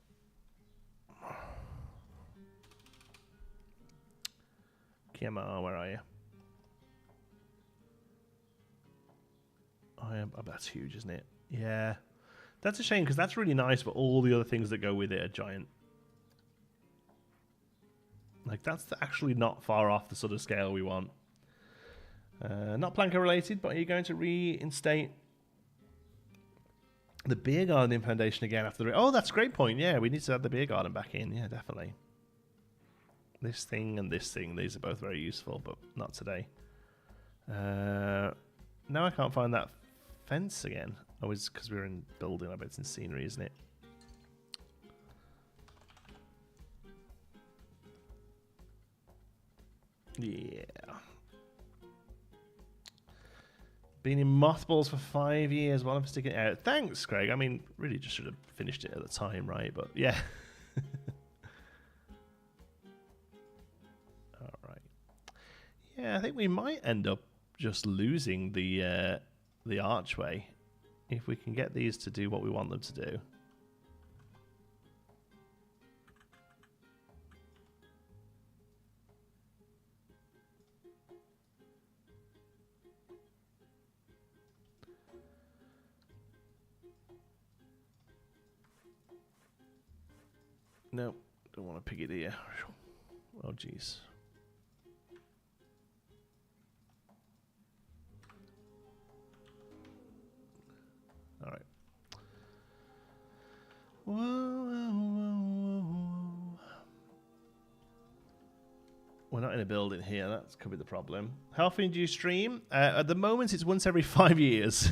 Come on, where are you? Oh, that's huge, isn't it? Yeah. That's a shame, because that's really nice, but all the other things that go with it are giant. Like, that's actually not far off the sort of scale we want. Not Planker related, but are you going to reinstate the beer garden foundation again after the... Oh, that's a great point. Yeah, we need to add the beer garden back in. Yeah, definitely. This thing and this thing, these are both very useful, but not today. Now I can't find that fence again. Oh, it's because we're in building. I bet it's in scenery, isn't it? Yeah. Been in mothballs for 5 years while I'm sticking it out. Thanks, Craig. I mean, really just should have finished it at the time, right? But yeah. All right. Yeah, I think we might end up just losing the archway if we can get these to do what we want them to do. No, don't want to pick it here. Oh, jeez. All right. Whoa, whoa, whoa, whoa. We're not in a building here. That could be the problem. How often do you stream? At the moment, it's once every 5 years.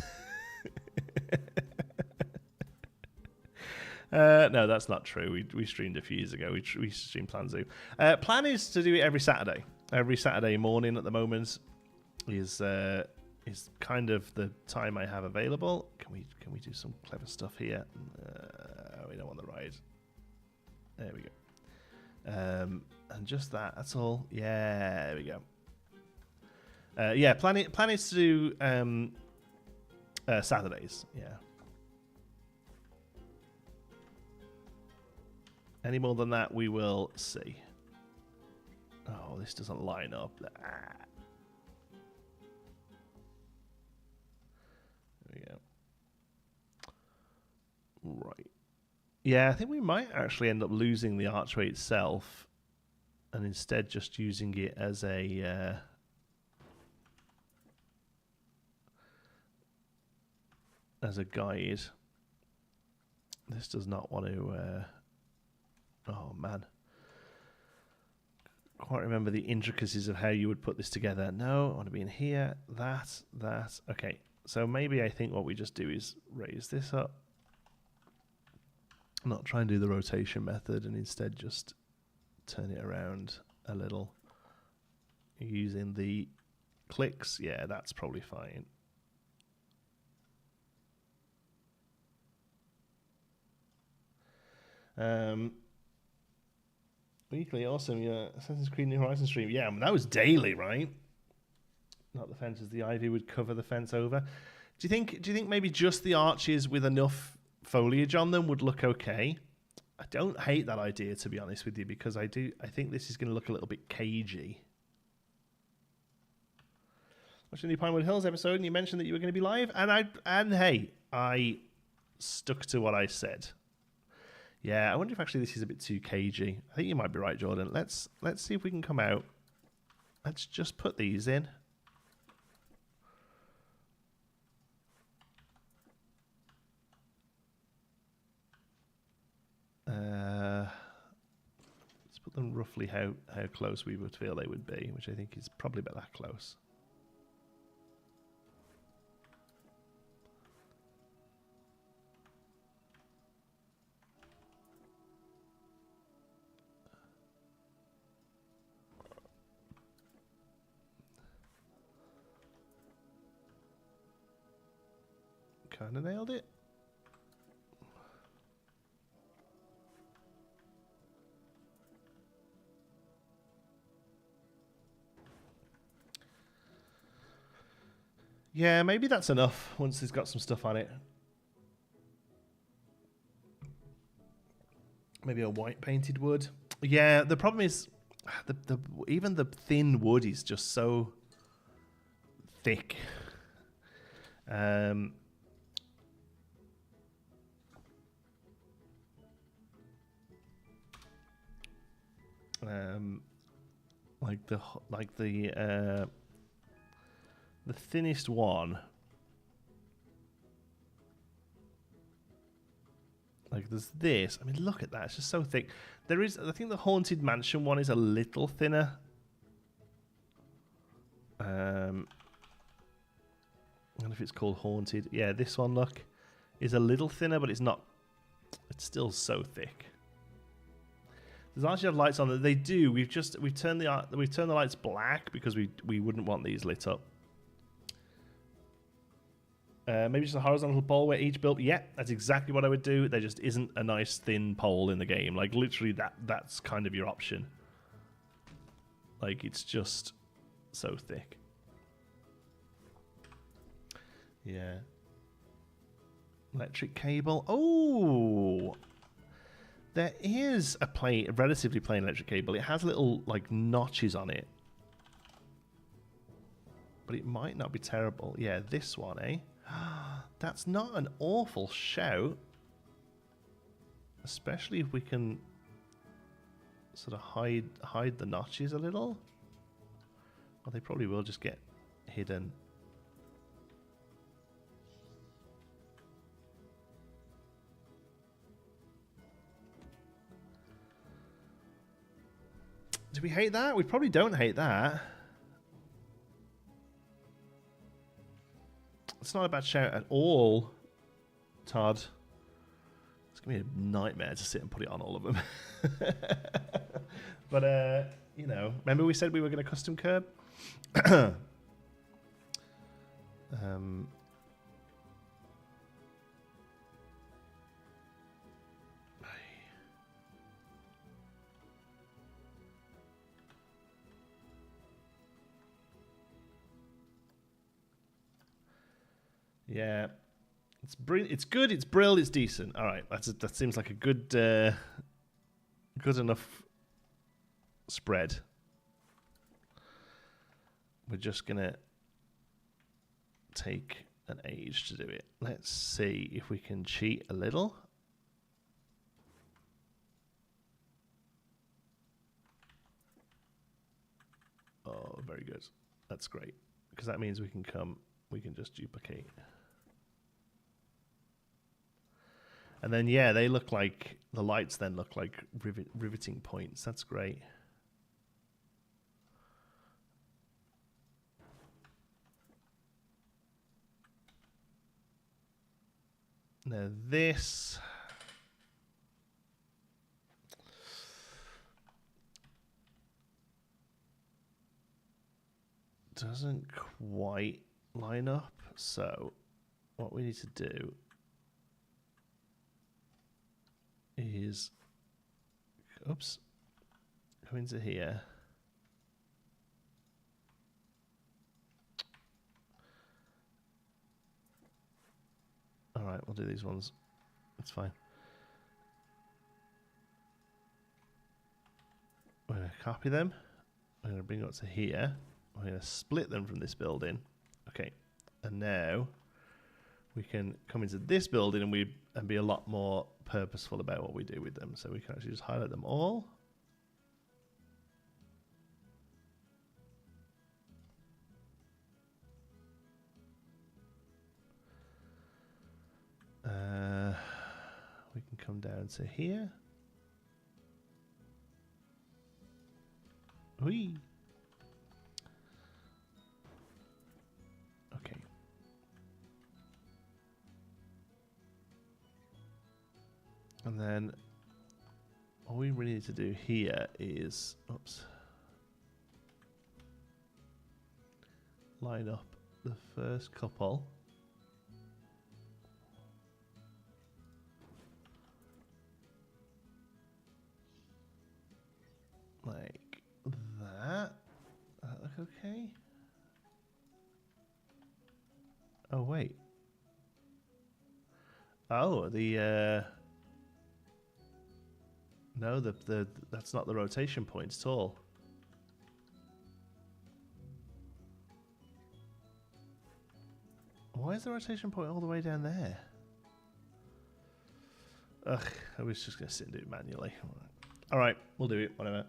No, that's not true. We streamed a few years ago. We streamed Plan Zoo. Plan is to do it every Saturday. Every Saturday morning at the moment is kind of the time I have available. Can we do some clever stuff here? We don't want the ride. There we go. And just that's all. Yeah, there we go. Yeah, plan is to do Saturdays. Yeah. Any more than that, we will see. Oh, this doesn't line up. Ah. There we go. Right. Yeah, I think we might actually end up losing the archway itself and instead just using it as a... as a guide. This does not want to... oh, man. Can't remember the intricacies of how you would put this together. No, I want to be in here. That. Okay, so maybe I think what we just do is raise this up. Not try and do the rotation method and instead just turn it around a little. Using the clicks. Yeah, that's probably fine. Weekly, awesome. Yeah, Assassin's Creed New Horizons stream. Yeah, I mean, that was daily, right? Not the fences. The ivy would cover the fence over. Do you think maybe just the arches with enough foliage on them would look okay? I don't hate that idea, to be honest with you, because I think this is going to look a little bit cagey. Watching the Pinewood Hills episode, and you mentioned that you were going to be live, and hey, I stuck to what I said. Yeah, I wonder if actually this is a bit too cagey. I think you might be right, Jordan. Let's see if we can come out. Let's just put these in. them roughly how close we would feel they would be, which I think is probably about that close. Kind of nailed it. Yeah, maybe that's enough once it's got some stuff on it. Maybe a white painted wood. Yeah, the problem is even the thin wood is just so thick. The thinnest one, like there's this. I mean, look at that. It's just so thick. There is, I think the Haunted Mansion one is a little thinner. I don't know if it's called Haunted. Yeah, this one, look, is a little thinner, but it's not. It's still so thick. Does it actually have lights on? They do. We've turned the lights black because we wouldn't want these lit up. Maybe just a horizontal pole where each built. Yeah, that's exactly what I would do. There just isn't a nice thin pole in the game. Like literally, that's kind of your option. Like it's just so thick. Yeah. Electric cable. Oh, there is a relatively plain electric cable. It has little like notches on it, but it might not be terrible. Yeah, this one, eh? That's not an awful shout, especially if we can sort of hide the notches a little. Well, they probably will just get hidden. Do we hate that? We probably don't hate that. It's not a bad shout at all, Todd. It's going to be a nightmare to sit and put it on all of them. But, you know, remember we said we were going to custom curb? Yeah, it's brilliant. It's good. It's brill. It's decent. All right, that seems like a good enough spread. We're just gonna take an age to do it. Let's see if we can cheat a little. Oh, very good. That's great because that means we can just duplicate. And then, yeah, they look like, the lights then look like riveting points. That's great. Now this doesn't quite line up. So what we need to do is, oops, go into here. All right, we'll do these ones. That's fine. We're going to copy them. We're going to bring it up to here. We're going to split them from this building. Okay, and now we can come into this building and be a lot more purposeful about what we do with them. So we can actually just highlight them all. We can come down to here. Whee. Okay. And then all we really need to do here is, oops, line up the first couple. Like that. That look okay? Oh wait. Oh, the no, the that's not the rotation point at all. Why is the rotation point all the way down there? Ugh, I was just going to sit and do it manually. Alright, we'll do it, whatever.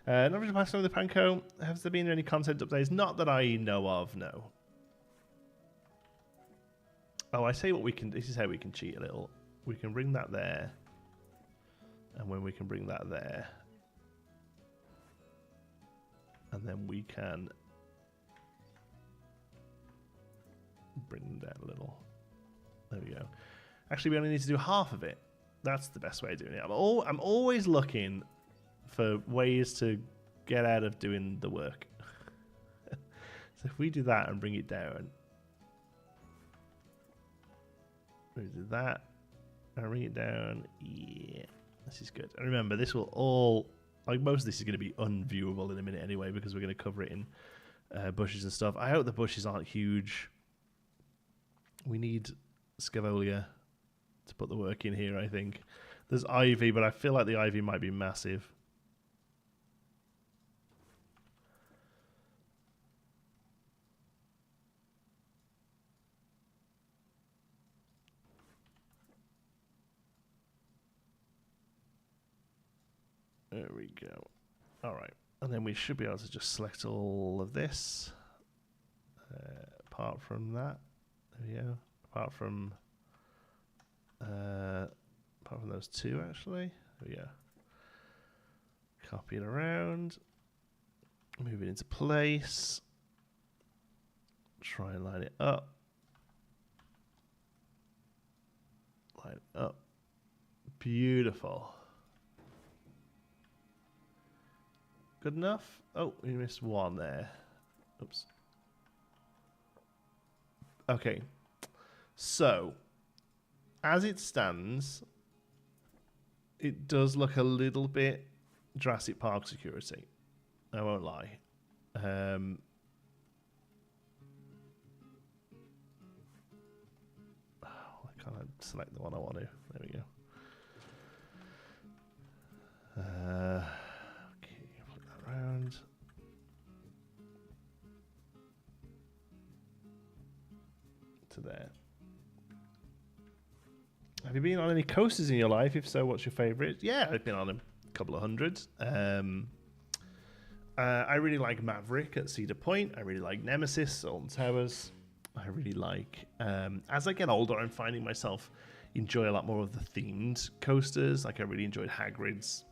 Not really passing over the Panko. Has there been any content updates? Not that I know of, no. Oh, I say what we can... This is how we can cheat a little. We can bring that there. And when we can bring that there. And then we can... bring them down a little. There we go. Actually, we only need to do half of it. That's the best way of doing it. I'm always looking for ways to get out of doing the work. So if we do that and bring it down, we do that and bring it down. Yeah, this is good. And remember, this will all, like most of this is going to be unviewable in a minute anyway, because we're going to cover it in bushes and stuff. I hope the bushes aren't huge. We need Scavolia to put the work in here, I think. There's ivy, but I feel like the ivy might be massive. There we go. All right. And then we should be able to just select all of this. Apart from that. There we go. Apart from those two, actually. There we go. Copy it around. Move it into place. Try and line it up. Line it up. Beautiful. Good enough? Oh, we missed one there. Oops. Okay. So, as it stands, it does look a little bit Jurassic Park security. I won't lie. Why can't I select the one I want to? There we go. Okay, flip that around. To there. Have you been on any coasters in your life? If so, what's your favourite? Yeah, I've been on a couple of hundred. I really like Maverick at Cedar Point. I really like Nemesis, Alton Towers. I really like... as I get older, I'm finding myself enjoy a lot more of the themed coasters. Like I really enjoyed Hagrid's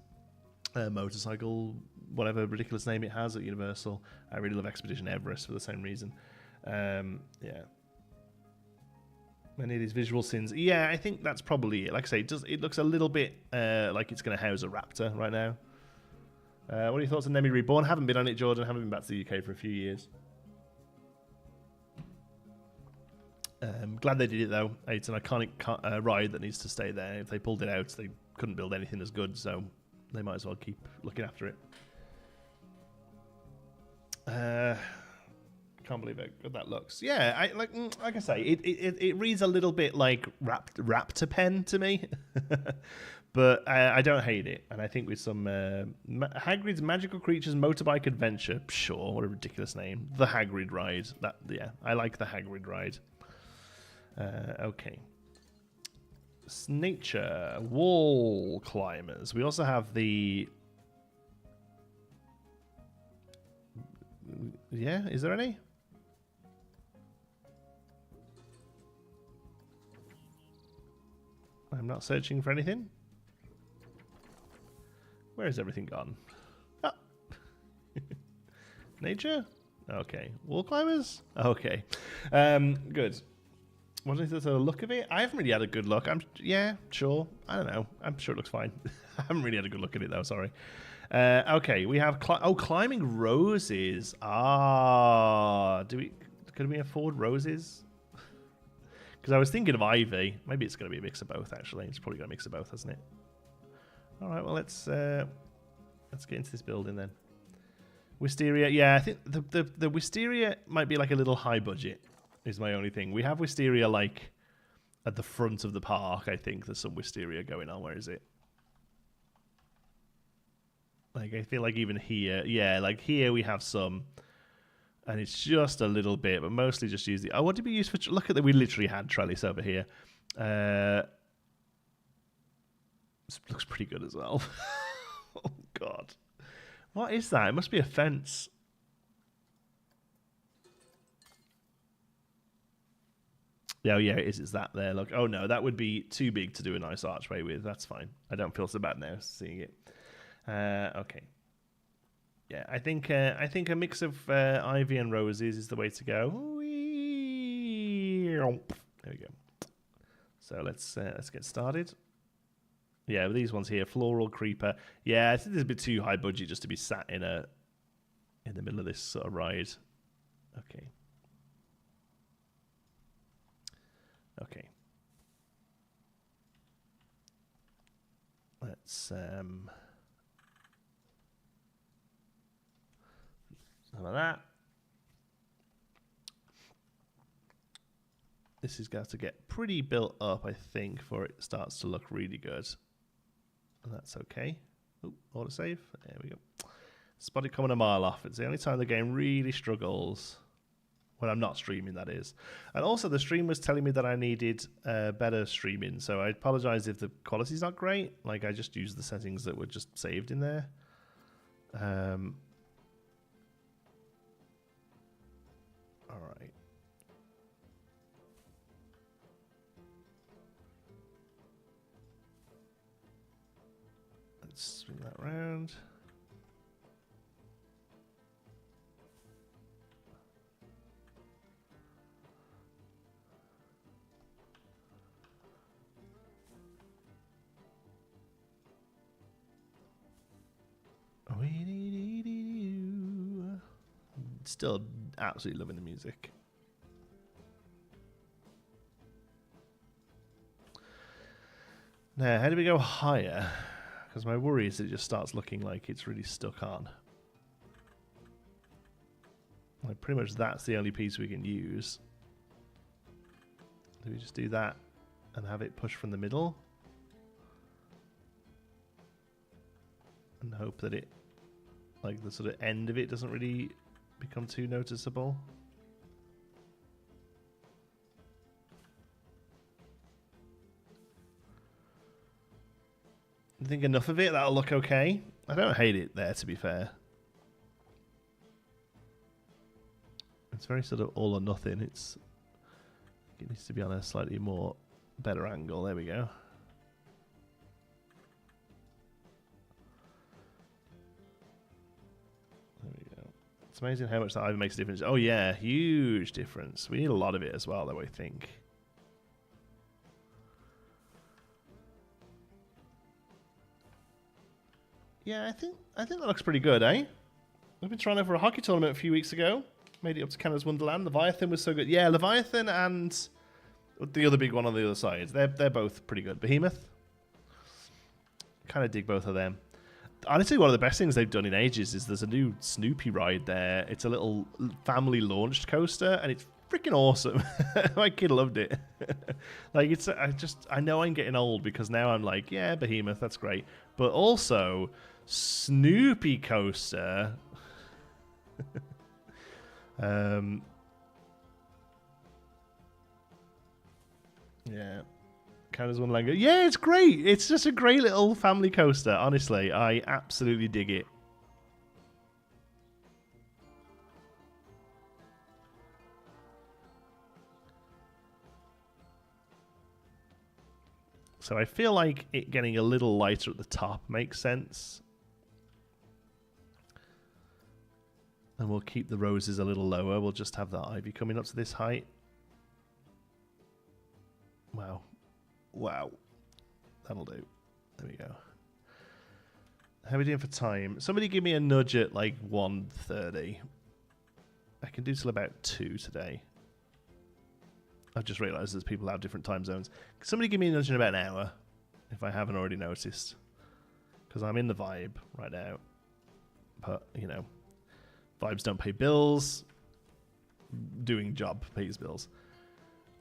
motorcycle, whatever ridiculous name it has at Universal. I really love Expedition Everest for the same reason. Yeah. Many of these visual sins. Yeah, I think that's probably it. Like I say, it looks a little bit like it's going to house a raptor right now. What are your thoughts on Nemi Reborn? Haven't been on it, Jordan. Haven't been back to the UK for a few years. Glad they did it, though. It's an iconic ride that needs to stay there. If they pulled it out, they couldn't build anything as good, so they might as well keep looking after it. Can't believe how good that looks. Yeah, like I say, it reads a little bit like Raptor Pen to me, but I don't hate it. And I think with some Hagrid's Magical Creatures Motorbike Adventure, sure, what a ridiculous name. The Hagrid ride. Yeah, I like the Hagrid ride. Okay. Nature wall climbers. We also have the. Yeah, is there any? I'm not searching for anything. Where has everything gone? Oh. Nature? Okay. Wall climbers? Okay. Good. What is the look of it? I haven't really had a good look. Yeah, sure. I don't know. I'm sure it looks fine. I haven't really had a good look at it though. Sorry. Okay, we have climbing roses. Could we afford roses? Because I was thinking of ivy. Maybe it's going to be a mix of both. Actually, it's probably going to mix of both, hasn't it? All right. Well, let's get into this building then. Wisteria. Yeah, I think the wisteria might be like a little high budget. Is my only thing. We have wisteria like at the front of the park. I think there's some wisteria going on. Where is it? Like I feel like even here, yeah, like here we have some, and it's just a little bit, but mostly just use the. Oh, what did we use for? Look at that. We literally had trellis over here. This looks pretty good as well. Oh God, what is that? It must be a fence. Oh, yeah, it is. It's that there. Look. Oh, no, that would be too big to do a nice archway with. That's fine. I don't feel so bad now seeing it. Okay. Yeah, I think a mix of ivy and roses is the way to go. There we go. So let's get started. Yeah, these ones here, floral creeper. Yeah, I think this is a bit too high budget just to be sat in the middle of this sort of ride. Okay. Okay. Let's some of that. This is going to get pretty built up, I think, before it starts to look really good. And that's okay. Oh, autosave. There we go. Spot it coming a mile off. It's the only time the game really struggles. When I'm not streaming, that is. And also, the stream was telling me that I needed better streaming, so I apologize if the quality's not great. Like, I just used the settings that were just saved in there. All right. Let's swing that around. Still absolutely loving the music. Now, how do we go higher? Because my worry is that it just starts looking like it's really stuck on. Like pretty much that's the only piece we can use. Do we just do that and have it push from the middle? And hope that it, like the sort of end of it doesn't really become too noticeable. I think enough of it, that'll look okay. I don't hate it there, to be fair. It's very sort of all or nothing. It needs to be on a slightly more better angle. There we go. There we go. It's amazing how much that ivy makes a difference. Oh yeah, huge difference. We need a lot of it as well, though, I think. Yeah, I think that looks pretty good, eh? We've been trying over a hockey tournament a few weeks ago. Made it up to Canada's Wonderland. Leviathan was so good. Yeah, Leviathan and the other big one on the other side. They're both pretty good. Behemoth. Kind of dig both of them. Honestly, one of the best things they've done in ages is there's a new Snoopy ride there. It's a little family-launched coaster, and it's freaking awesome. My kid loved it. Like I know I'm getting old because now I'm like, yeah, Behemoth, that's great. But also, Snoopy coaster. Yeah. Canada's Wonderland. Yeah, it's great. It's just a great little family coaster. Honestly, I absolutely dig it. So I feel like it getting a little lighter at the top makes sense. And we'll keep the roses a little lower. We'll just have the ivy coming up to this height. Wow. Wow. That'll do. There we go. How are we doing for time? Somebody give me a nudge at like 1:30. I can do till about 2 today. I've just realised that people have different time zones. Can somebody give me a nudge in about an hour, if I haven't already noticed? Because I'm in the vibe right now. But, you know, vibes don't pay bills. Doing job pays bills.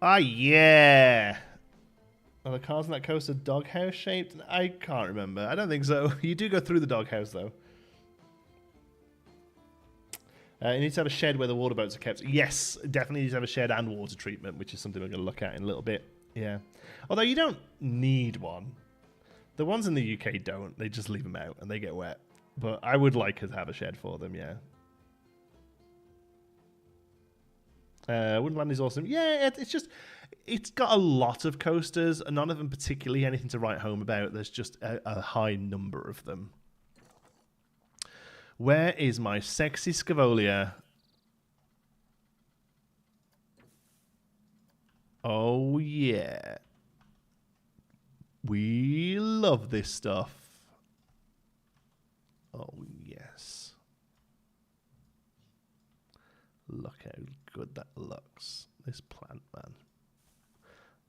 Ah, yeah! Are the cars in that coaster doghouse shaped? I can't remember. I don't think so. You do go through the doghouse, though. You need to have a shed where the water boats are kept. Yes, definitely need to have a shed and water treatment, which is something we're going to look at in a little bit. Yeah. Although you don't need one. The ones in the UK don't. They just leave them out and they get wet. But I would like to have a shed for them, yeah. Wonderland is awesome. Yeah, it's just... It's got a lot of coasters, and none of them particularly anything to write home about. There's just a high number of them. Where is my sexy Scavolia? Oh, yeah. We love this stuff. Oh, yes. Look how good that looks. This plant, man.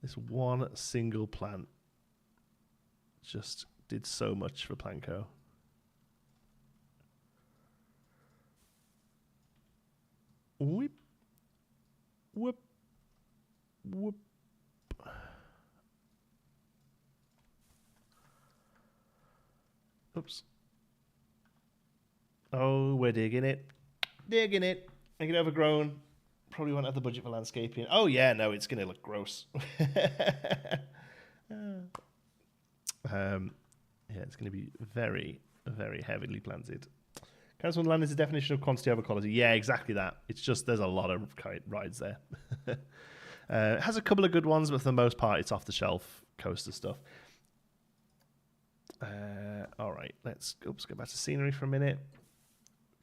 This one single plant just did so much for Planco. Whip. Whoop. Whoop. Oops. Oh, we're digging it. Digging it. Make it overgrown. Probably won't have the budget for landscaping. Oh, yeah, no, it's going to look gross. Yeah, it's going to be very, very heavily planted. Council Land is a definition of quantity over quality. Yeah, exactly that. It's just there's a lot of kite rides there. It has a couple of good ones, but for the most part, it's off-the-shelf coaster stuff. All right, let's go back to scenery for a minute.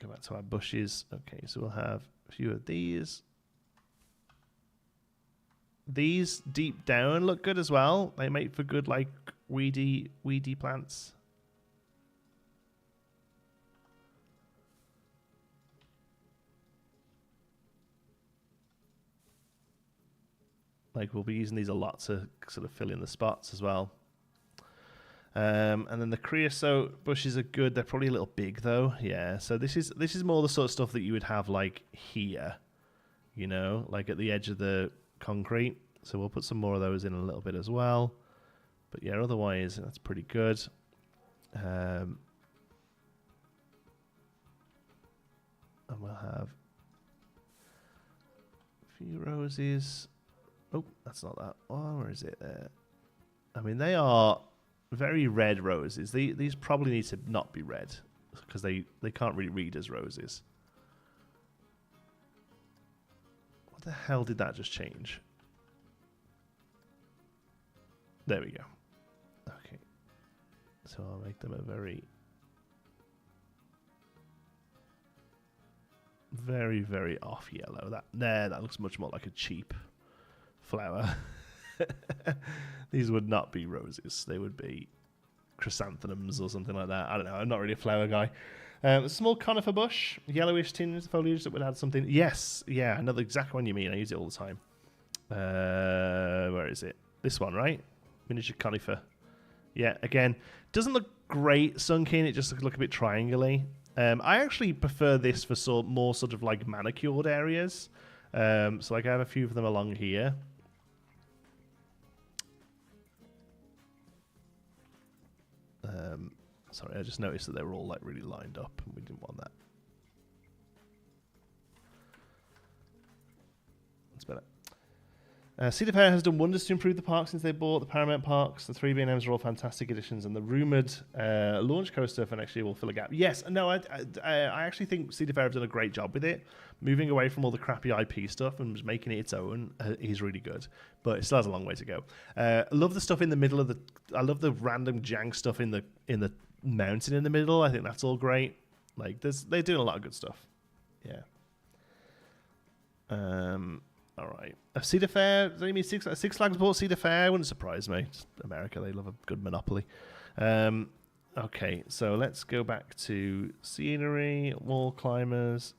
Go back to our bushes. Okay, so we'll have a few of these. These deep down look good as well. They make for good, like, weedy plants. Like, we'll be using these a lot to sort of fill in the spots as well. And then the creosote bushes are good. They're probably a little big, though. Yeah, so this is more the sort of stuff that you would have, like, here. You know, like at the edge of the concrete. So we'll put some more of those in a little bit as well. But yeah, otherwise, that's pretty good. And we'll have a few roses. Oh, that's not that. Oh, where is it there? I mean, they are very red roses. These probably need to not be red because they can't really read as roses. What the hell did that just change? There we go. Okay. So I'll make them a very, very, very off yellow. That looks much more like a cheap flower. These would not be roses. They would be chrysanthemums or something like that. I don't know. I'm not really a flower guy. A small conifer bush, yellowish tinged foliage that would add something. Yes, yeah, I know the exact one you mean. I use it all the time. Where is it? This one, right? Miniature conifer. Yeah, again, doesn't look great sunk in. It just looks a bit triangular. I actually prefer this for more sort of like manicured areas. So like I have a few of them along here. Sorry, I just noticed that they were all like really lined up and we didn't want that. That's better. Cedar Fair has done wonders to improve the park since they bought the Paramount Parks. The 3 B&Ms are all fantastic additions, and the rumoured launch coaster for next year will fill a gap. Yes, no, I actually think Cedar Fair have done a great job with it. Moving away from all the crappy IP stuff and just making it its own is really good. But it still has a long way to go. I love the stuff in the middle of the... I love the random jank stuff in the mountain in the middle. I think that's all great. Like, they're doing a lot of good stuff. Yeah. All right. Cedar Fair. Does that mean Six Flags bought Cedar Fair? Wouldn't surprise me. It's America. They love a good monopoly. Okay, so let's go back to scenery, wall climbers,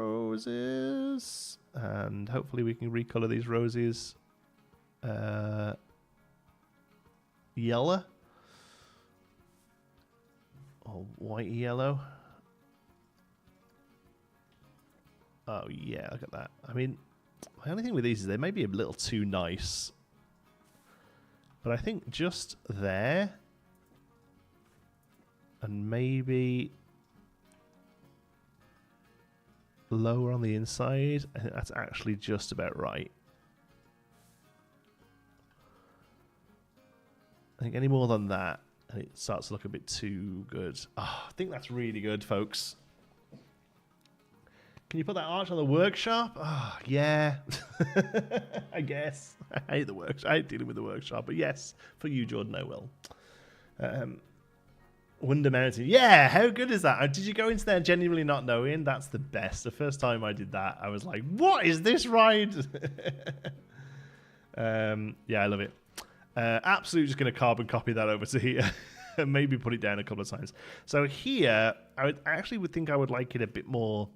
roses, and hopefully we can recolor these roses yellow or white yellow. Oh yeah, look at that. I mean, my only thing with these is they may be a little too nice, but I think just there. And maybe lower on the inside. I think that's actually just about right. I think any more than that, and it starts to look a bit too good. Oh, I think that's really good, folks. Can you put that arch on the workshop? Oh, yeah. I guess. I hate the workshop. I hate dealing with the workshop. But yes, for you, Jordan, I will. Wonder Mountain. Yeah, how good is that? Did you go into there genuinely not knowing? That's the best. The first time I did that, I was like, what is this ride? Yeah, I love it. Absolutely just going to carbon copy that over to here and maybe put it down a couple of times. So here, I would think I would like it a bit more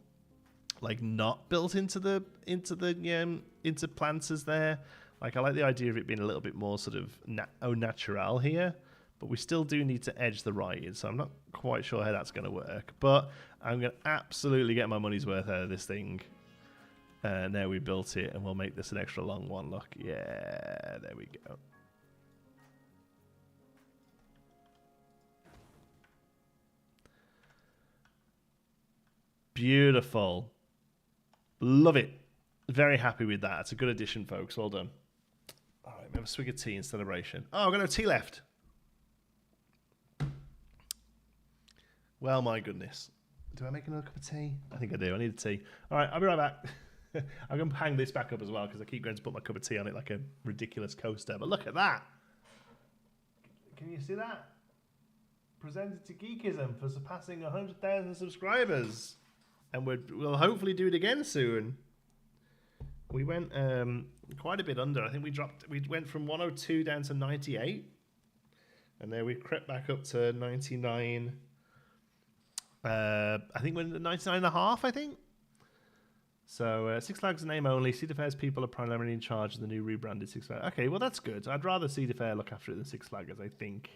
like not built into planters there. Like I like the idea of it being a little bit more sort of au naturel here. But we still do need to edge the right, so I'm not quite sure how that's going to work. But I'm going to absolutely get my money's worth out of this thing. Now we built it, and we'll make this an extra long one. Look, yeah, there we go. Beautiful. Love it. Very happy with that. It's a good addition, folks. Well done. All right, we have a swig of tea in celebration. Oh, I've got no tea left. Well, my goodness. Do I make another cup of tea? I think I do. I need a tea. All right, I'll be right back. I'm going to hang this back up as well because I keep going to put my cup of tea on it like a ridiculous coaster. But look at that. Can you see that? Presented to Geekism for surpassing 100,000 subscribers. And we'll hopefully do it again soon. We went quite a bit under. I think we went from 102 down to 98. And then we crept back up to 99. I think we're at 99.5, I think. So Six Flags name only. Cedar Fair's people are primarily in charge of the new rebranded Six Flags. Okay, well that's good. I'd rather Cedar Fair look after it than Six Flags, I think.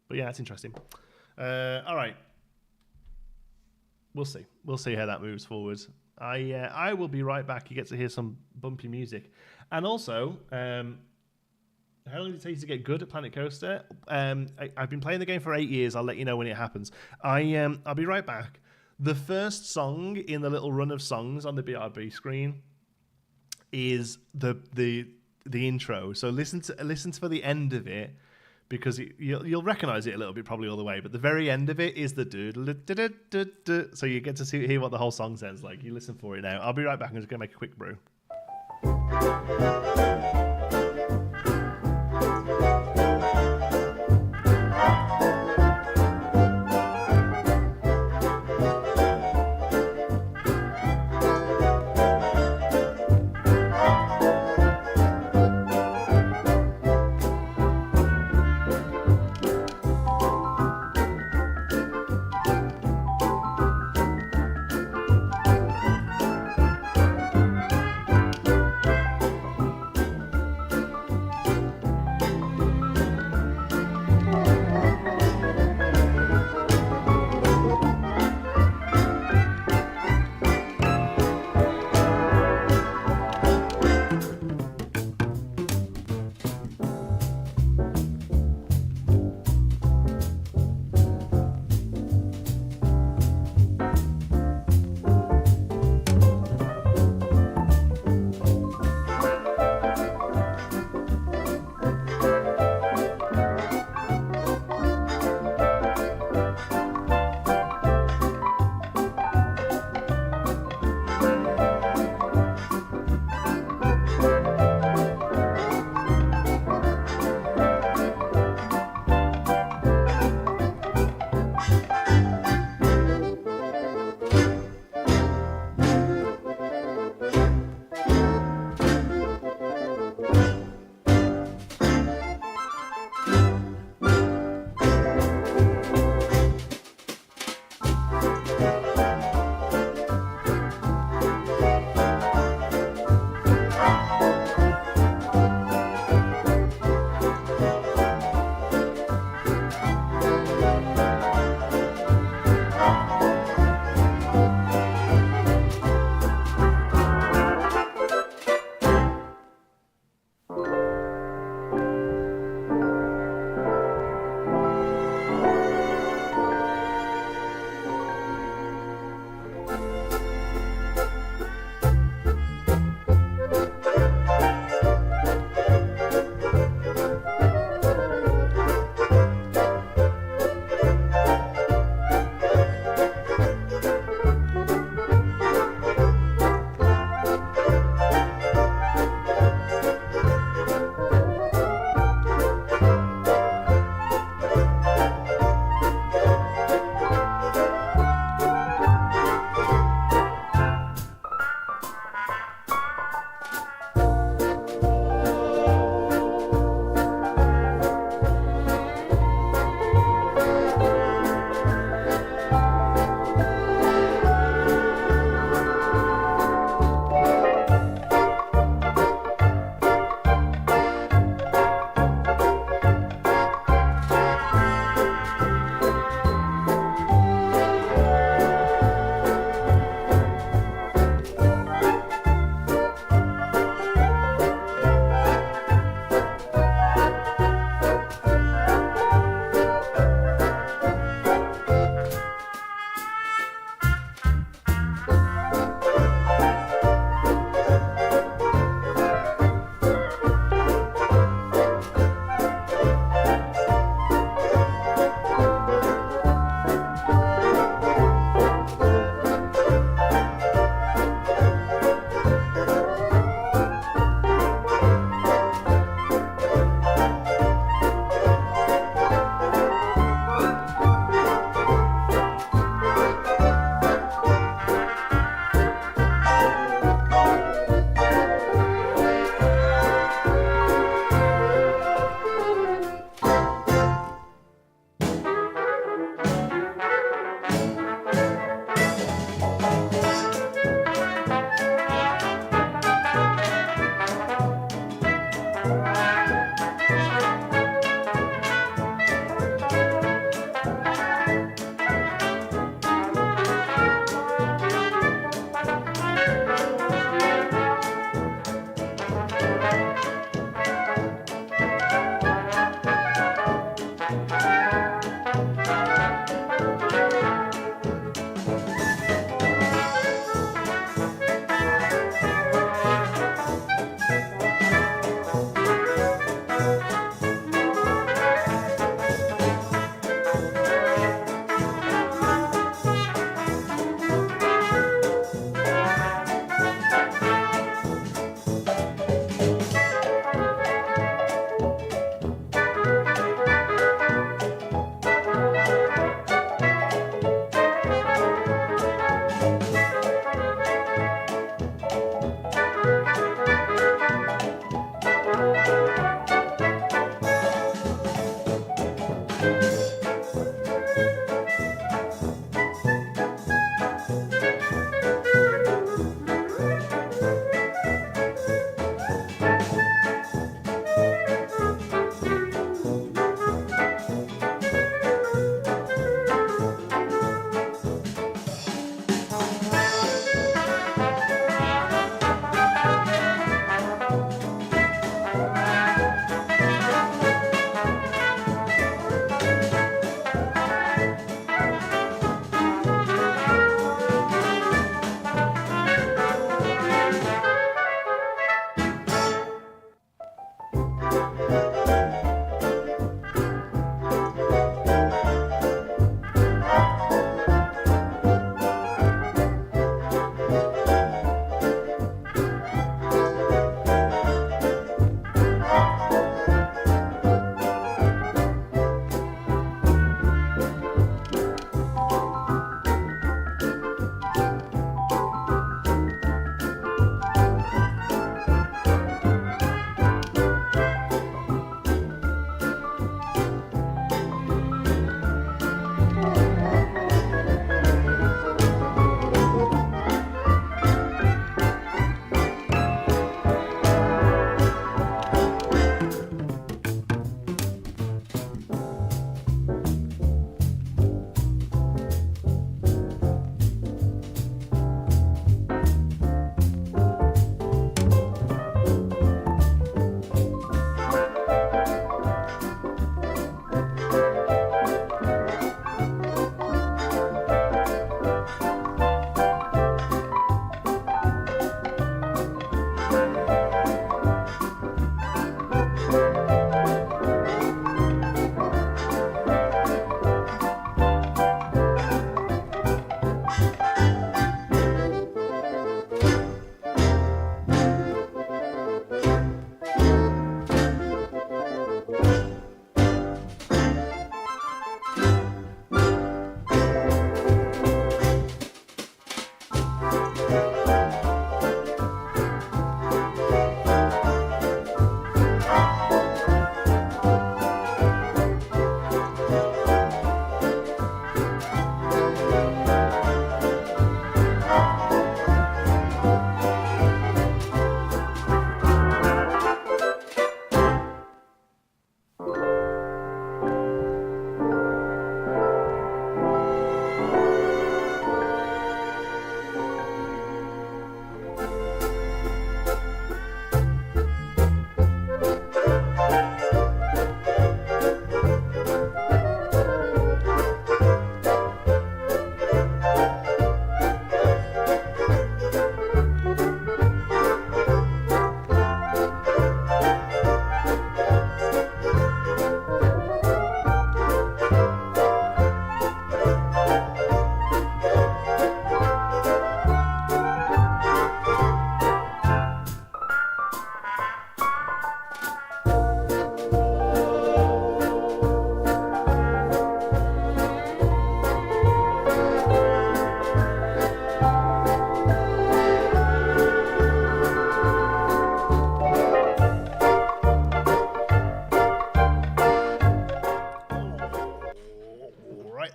But yeah, it's interesting. All right. We'll see. We'll see how that moves forward. I will be right back. You get to hear some bumpy music. And also, how long did it take you to get good at Planet Coaster? I've been playing the game for 8 years. I'll let you know when it happens. I'll be right back. The first song in the little run of songs on the BRB screen is the intro. So listen for the end of it because you'll recognize it a little bit probably all the way. But the very end of it is the do. So you get to hear what the whole song sounds like. You listen for it now. I'll be right back. I'm just going to make a quick brew.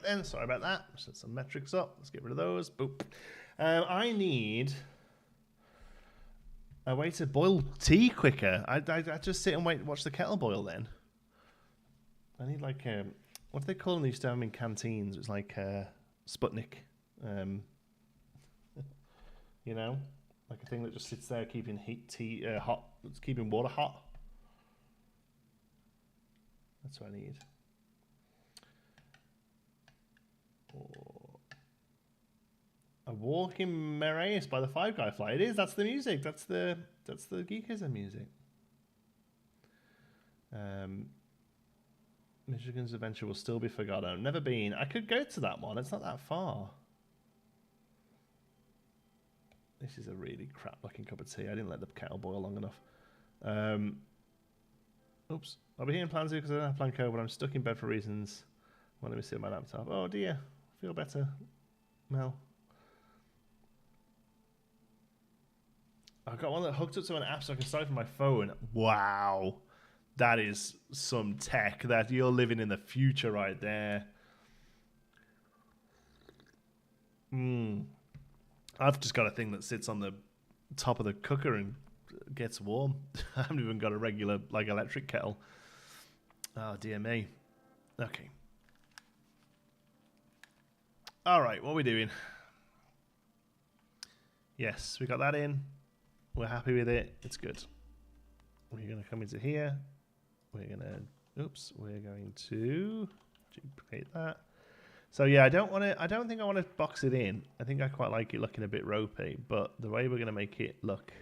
Right then, sorry about that. Set some metrics up. Let's get rid of those. Boop. I need a way to boil tea quicker. I just sit and watch the kettle boil then. I need like what do they call them? They used to have them in canteens. It's like Sputnik. You know, like a thing that just sits there keeping tea hot. It's keeping water hot. That's what I need. A Walk in Marius by the Five Guy Fly. It is. That's the music. That's the Geekism music. Michigan's Adventure will still be forgotten. Never been. I could go to that one. It's not that far. This is a really crap looking cup of tea. I didn't let the kettle boil long enough. Oops. I'll be here in plan Z because I don't have plan code, but I'm stuck in bed for reasons. Well, let me see my laptop. Oh dear. Feel better, Mel. I've got one that hooked up to an app so I can start from my phone. Wow. That is some tech. That you're living in the future right there. I've just got a thing that sits on the top of the cooker and gets warm. I haven't even got a regular like electric kettle. Oh dear me. Okay. All right, what are we doing? Yes, we got that in. We're happy with it. It's good. We're going to come into here. We're going to duplicate that. So yeah, I don't think I want to box it in. I think I quite like it looking a bit ropey, but the way we're going to make it look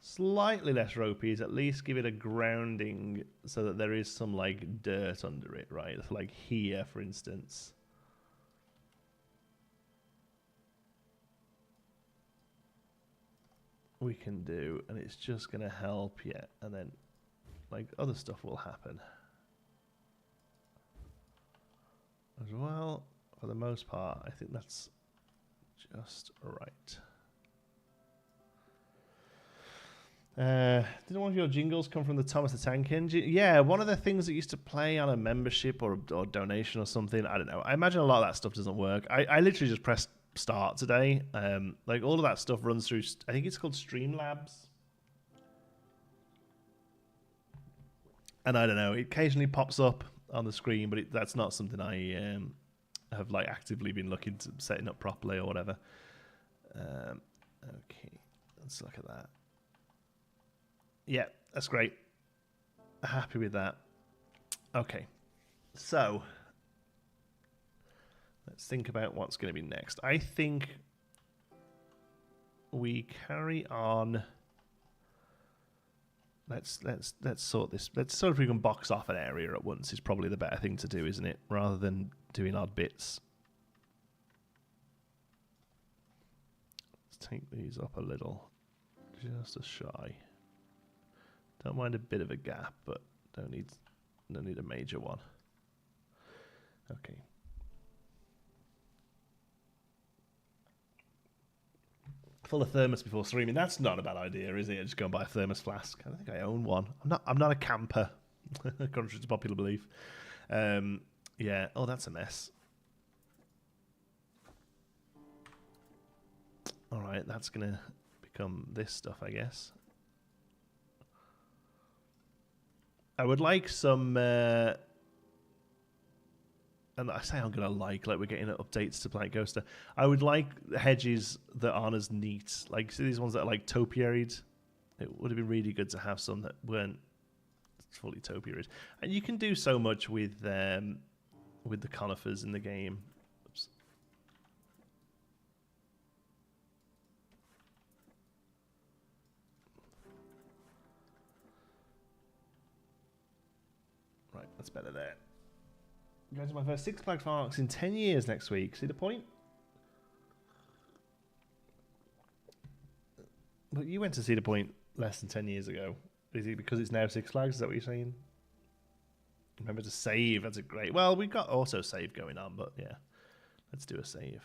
slightly less ropey is at least give it a grounding so that there is some like dirt under it, right? Like here, for instance. We can do, and it's just going to help, yeah, and then like other stuff will happen as well. For the most part, I think that's just right. Did one of your jingles come from the Thomas the Tank Engine? Yeah, one of the things that used to play on a membership or donation or something. I don't know. I imagine a lot of that stuff doesn't work. I literally just pressed start today. Like all of that stuff runs through, I think it's called Streamlabs. And I don't know, it occasionally pops up on the screen, but that's not something I have like actively been looking to setting up properly or whatever. Okay, let's look at that. Yeah, that's great. Happy with that. Okay, so let's think about what's going to be next. I think we carry on. Let's sort this. Let's sort if we can box off an area at once is probably the better thing to do, isn't it? Rather than doing odd bits. Let's take these up a little, just a shy. Don't mind a bit of a gap, but don't need a major one. Okay. Full of thermos before streaming. That's not a bad idea, is it? Just go and buy a thermos flask. I don't think I own one. I'm not a camper, contrary to popular belief. Yeah. Oh, that's a mess. All right, that's gonna become this stuff, I guess. I would like some. And I say I'm gonna like we're getting updates to Planet Coaster. I would like hedges that aren't as neat. Like, see these ones that are like topiaried. It would have been really good to have some that weren't fully topiaried. And you can do so much with the conifers in the game. Oops. Right, that's better there. Going to my first Six Flags parks in 10 years next week. See the point? But you went to Cedar Point less than 10 years ago. Is it because it's now Six Flags? Is that what you're saying? Remember to save. That's a great... Well, we've got auto save going on, but yeah. Let's do a save.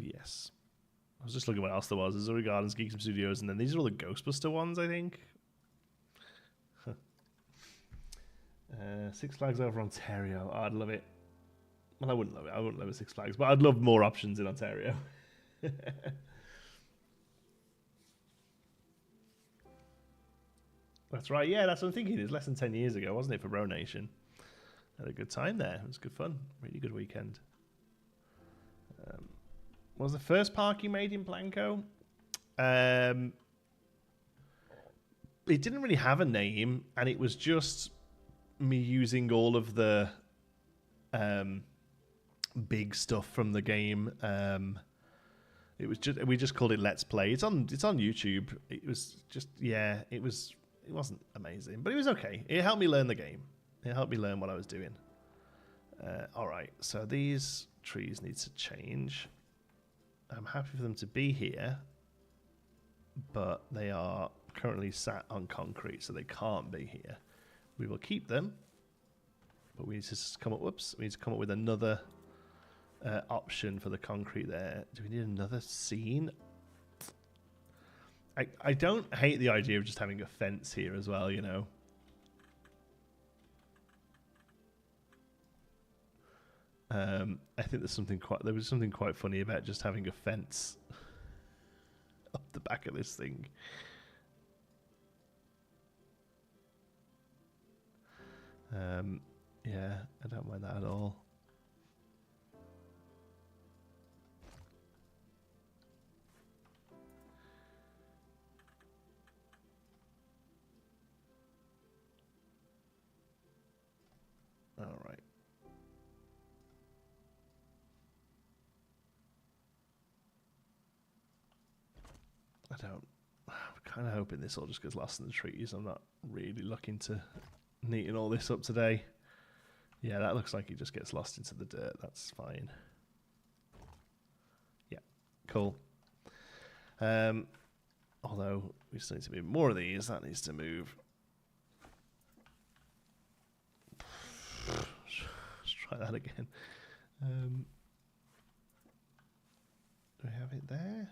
Yes. I was just looking what else there was. There's Surrey Gardens, Geeks and Studios, and then these are all the Ghostbuster ones, I think. Six Flags over Ontario. Oh, I'd love it. Well, I wouldn't love it. I wouldn't love it Six Flags, but I'd love more options in Ontario. That's right. Yeah, that's what I'm thinking. It was less than 10 years ago, wasn't it, for Bro Nation? Had a good time there. It was good fun. Really good weekend. What was the first park you made in Blanco? It didn't really have a name, and it was just me using all of the big stuff from the game. It was just, we just called it Let's Play. It's on YouTube. It was just, yeah, it wasn't amazing, but it was okay. It helped me learn the game. It helped me learn what I was doing. All right, so these trees need to change. I'm happy for them to be here, but they are currently sat on concrete, so they can't be here. We will keep them, but we need to come up. Whoops! We need to come up with another option for the concrete there. Do we need another scene? I don't hate the idea of just having a fence here as well, you know. I think there was something quite funny about just having a fence up the back of this thing. Yeah, I don't mind that at all. All right. I'm kind of hoping this all just gets lost in the trees. I'm not really looking to neaten all this up today. Yeah, that looks like it just gets lost into the dirt. That's fine. Yeah, cool. Although we still need to move more of these. That needs to move. Let's try that again. Do we have it there?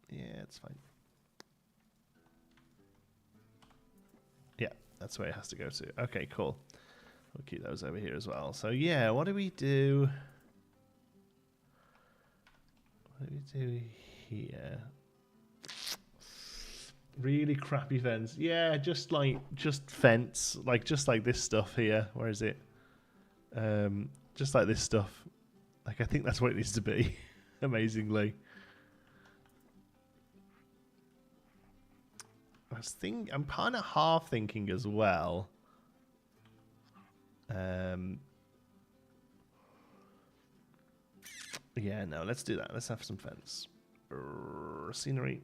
Yeah, it's fine. Yeah, that's where it has to go to. Okay, cool. We'll keep those over here as well. So yeah, what do we do? What do we do here? Really crappy fence. Yeah, just fence. Just like this stuff here. Where is it? Just like this stuff. Like, I think that's what it needs to be. Amazingly. I'm kind of half thinking as well. Yeah, no, let's do that. Let's have some fence. Scenery.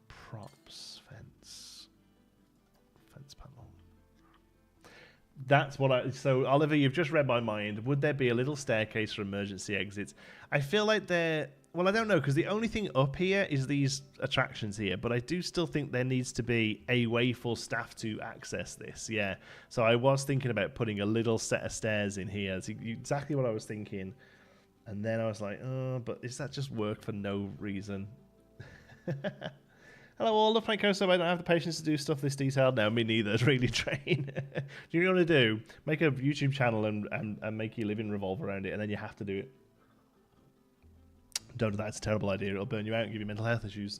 Props, fence panel. That's what so Oliver, you've just read my mind. Would there be a little staircase for emergency exits? I feel like well, I don't know, because the only thing up here is these attractions here, but I do still think there needs to be a way for staff to access this, yeah. So I was thinking about putting a little set of stairs in here. That's exactly what I was thinking. And then I was like, oh, but is that just work for no reason? Hello all, love Franco, so I don't have the patience to do stuff this detailed. No, me neither, really train. Do you know what to do? Make a YouTube channel and make your living revolve around it, and then you have to do it. Don't do that, it's a terrible idea. It'll burn you out and give you mental health issues.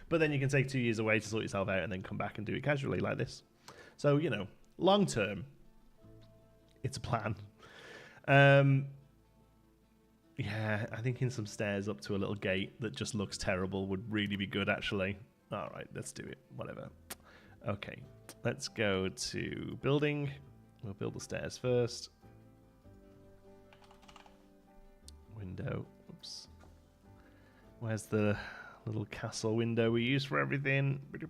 But then you can take 2 years away to sort yourself out and then come back and do it casually like this. So, you know, long term, it's a plan. Yeah, I think in some stairs up to a little gate that just looks terrible would really be good, actually. All right, let's do it. Whatever. Okay, let's go to building. We'll build the stairs first. Window. Oops. Where's the little castle window we use for everything? We could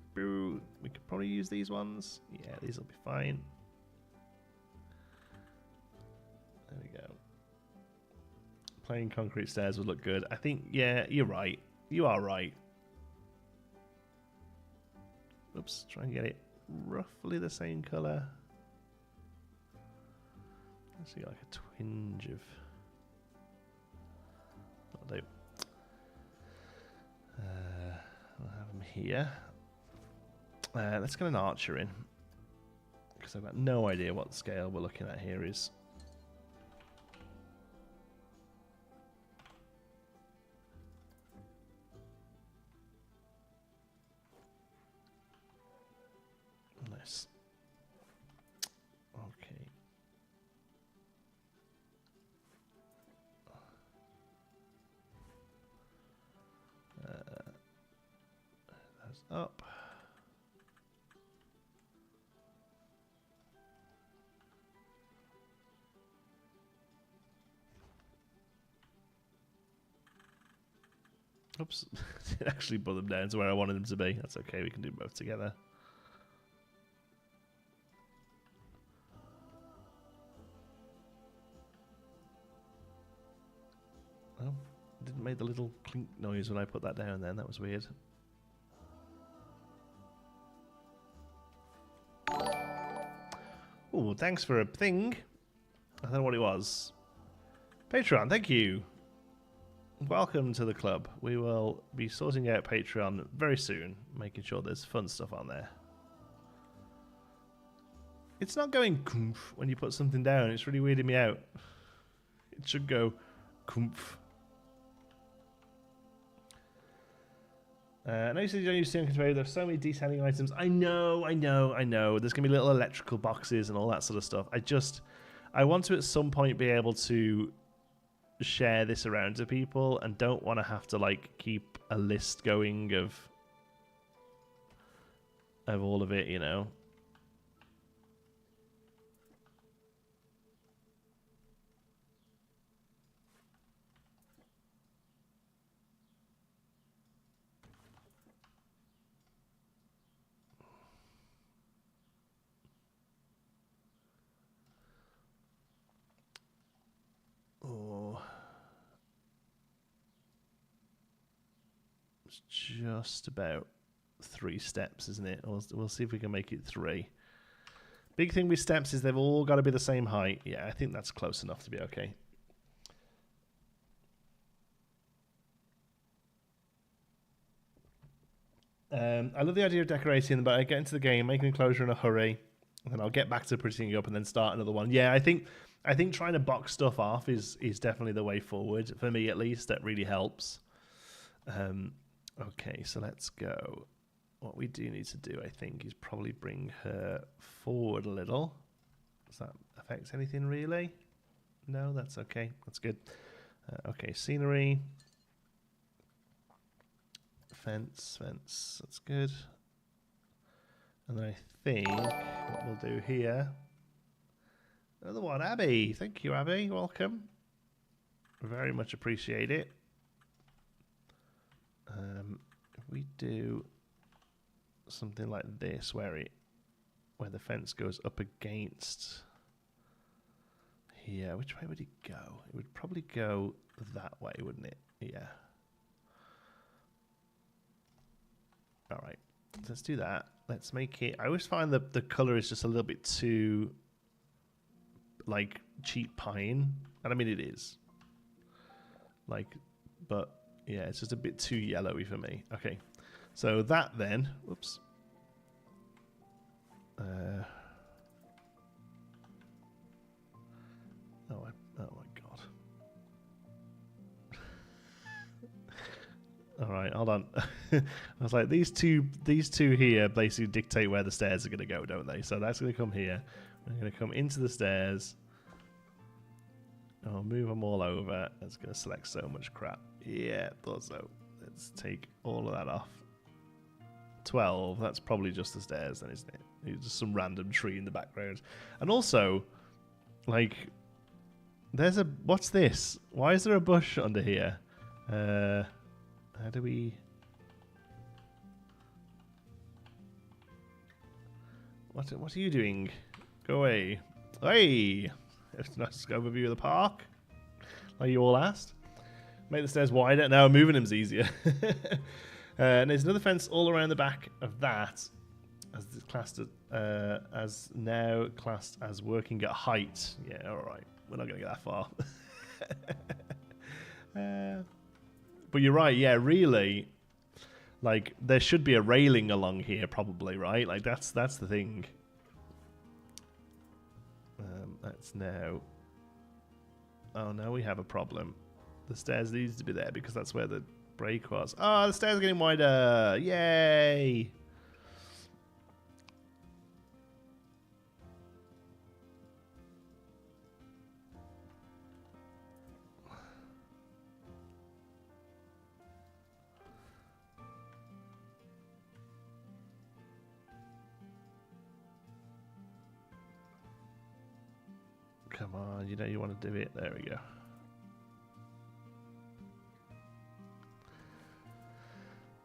probably use these ones. Yeah, these will be fine. There we go. Plain concrete stairs would look good. I think, yeah, you're right. You are right. Oops, try and get it roughly the same colour. see like a twinge of. I'll do. I'll have them here. Let's get an archer in, because I've got no idea what scale we're looking at here is. Nice. Okay. That's up. Oops, it actually put them down to where I wanted them to be. That's okay, we can do both together. Oh, it didn't make the little clink noise when I put that down then, that was weird. Oh, thanks for a thing. I don't know what it was. Patreon, thank you. Welcome to the club. We will be sorting out Patreon very soon, making sure there's fun stuff on there. It's not going kumph when you put something down. It's really weirding me out. It should go kumph. I know you said you don't use steel conveyor. There's so many descending items. I know. There's going to be little electrical boxes and all that sort of stuff. I want to at some point be able to share this around to people and don't want to have to like keep a list going of all of it, you know. Oh, it's just about 3 steps, isn't it? We'll see if we can make it 3. Big thing with steps is they've all got to be the same height. Yeah, I think that's close enough to be okay. I love the idea of decorating, but I get into the game, make an enclosure in a hurry, and then I'll get back to prettying up and then start another one. Yeah, I think trying to box stuff off is definitely the way forward, for me at least. That really helps. Okay, so let's go. What we do need to do, I think, is probably bring her forward a little. Does that affect anything, really? No, that's okay. That's good. Okay, scenery. Fence. That's good. And then I think what we'll do here... Another one, Abby. Thank you, Abby. Welcome. Very much appreciate it. If we do something like this, where the fence goes up against here, which way would it go? It would probably go that way, wouldn't it? Yeah. All right. Let's do that. Let's make it. I always find that the color is just a little bit too, like, cheap pine, and I mean it is, like, but yeah, it's just a bit too yellowy for me. Okay, so that then, whoops, oh my god. All right, hold on. I was like, these two here basically dictate where the stairs are going to go, don't they? So that's going to come here. I'm going to come into the stairs. I'll move them all over. It's going to select so much crap. Yeah, thought so. Let's take all of that off. 12. That's probably just the stairs then, isn't it? It's just some random tree in the background. And also, like, there's a... What's this? Why is there a bush under here? How do we... What are you doing? Go away. Hey! Nice overview of the park, like you all asked. Make the stairs wider. Now moving them's easier. And there's another fence all around the back of that, as it's classed as as now classed as working at height. Yeah, all right. We're not going to get that far. But you're right. Yeah, really. Like, there should be a railing along here, probably, right? Like, that's the thing. That's now. Oh, now we have a problem. The stairs needs to be there because that's where the break was. Oh, the stairs are getting wider. Yay! Come on, you know you want to do it. There we go.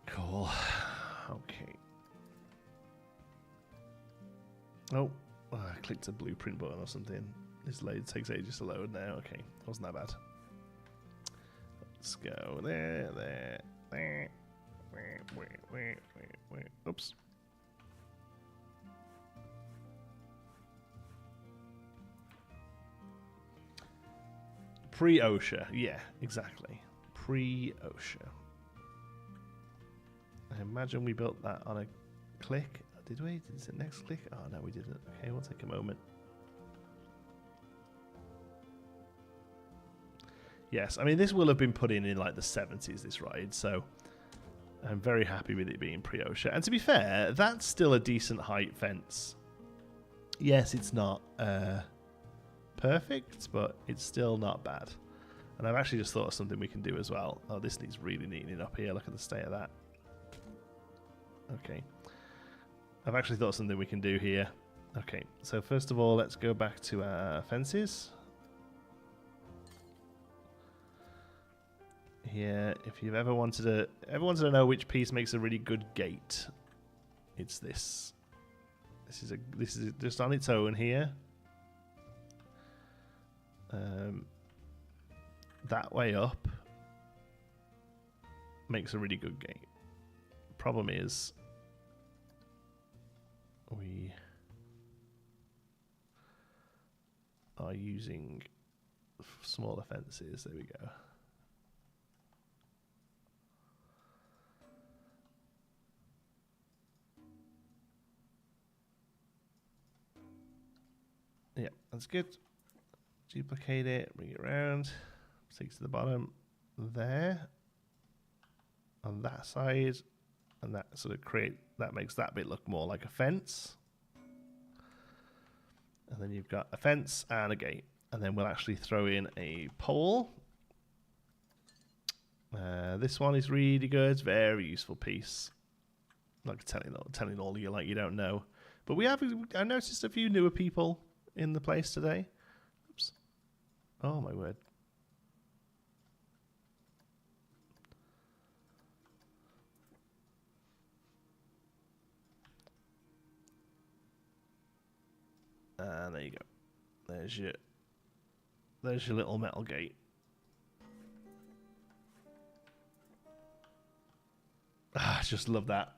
Cool. Okay. Oh, I clicked a blueprint button or something. This load takes ages to load now. Okay, wasn't that bad. Let's go there, there, there. Oops. Pre-OSHA, yeah, exactly. Pre-OSHA. I imagine we built that on a click. Did we? Is it next click? Oh, no, we didn't. Okay, we'll take a moment. Yes, I mean, this will have been put in like the 70s, this ride, so I'm very happy with it being pre-OSHA. And to be fair, that's still a decent height fence. Yes, it's not perfect, but it's still not bad. And I've actually just thought of something we can do as well. Oh, this needs really neatening up here. Look at the state of that. Okay. I've actually thought of something we can do here. Okay, so first of all, let's go back to our fences. Here, if you've ever wanted to know which piece makes a really good gate, it's this. This is just on its own here. That way up makes a really good gate. Problem is, we are using smaller fences. There we go. Yeah, that's good. Duplicate it, bring it around, stick to the bottom there, on that side, and that sort of that makes that bit look more like a fence. And then you've got a fence and a gate, and then we'll actually throw in a pole. This one is really good, very useful piece. Like telling all of you like you don't know, but I noticed a few newer people in the place today. Oops. Oh my word. And there you go. There's your little metal gate. I just love that.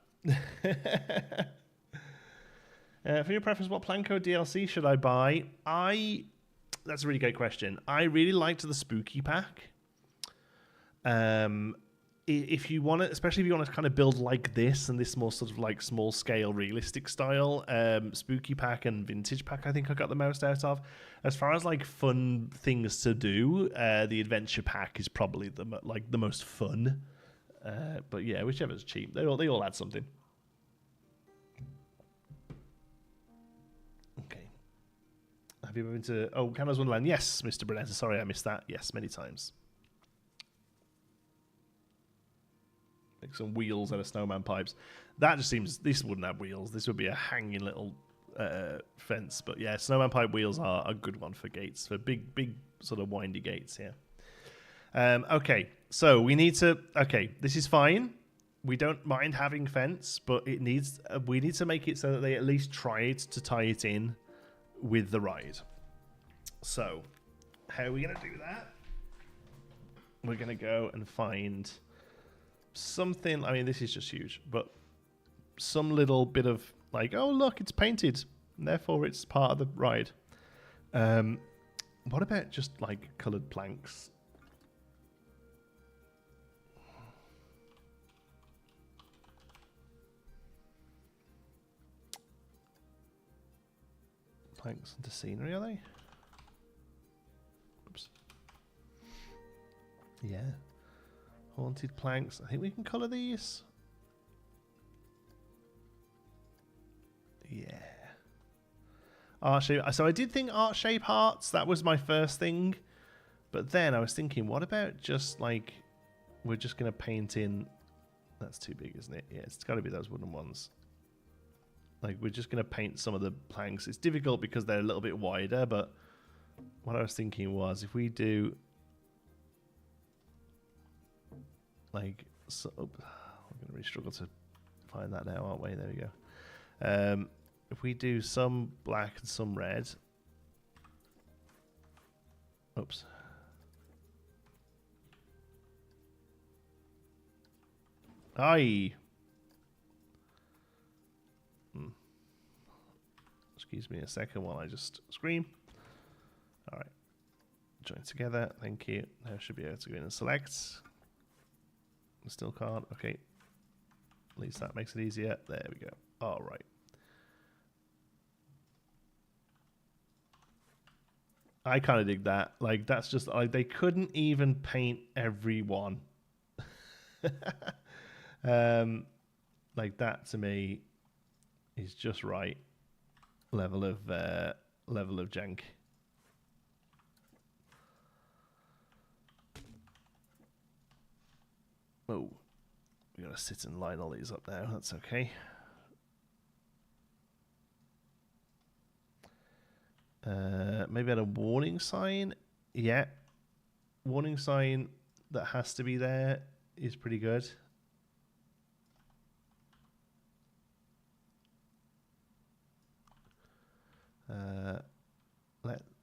For your preference, what Planco DLC should I buy? That's a really great question. I really liked the Spooky Pack. If you want to, especially if you want to kind of build like this and this more sort of like small scale realistic style, Spooky Pack and Vintage Pack I think I got the most out of. As far as like fun things to do, the Adventure Pack is probably the most fun. But yeah, whichever's cheap, they all add something. Okay. Have you ever been to Canada's Wonderland? Yes, Mr. Brunetta. Sorry, I missed that. Yes, many times. Like some wheels and a snowman pipes. That just seems... This wouldn't have wheels. This would be a hanging little fence. But yeah, snowman pipe wheels are a good one for gates. For big sort of windy gates, yeah. Okay, so we need to... Okay, this is fine. We don't mind having fence, but it needs... we need to make it so that they at least try it to tie it in with the ride. So, how are we going to do that? We're going to go and find... something, I mean, this is just huge, but some little bit of Like, oh look, it's painted, and therefore it's part of the ride. What about just like coloured planks? Planks into scenery, are they? Oops. Yeah. Haunted planks. I think we can colour these. Yeah. Art shape. So I did think art shape hearts. That was my first thing. But then I was thinking, what about just like, we're just going to paint in. That's too big, isn't it? Yeah, it's got to be those wooden ones. Like, we're just going to paint some of the planks. It's difficult because they're a little bit wider, but what I was thinking was if we do like, so, oh, we're going to really struggle to find that now, aren't we? There we go. If we do some black and some red. Oops. Aye. Excuse me a second while I just scream. All right. Join together. Thank you. Now I should be able to go in and select. Still can't. Okay. At least that makes it easier. There we go. All right. I kind of dig that. Like, that's just like they couldn't even paint everyone. Like that to me is just right level of jank. Oh, we gotta sit and line all these up now. That's okay. Maybe add a warning sign. Yeah, warning sign that has to be there is pretty good.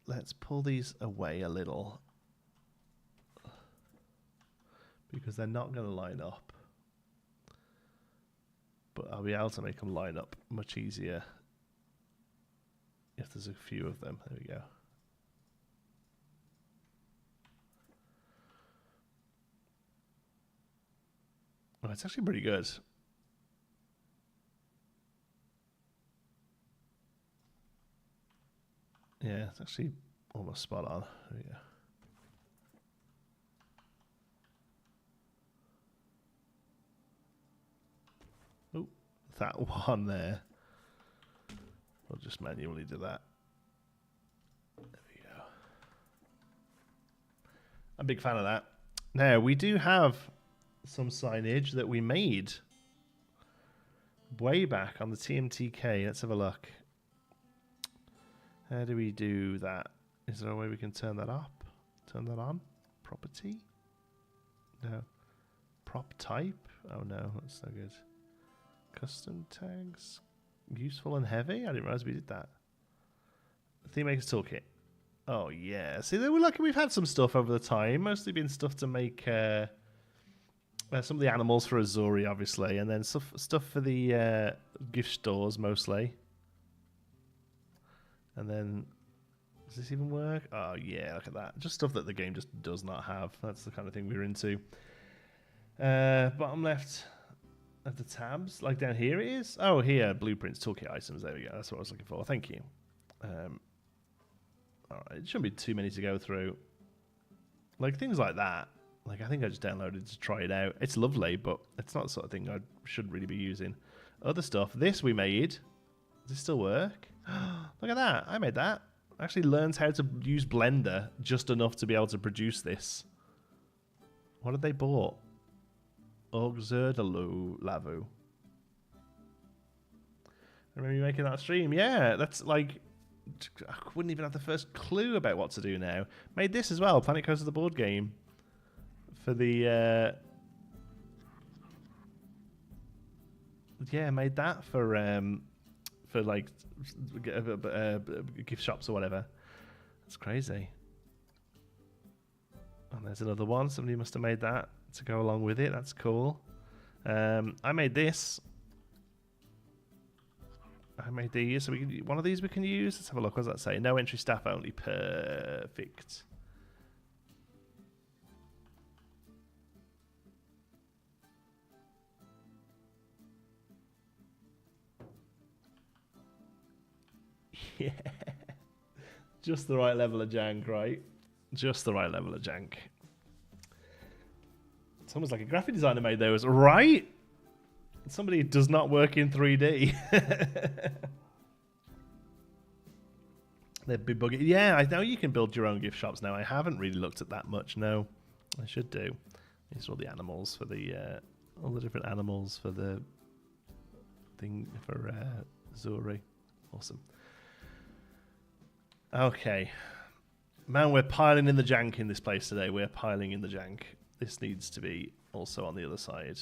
Let's pull these away a little because they're not going to line up, but I'll be able to make them line up much easier if there's a few of them. There we go. Oh, it's actually pretty good. Yeah, it's actually almost spot on. There we go. Oh, that one there. I'll just manually do that. There we go. I'm a big fan of that. Now, we do have some signage that we made way back on the TMTK. Let's have a look. How do we do that? Is there a way we can turn that up? Turn that on? Property? No. Prop type? Oh no, that's no good. Custom tags? Useful and heavy? I didn't realize we did that. Theme Maker's Toolkit. Oh yeah. See, we're lucky we've had some stuff over the time. Mostly been stuff to make some of the animals for Azuri, obviously. And then stuff for the gift stores, mostly. And then, does this even work? Oh yeah, look at that. Just stuff that the game just does not have. That's the kind of thing we're into. Bottom left of the tabs, like down here it is. Oh, here, blueprints, toolkit items. There we go. That's what I was looking for. Thank you. All right, it shouldn't be too many to go through. Like things like that. Like I think I just downloaded to try it out. It's lovely, but it's not the sort of thing I should really be using. Other stuff. This we made. Does this still work? Look at that. I made that. I actually learned how to use Blender just enough to be able to produce this. What had they bought? Auxerdalu Lavu. I remember you making that stream. Yeah, that's like... I wouldn't even have the first clue about what to do now. Made this as well. Planet Coaster the board game. For the... Yeah, made that for like gift shops or whatever. That's crazy. And there's another one. Somebody must have made that to go along with it. That's cool. I made this. I made these, so we can, one of these we can use. Let's have a look. What does that say? No entry staff only. Perfect. Yeah. Just the right level of jank, right? Just the right level of jank. It's almost like a graphic designer made those, right? Somebody who does not work in 3D. They'd be buggy. Yeah, I know you can build your own gift shops now. I haven't really looked at that much. No, I should do. These are all the animals for the all the different animals for the thing for Zuri. Awesome. Okay, man, we're piling in the jank in this place today. We're piling in the jank. This needs to be also on the other side.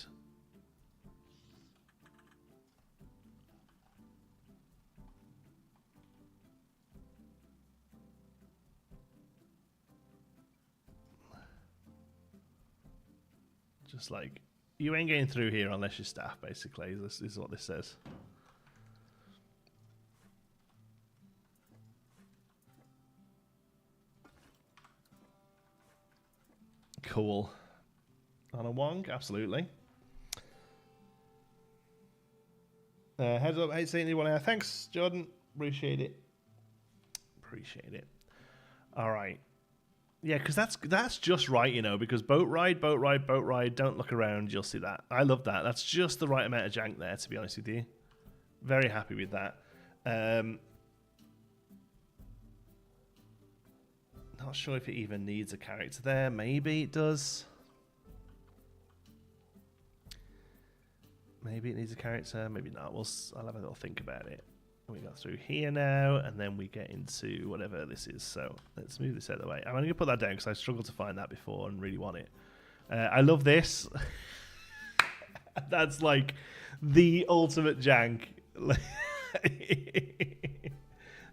Just like, you ain't getting through here unless you're staff, basically. This is what this says. Cool. On a Wong, absolutely. Heads up, hate seeing anyone there. Thanks, Jordan. Appreciate it. Appreciate it. All right. Yeah, because that's just right, you know, because boat ride, don't look around, you'll see that. I love that. That's just the right amount of jank there, to be honest with you. Very happy with that. Not sure if it even needs a character there. Maybe it does. Maybe it needs a character, maybe not. I'll have a little think about it. We got through here now, and then we get into whatever this is. So let's move this out of the way. I'm going to put that down because I struggled to find that before and really want it. I love this. That's like the ultimate jank.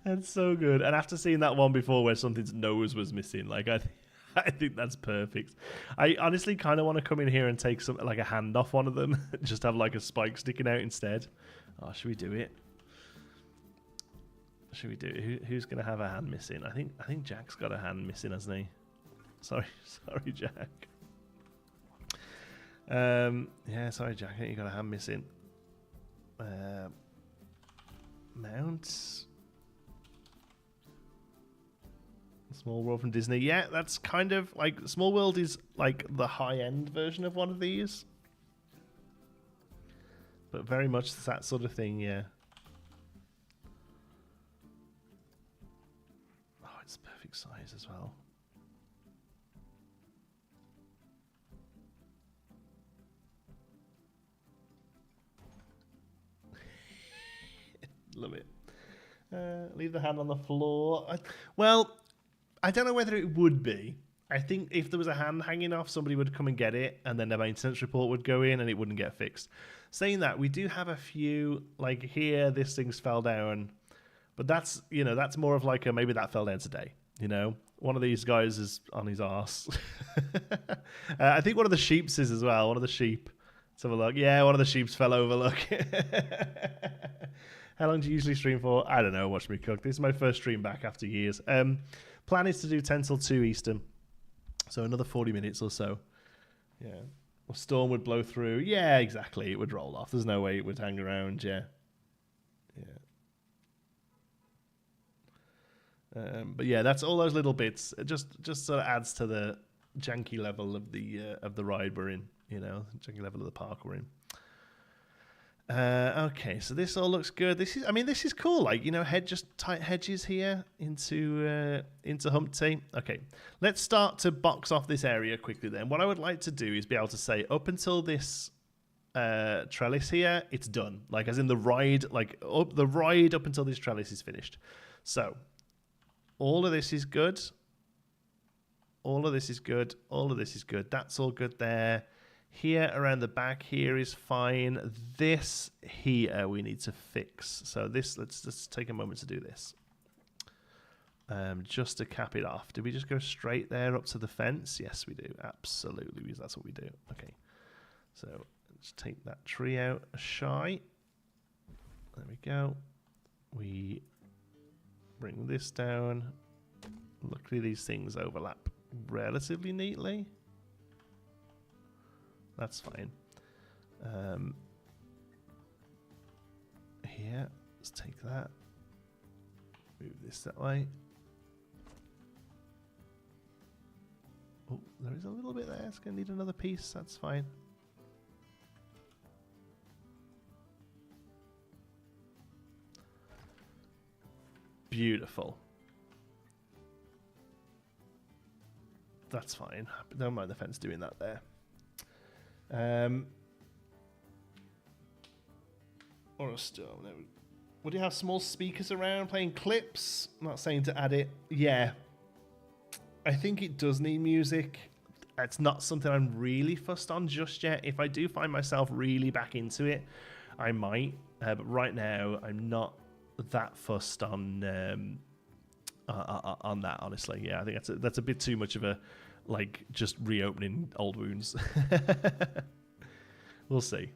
That's so good. And after seeing that one before where something's nose was missing, like I think that's perfect. I honestly kind of want to come in here and take some like a hand off one of them, just have like a spike sticking out instead. Oh, should we do it? Should we do it? Who's gonna have a hand missing? I think Jack's got a hand missing, hasn't he? Sorry, Jack. Yeah, sorry, Jack. I think you got a hand missing. Mount. Small World from Disney. Yeah, that's kind of like Small World is like the high-end version of one of these, but very much that sort of thing. Yeah. Oh, it's perfect size as well. Love it. Leave the hand on the floor. I don't know whether it would be. I think if there was a hand hanging off, somebody would come and get it, and then the maintenance report would go in, and it wouldn't get fixed. Saying that, we do have a few, like here, this thing's fell down, but that's, you know, that's more of like a maybe that fell down today. You know, one of these guys is on his arse. I think one of the sheeps is as well. One of the sheep. Let's have a look. Yeah, one of the sheeps fell over. Look. How long do you usually stream for? I don't know. Watch me cook. This is my first stream back after years. Plan is to do 10 till 2 Eastern. So another 40 minutes or so. Yeah. A storm would blow through. Yeah, exactly. It would roll off. There's no way it would hang around. Yeah. Yeah. But yeah, that's all those little bits. It just sort of adds to the janky level of the ride we're in. You know, janky level of the park we're in. Okay, so this all looks good. This is cool. Like, you know, just tight hedges here into Humpty. Okay, let's start to box off this area quickly. Then, what I would like to do is be able to say up until this trellis here, it's done. Like, as in the ride, like up until this trellis is finished. So, all of this is good. All of this is good. All of this is good. That's all good there. Here around the back here is fine. This here we need to fix. So this, let's just take a moment to do this. Just to cap it off. Did we just go straight there up to the fence? Yes, we do. Absolutely, because that's what we do. Okay. So let's take that tree out shy. There we go. we bring this down. Luckily, these things overlap relatively neatly. That's fine. Here, let's take that. Move this that way. Oh, there is a little bit there. It's going to need another piece. That's fine. Beautiful. That's fine. Don't mind the fence doing that there. Or a stone. Would you have small speakers around playing clips? I'm not saying to add it. Yeah. I think it does need music. It's not something I'm really fussed on just yet. If I do find myself really back into it, I might. But right now, I'm not that fussed on that, honestly. Yeah, I think that's a bit too much of a, like, just reopening old wounds. We'll see.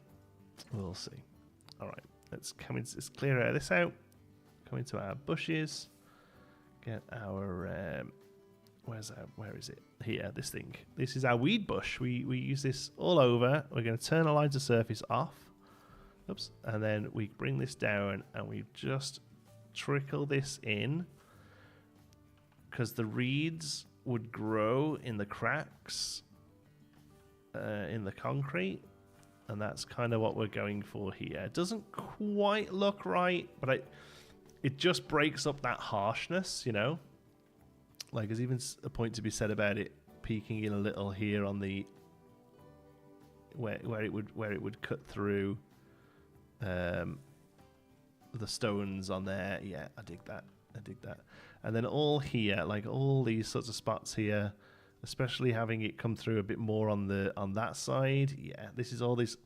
We'll see. All right, let's clear this out. Come into our bushes. Get our where is it? Here, this thing. This is our weed bush. We use this all over. We're going to turn the lines of surface off. Oops. And then we bring this down and we just trickle this in, because the reeds would grow in the cracks in the concrete, and that's kind of what we're going for here. It doesn't quite look right, but it just breaks up that harshness, you know? Like, there's even a point to be said about it peeking in a little here on the where it would cut through the stones on there. Yeah, I dig that. And then all here, like all these sorts of spots here, especially having it come through a bit more on that side. Yeah, this is all these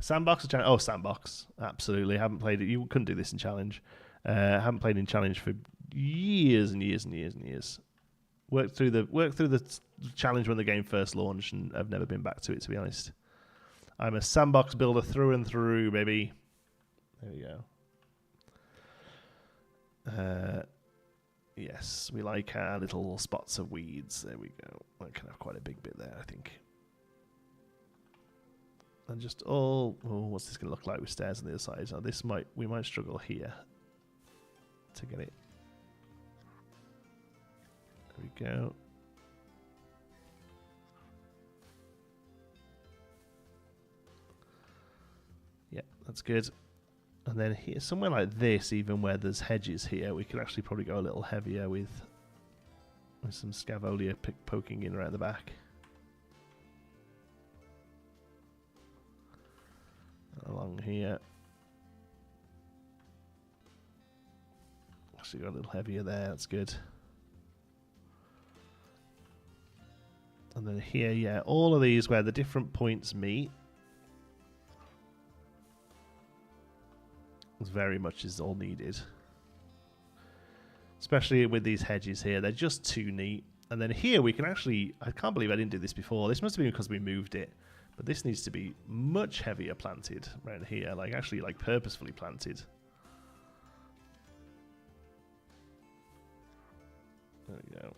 sandbox. Oh, sandbox, absolutely. Haven't played it. You couldn't do this in challenge. Haven't played in challenge for years and years and years and years. Worked through the challenge when the game first launched, and I've never been back to it, to be honest. I'm a sandbox builder through and through, baby. There we go. Yes, we like our little spots of weeds. There we go. That can have quite a big bit there, I think. And just what's this going to look like with stairs on the other side? So we might struggle here to get it. There we go. Yeah, that's good. And then here, somewhere like this, even where there's hedges here, we could actually probably go a little heavier with some scavolia poking in around the back. Along here. Actually got a little heavier there, that's good. And then here, yeah, all of these where the different points meet. Very much is all needed. Especially with these hedges here. They're just too neat. And then here we can actually... I can't believe I didn't do this before. This must have been because we moved it. But this needs to be much heavier planted around here. Like, actually, like, purposefully planted. There we go.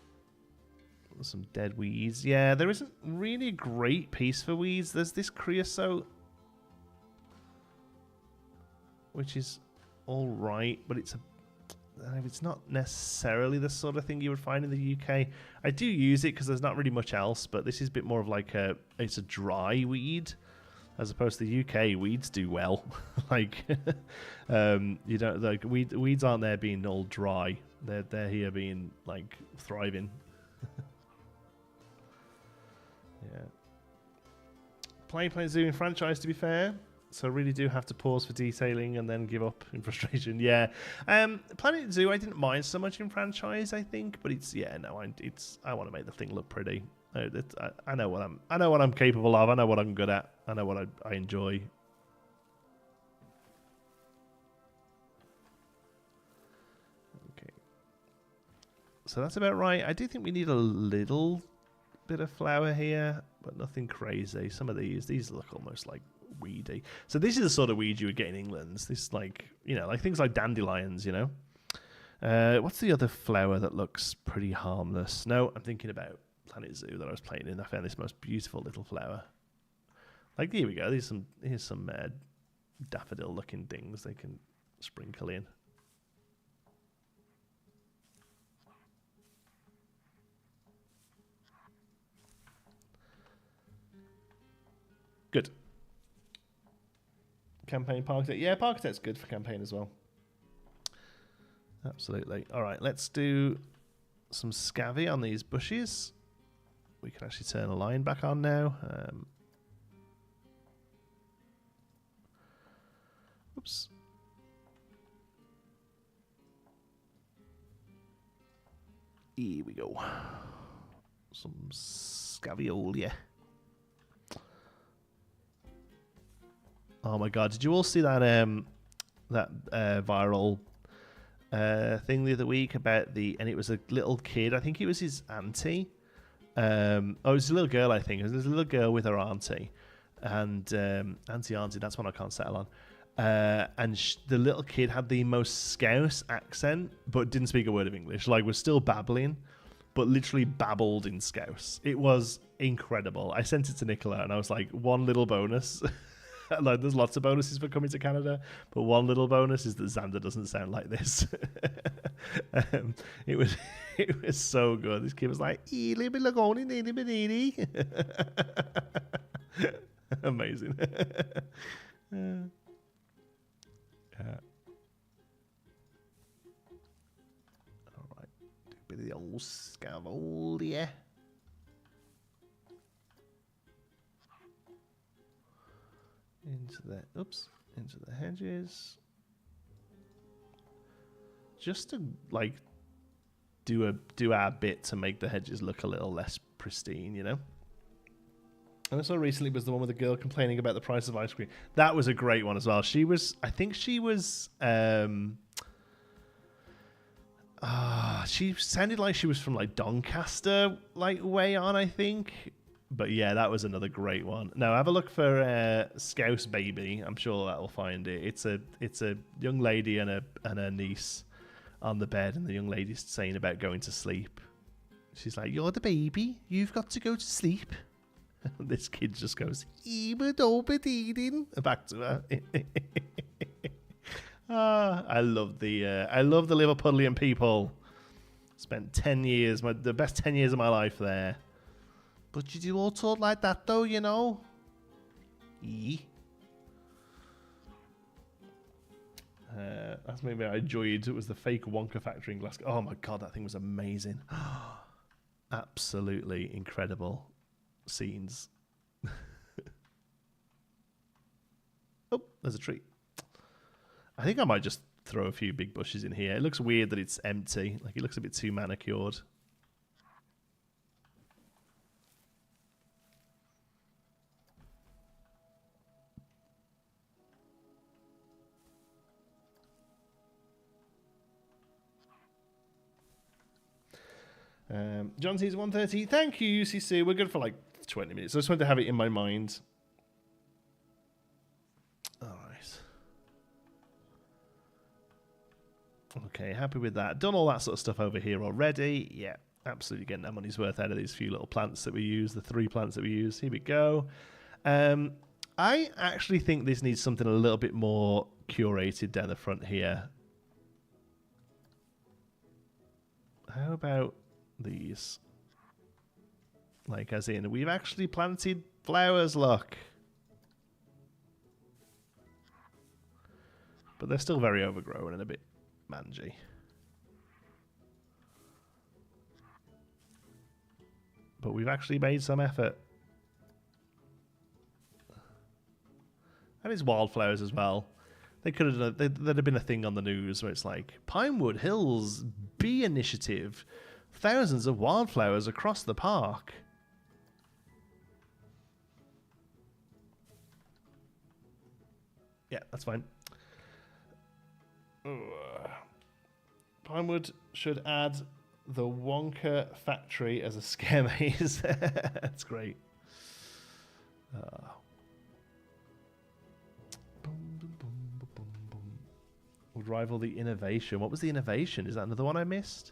Some dead weeds. Yeah, there isn't really a great piece for weeds. There's this creosote, which is all right, but it's not necessarily the sort of thing you would find in the UK. I do use it because there's not really much else, but this is a bit more of like it's a dry weed, as opposed to the UK. Weeds do well. Like, you don't, like, weeds aren't there being all dry. They're here being, like, thriving. Yeah. Playing Zoo in franchise, to be fair. So I really do have to pause for detailing and then give up in frustration. Yeah, Planet Zoo I didn't mind so much in franchise, I think, but I want to make the thing look pretty. I know what I'm capable of. I know what I'm good at. I know what I enjoy. Okay, so that's about right. I do think we need a little bit of flour here. but nothing crazy. Some of these look almost like weedy. So this is the sort of weed you would get in England. This like, you know, like things like dandelions, you know. What's the other flower that looks pretty harmless? No, I'm thinking about Planet Zoo that I was playing in. I found this most beautiful little flower. Like, here we go. Here's some daffodil-looking things they can sprinkle in. Good. Campaign Parktet. Yeah, Parktet's good for campaign as well. Absolutely. All right, let's do some scavvy on these bushes. We can actually turn a line back on now. Oops. Here we go. Some scaviolia. Oh my god! Did you all see that viral thing the other week about and it was a little kid. I think it was his auntie. It was a little girl. I think it was a little girl with her auntie, and auntie. That's one I can't settle on. And the little kid had the most Scouse accent, but didn't speak a word of English. Like, was still babbling, but literally babbled in Scouse. It was incredible. I sent it to Nicola, and I was like, one little bonus. Like, there's lots of bonuses for coming to Canada, but one little bonus is that Xander doesn't sound like this. It was so good. This kid was like, amazing. All right, do a bit of the old scavolia. Into the hedges. Just to like do our bit to make the hedges look a little less pristine, you know. And I saw recently was the one with the girl complaining about the price of ice cream. That was a great one as well. She was she sounded like she was from like Doncaster, like way on, I think. But yeah, that was another great one. Now have a look for Scouse Baby. I'm sure that'll find it. It's a young lady and her niece on the bed, and the young lady's saying about going to sleep. She's like, "You're the baby. You've got to go to sleep." And this kid just goes, back to her. I love the Liverpudlian people. Spent 10 years, the best 10 years of my life there. But you do all talk like that, though, you know. That's maybe I enjoyed. It was the fake Wonka factory in Glasgow. Oh my god, that thing was amazing. Absolutely incredible scenes. Oh, there's a tree. I think I might just throw a few big bushes in here. It looks weird that it's empty. Like, it looks a bit too manicured. John sees 1:30. Thank you, UCC. We're good for like 20 minutes. I just wanted to have it in my mind. All right. Okay, happy with that. Done all that sort of stuff over here already. Yeah, absolutely getting that money's worth out of these few little plants that we use, the 3 plants that we use. Here we go. I actually think this needs something a little bit more curated down the front here. How about these? Like, as in, we've actually planted flowers, look. But they're still very overgrown and a bit mangy. But we've actually made some effort. And it's wildflowers as well. They could have done, there'd have been a thing on the news where it's like, Pinewood Hills Bee Initiative. Thousands of wildflowers across the park. Yeah, that's fine. Pinewood should add the Wonka factory as a scare maze. That's great. would rival the innovation. What was the innovation? Is that another one I missed?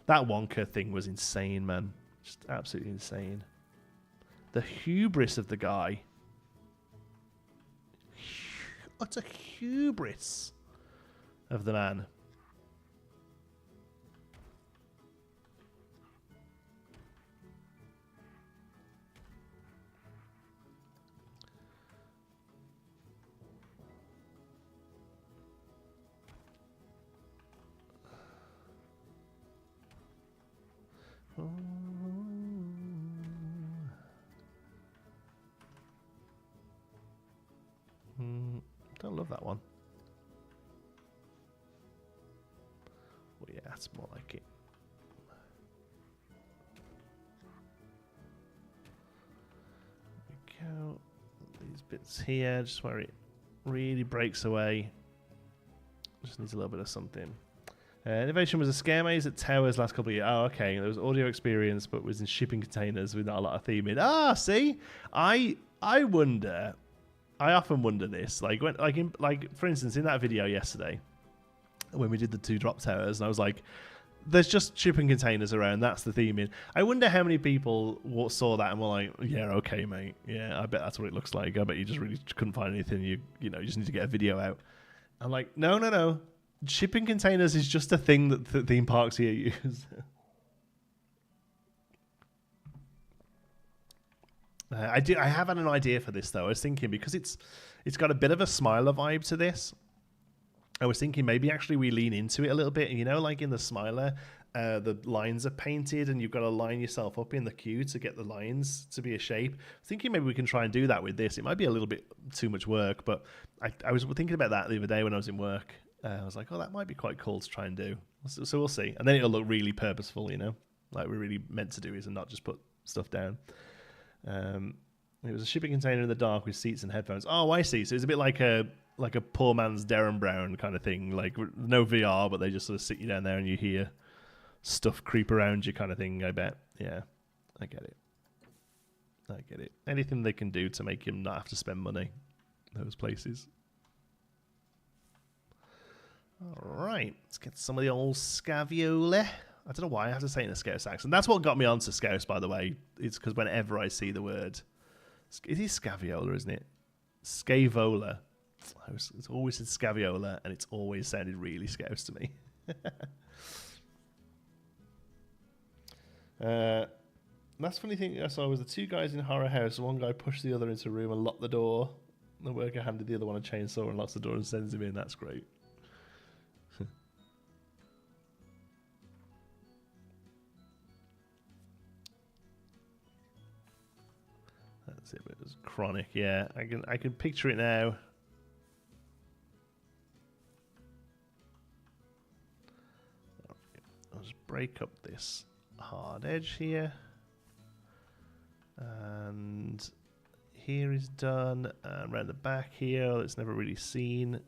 That Wonka thing was insane, man. Just absolutely insane. The hubris of the guy. Utter hubris of the man. Don't love that one. Well, yeah, that's more like it. There we go. These bits here, just where it really breaks away. Just needs a little bit of something. Innovation was a scare maze at towers last couple of years. Oh, okay. There was audio experience, but was in shipping containers with not a lot of theming. Ah, see, I wonder. I often wonder this, like when, for instance, in that video yesterday, when we did the 2 drop towers, and I was like, "There's just shipping containers around. That's the theming." I wonder how many people saw that and were like, "Yeah, okay, mate. Yeah, I bet that's what it looks like. I bet you just really couldn't find anything. You just need to get a video out." I'm like, no. Shipping containers is just a thing that the theme parks here use. I have had an idea for this though. I was thinking, because it's got a bit of a Smiler vibe to this, I was thinking maybe actually we lean into it a little bit. You know, like in the Smiler, the lines are painted and you've got to line yourself up in the queue to get the lines to be a shape. I was thinking maybe we can try and do that with this. It might be a little bit too much work, but I was thinking about that the other day when I was in work. I was like, oh, that might be quite cool to try and do. So we'll see. And then it'll look really purposeful, you know, like we're really meant to do is and not just put stuff down. It was a shipping container in the dark with seats and headphones. Oh, I see. So it's a bit like a poor man's Darren Brown kind of thing, like no VR, but they just sort of sit you down there and you hear stuff creep around you kind of thing, I bet. Yeah, I get it. Anything they can do to make him not have to spend money, those places. All right, let's get some of the old scavioli. I don't know why I have to say it in a Scouse accent. That's what got me onto Scouse, by the way. It's because whenever I see the word... It is scaviola, isn't it? Scavola. It's always said scaviola, and it's always sounded really Scouse to me. Last funny thing I saw was the 2 guys in Horror House. One guy pushed the other into a room and locked the door. The worker handed the other one a chainsaw and locks the door and sends him in. That's great. That's it. It was chronic. Yeah, I can picture it now. I'll just break up this hard edge here, and here is done. And around the back here, it's never really seen.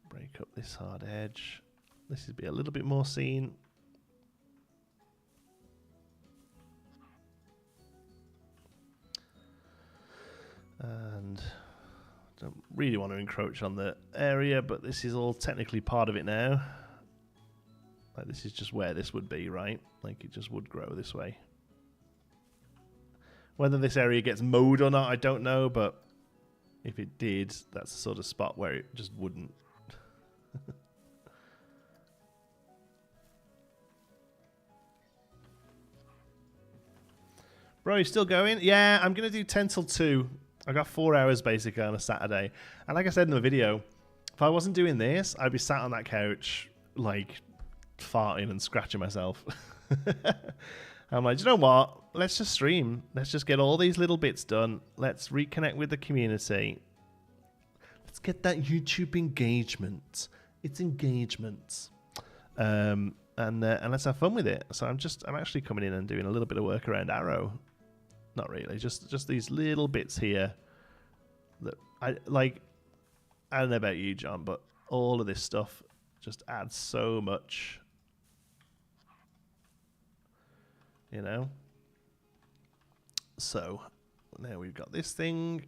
Break up this hard edge. This would be a little bit more seen. And don't really want to encroach on the area, but this is all technically part of it now. Like, this is just where this would be, right? Like, it just would grow this way. Whether this area gets mowed or not, I don't know, but if it did, that's the sort of spot where it just wouldn't. Bro, you still going? Yeah, I'm going to do 10 till 2. I got 4 hours basically on a Saturday. And like I said in the video, if I wasn't doing this, I'd be sat on that couch, like, farting and scratching myself. I'm like, do you know what? Let's just stream. Let's just get all these little bits done. Let's reconnect with the community. Let's get that YouTube engagement. It's engagement. And let's have fun with it. So I'm actually coming in and doing a little bit of work around Arrow. Not really, just these little bits here that I like. I don't know about you, John, but all of this stuff just adds so much, you know. So now we've got this thing.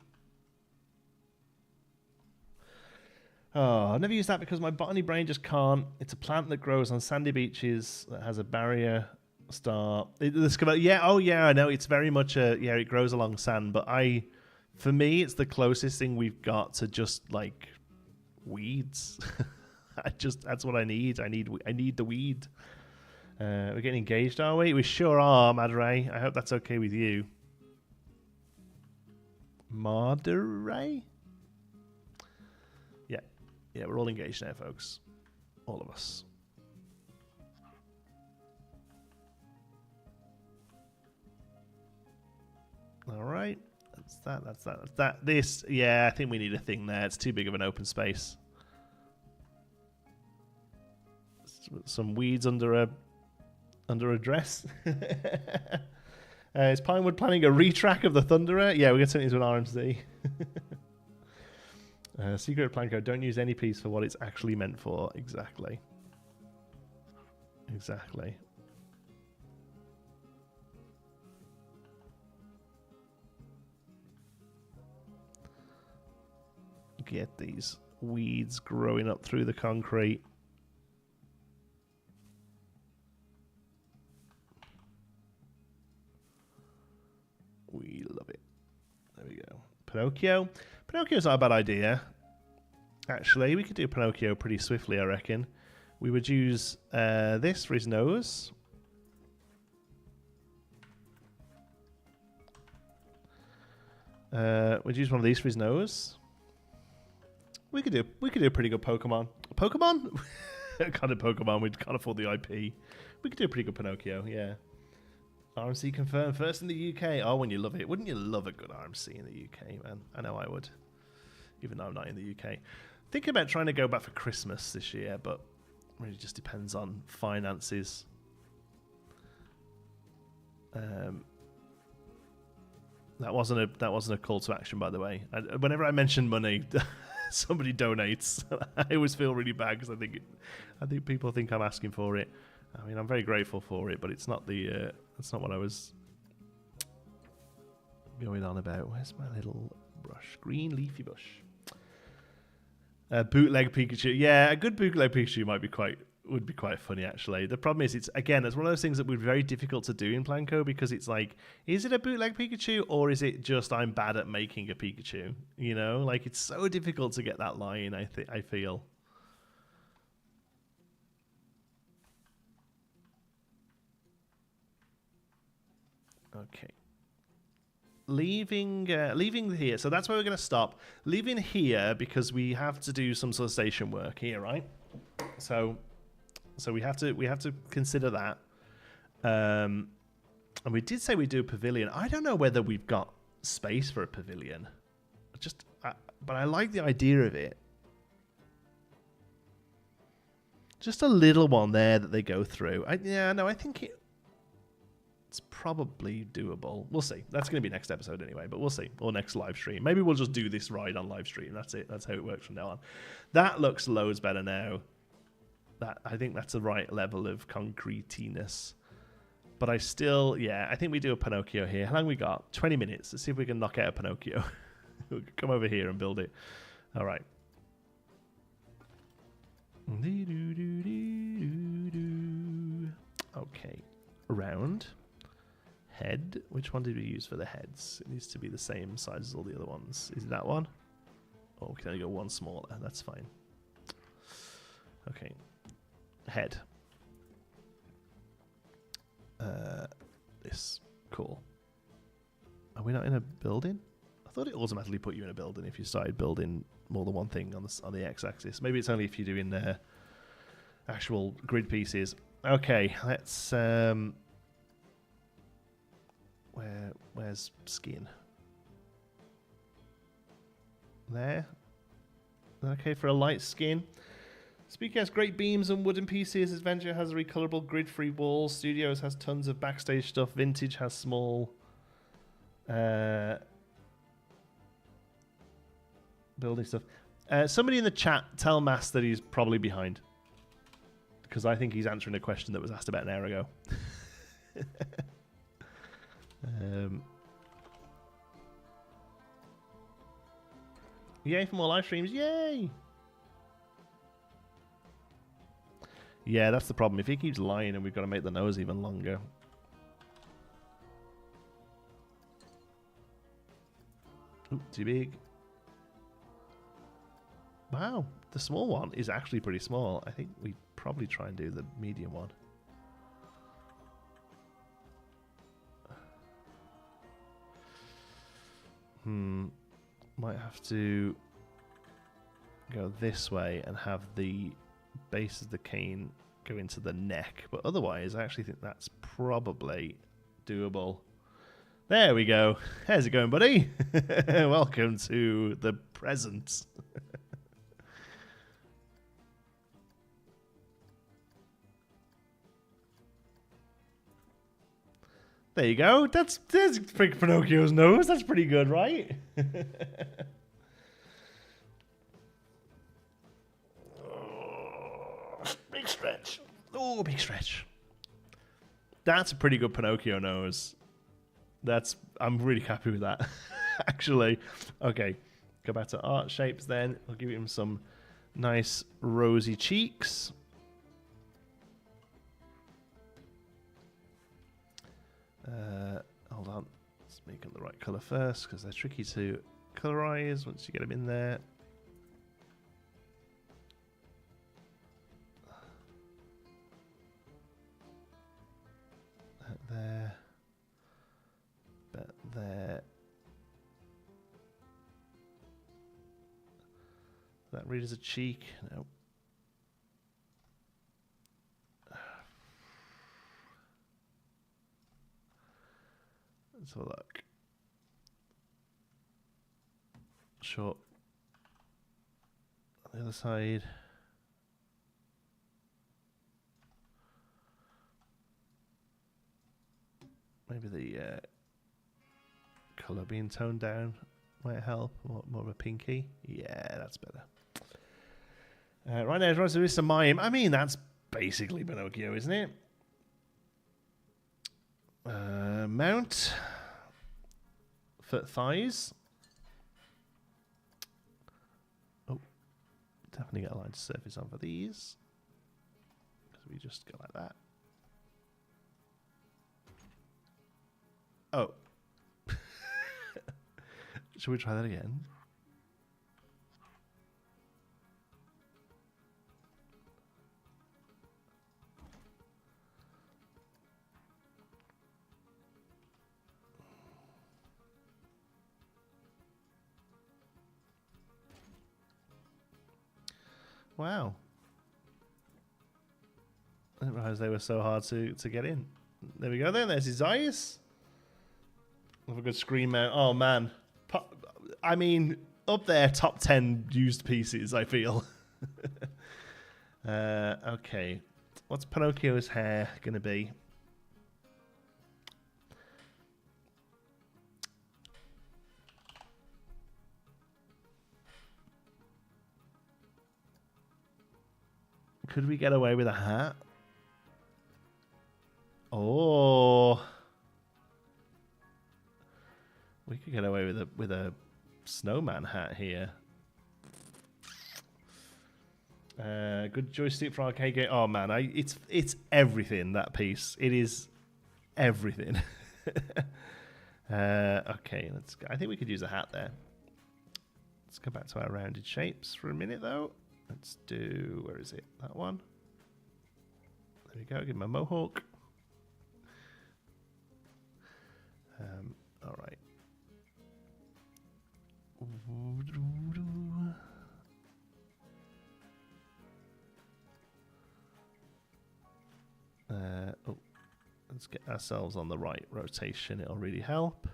Oh, I've never used that because my botany brain just can't. It's a plant that grows on sandy beaches that has a barrier star. Yeah, oh yeah, I know. It's very much it grows along sand, but for me, it's the closest thing we've got to just like weeds. That's what I need. I need the weed. We're getting engaged, are we? We sure are, Madurai. I hope that's okay with you. Madurai? Yeah, we're all engaged now, folks. All of us. All right. That's that. This, yeah, I think we need a thing there. It's too big of an open space. Some weeds under a dress. Is Pinewood planning a retrack of the Thunderer? Yeah, we're going to turn it into an RMC. Secret plan code. Don't use any piece for what it's actually meant for. Exactly. Get these weeds growing up through the concrete. We love it. There we go. Pinocchio. Pinocchio's not a bad idea. Actually, we could do Pinocchio pretty swiftly, I reckon. We would use this for his nose. We'd use one of these for his nose. We could do a pretty good Pokemon. Pokemon? Kind of Pokemon. We can't afford the IP. We could do a pretty good Pinocchio. Yeah. RMC confirmed first in the UK. Oh, when you love it. Wouldn't you love a good RMC in the UK, man? I know I would. Even though I'm not in the UK. Thinking about trying to go back for Christmas this year, but really just depends on finances. That wasn't a call to action, by the way. Whenever I mention money, somebody donates. I always feel really bad because I think people think I'm asking for it. I mean, I'm very grateful for it, but it's not that's not what I was going on about. Where's my little brush? Green leafy bush. Bootleg Pikachu. Yeah, a good bootleg Pikachu would be quite funny, actually. The problem is, it's one of those things that would be very difficult to do in Planco because it's like, is it a bootleg Pikachu or is it just I'm bad at making a Pikachu? You know, like it's so difficult to get that line. I feel. Okay. Leaving here. So that's where we're going to stop. Leaving here because we have to do some sort of station work here, right? So we have to consider that. And we did say we do a pavilion. I don't know whether we've got space for a pavilion. But I like the idea of it. Just a little one there that they go through. I think it's probably doable. We'll see. That's going to be next episode anyway, but we'll see. Or next live stream. Maybe we'll just do this ride on live stream. That's it. That's how it works from now on. That looks loads better now. I think that's the right level of concretiness. But I think we do a Pinocchio here. How long we got? 20 minutes. Let's see if we can knock out a Pinocchio. We'll come over here and build it. All right. Okay. Round. Head. Which one did we use for the heads? It needs to be the same size as all the other ones. Is it that one? Oh, we can only go one smaller. That's fine. Okay. Head. This. Cool. Are we not in a building? I thought it automatically put you in a building if you started building more than one thing on the x-axis. Maybe it's only if you're doing actual grid pieces. Okay, let's... Where's skin? There. Okay, for a light skin. Speaker has great beams and wooden pieces. Adventure has recolorable grid-free walls. Studios has tons of backstage stuff. Vintage has small building stuff. Somebody in the chat tell Mass that he's probably behind. Because I think he's answering a question that was asked about an hour ago. Yay for more live streams. Yay! Yeah, that's the problem. If he keeps lying, and we've got to make the nose even longer. Ooh, too big. Wow, the small one is actually pretty small. I think we probably try and do the medium one. Might have to go this way and have the base of the cane go into the neck. But otherwise, I actually think that's probably doable. There we go. How's it going, buddy? Welcome to the present. There you go. There's Pinocchio's nose. That's pretty good, right? Big stretch. Oh, big stretch. That's a pretty good Pinocchio nose. I'm really happy with that, actually. Okay, go back to art shapes then. I'll give him some nice rosy cheeks. Hold on, let's make them the right color first because they're tricky to colorize once you get them in there. There. There. That read as a cheek. No. Let's have a look. Short. On the other side. Maybe the colour being toned down might help. More of a pinky. Yeah, that's better. Right now, there is some mime. I mean, that's basically Pinocchio, isn't it? Mount. Foot thighs. Oh, definitely get a line to surface on for these. So we just go like that. Oh. Should we try that again? Wow. I didn't realize they were so hard to get in. There we go then. There's his eyes. Have a good screen mount. Oh, man. I mean, up there, top 10 used pieces, I feel. Okay. What's Pinocchio's hair going to be? Could we get away with a hat? Oh. We could get away with a snowman hat here. Good joystick for arcade game. Oh man, it's everything, that piece. It is everything. Okay, I think we could use a hat there. Let's go back to our rounded shapes for a minute though. Let's do, where is it? That one. There we go. Give him a mohawk. All right. Oh, let's get ourselves on the right rotation. It'll really help.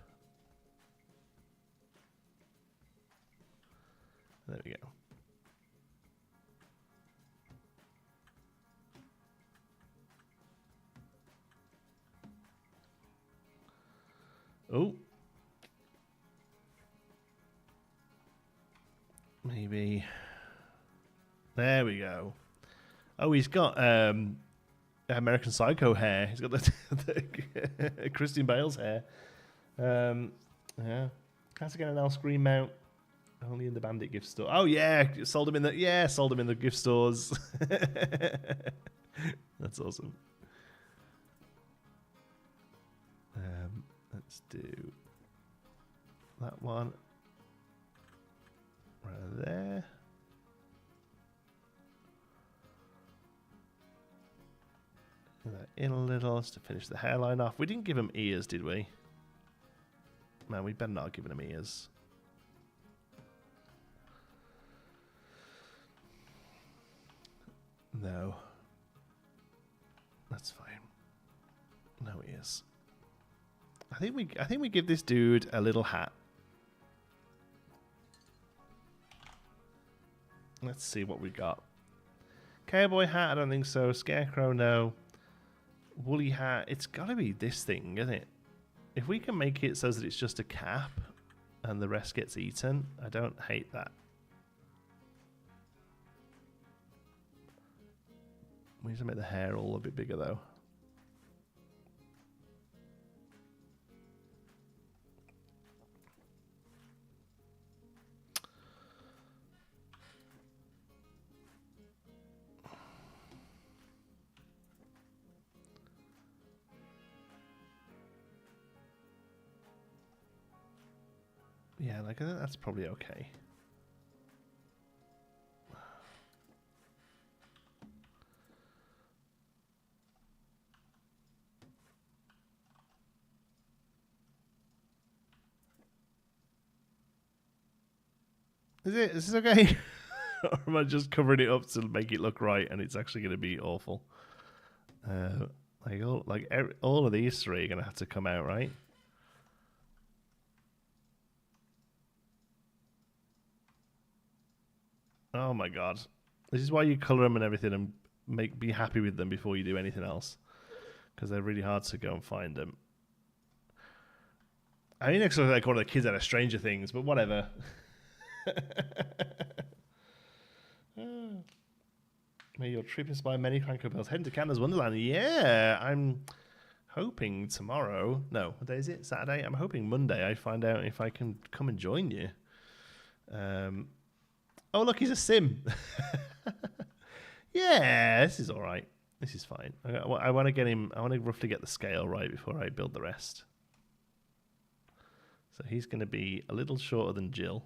There we go. Oh. Maybe. There we go. Oh, he's got American Psycho hair. He's got the Christian Bale's hair. Yeah. Can't get an L screen mount. Only in the Bandit gift store. Oh yeah, sold them in the gift stores. That's awesome. Let's do that one right there. And that in a little just to finish the hairline off. We didn't give him ears, did we? Man, we better not have given him ears. No. That's fine. No ears. I think we give this dude a little hat. Let's see what we got. Cowboy hat, I don't think so. Scarecrow, no. Woolly hat, it's gotta be this thing, isn't it? If we can make it so that it's just a cap and the rest gets eaten, I don't hate that. We need to make the hair all a bit bigger though. Yeah, like I think that's probably okay. Is this okay? Or am I just covering it up to make it look right and it's actually going to be awful? All of these three are going to have to come out, right? Oh my god. This is why you colour them and everything and be happy with them before you do anything else. Because they're really hard to go and find them. I mean, it's like one of the kids out of Stranger Things, but whatever. May your trip inspire many Cranko Bells. Heading to Canada's Wonderland. Yeah, I'm hoping tomorrow. No, what day is it? Saturday? I'm hoping Monday I find out if I can come and join you. Oh, look, he's a sim. Yeah, this is all right. This is fine. I want to get him. I want to roughly get the scale right before I build the rest. So he's going to be a little shorter than Jill.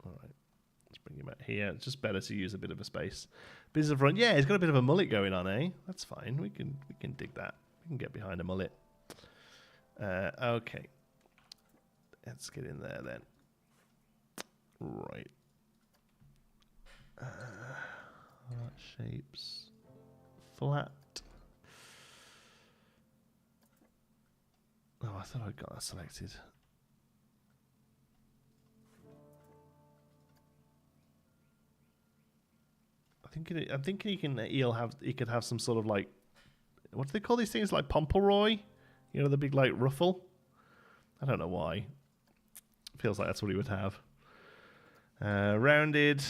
All right, let's bring him out here. It's just better to use a bit of a space. Business of front. Yeah, he's got a bit of a mullet going on, eh? That's fine. We can dig that. We can get behind a mullet. Okay. Let's get in there then. Right. Shapes. Flat. Oh, I thought I'd got that selected. I'm thinking he could have some sort of like, what do they call these things? Like Pompleroy? You know, the big like ruffle? I don't know why. Feels like that's what he would have. Rounded.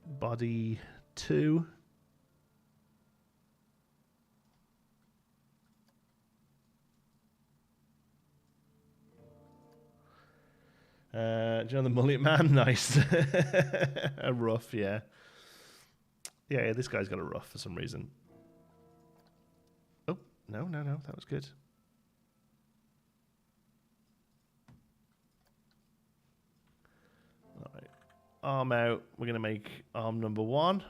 Body 2. Do you know the mullet man? Nice. A ruff, yeah. Yeah, this guy's got a ruff for some reason. Oh, no, that was good. All right. Arm out. We're going to make arm number 1.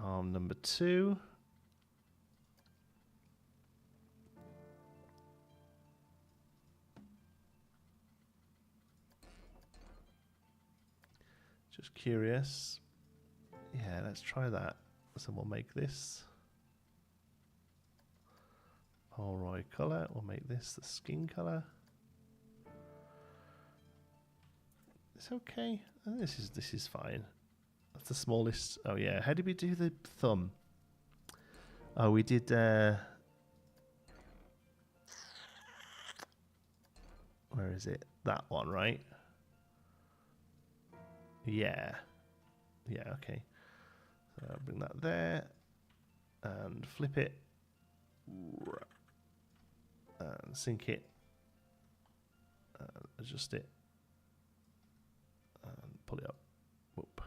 Arm number 2. Just curious. Yeah, let's try that. So we'll make this Polaroid color. We'll make this the skin color. It's okay. This is fine. That's the smallest. Oh yeah. How did we do the thumb? Oh, we did. Where is it? That one, right? Yeah. Yeah. Okay. So I'll bring that there. and flip it and sync it and adjust it and pull it up. Whoop.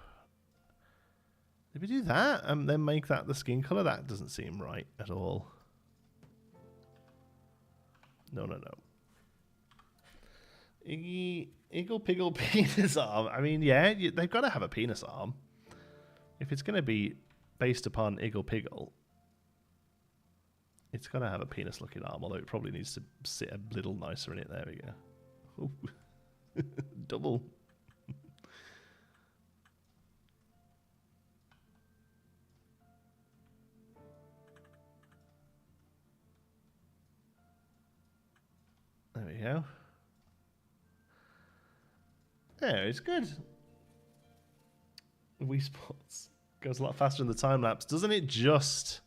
Did we do that and then make that the skin color? That doesn't seem right at all. No. Iggle Piggle penis arm. I mean, yeah, they've got to have a penis arm. If it's going to be based upon Iggle Piggle, it's got to have a penis-looking arm, although it probably needs to sit a little nicer in it. There we go. Ooh. Double. There we go. Yeah, it's good. Wii Sports goes a lot faster in the time lapse, doesn't it? Just.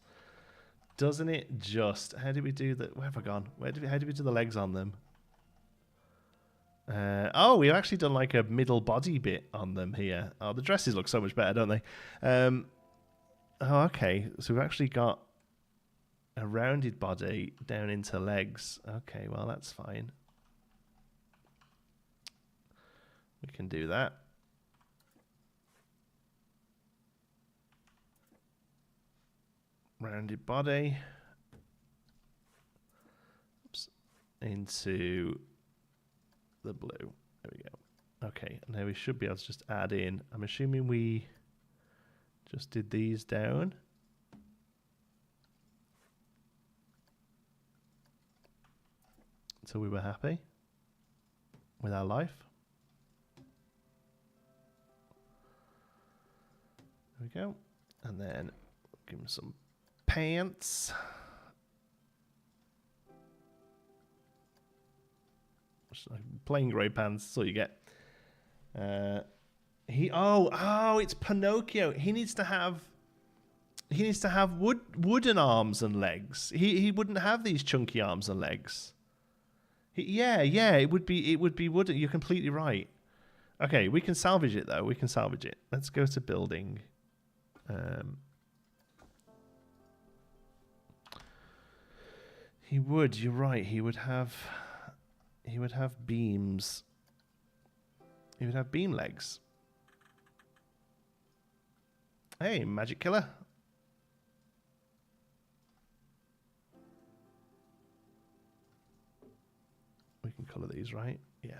Doesn't it just? How did we do that? Where have I gone? How did we do the legs on them? Oh, we've actually done like a middle body bit on them here. Oh, the dresses look so much better, don't they? Oh, okay. So we've actually got a rounded body down into legs. Okay, well, that's fine. We can do that. Rounded body. Oops. Into the blue. There we go. Okay, now we should be able to just add in. I'm assuming we just did these down. Until we were happy with our life. There we go. And then give him some pants. Plain grey pants, that's all you get. It's Pinocchio. He needs to have wooden arms and legs. He wouldn't have these chunky arms and legs. It would be wooden. You're completely right. Okay, we can salvage it though. We can salvage it. Let's go to building. He would. You're right. He would have beams. He would have beam legs. Hey, Magic Killer. We can color these, right? Yeah.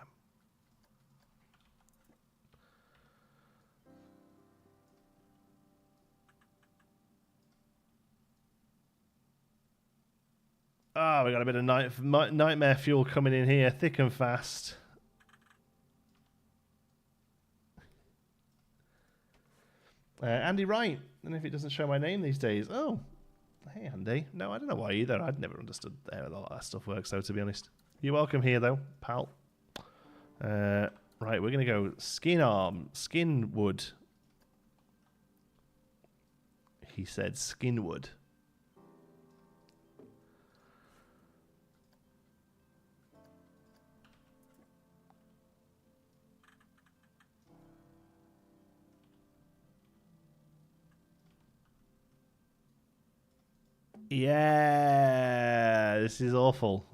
Ah, we got a bit of nightmare fuel coming in here, thick and fast. Andy Wright. I don't know if it doesn't show my name these days. Oh, hey Andy. No, I don't know why either. I'd never understood how a lot of that stuff works, though, to be honest. You're welcome here, though, pal. Right, we're going to go skin arm, skin wood. He said skin wood. Yeah, this is awful.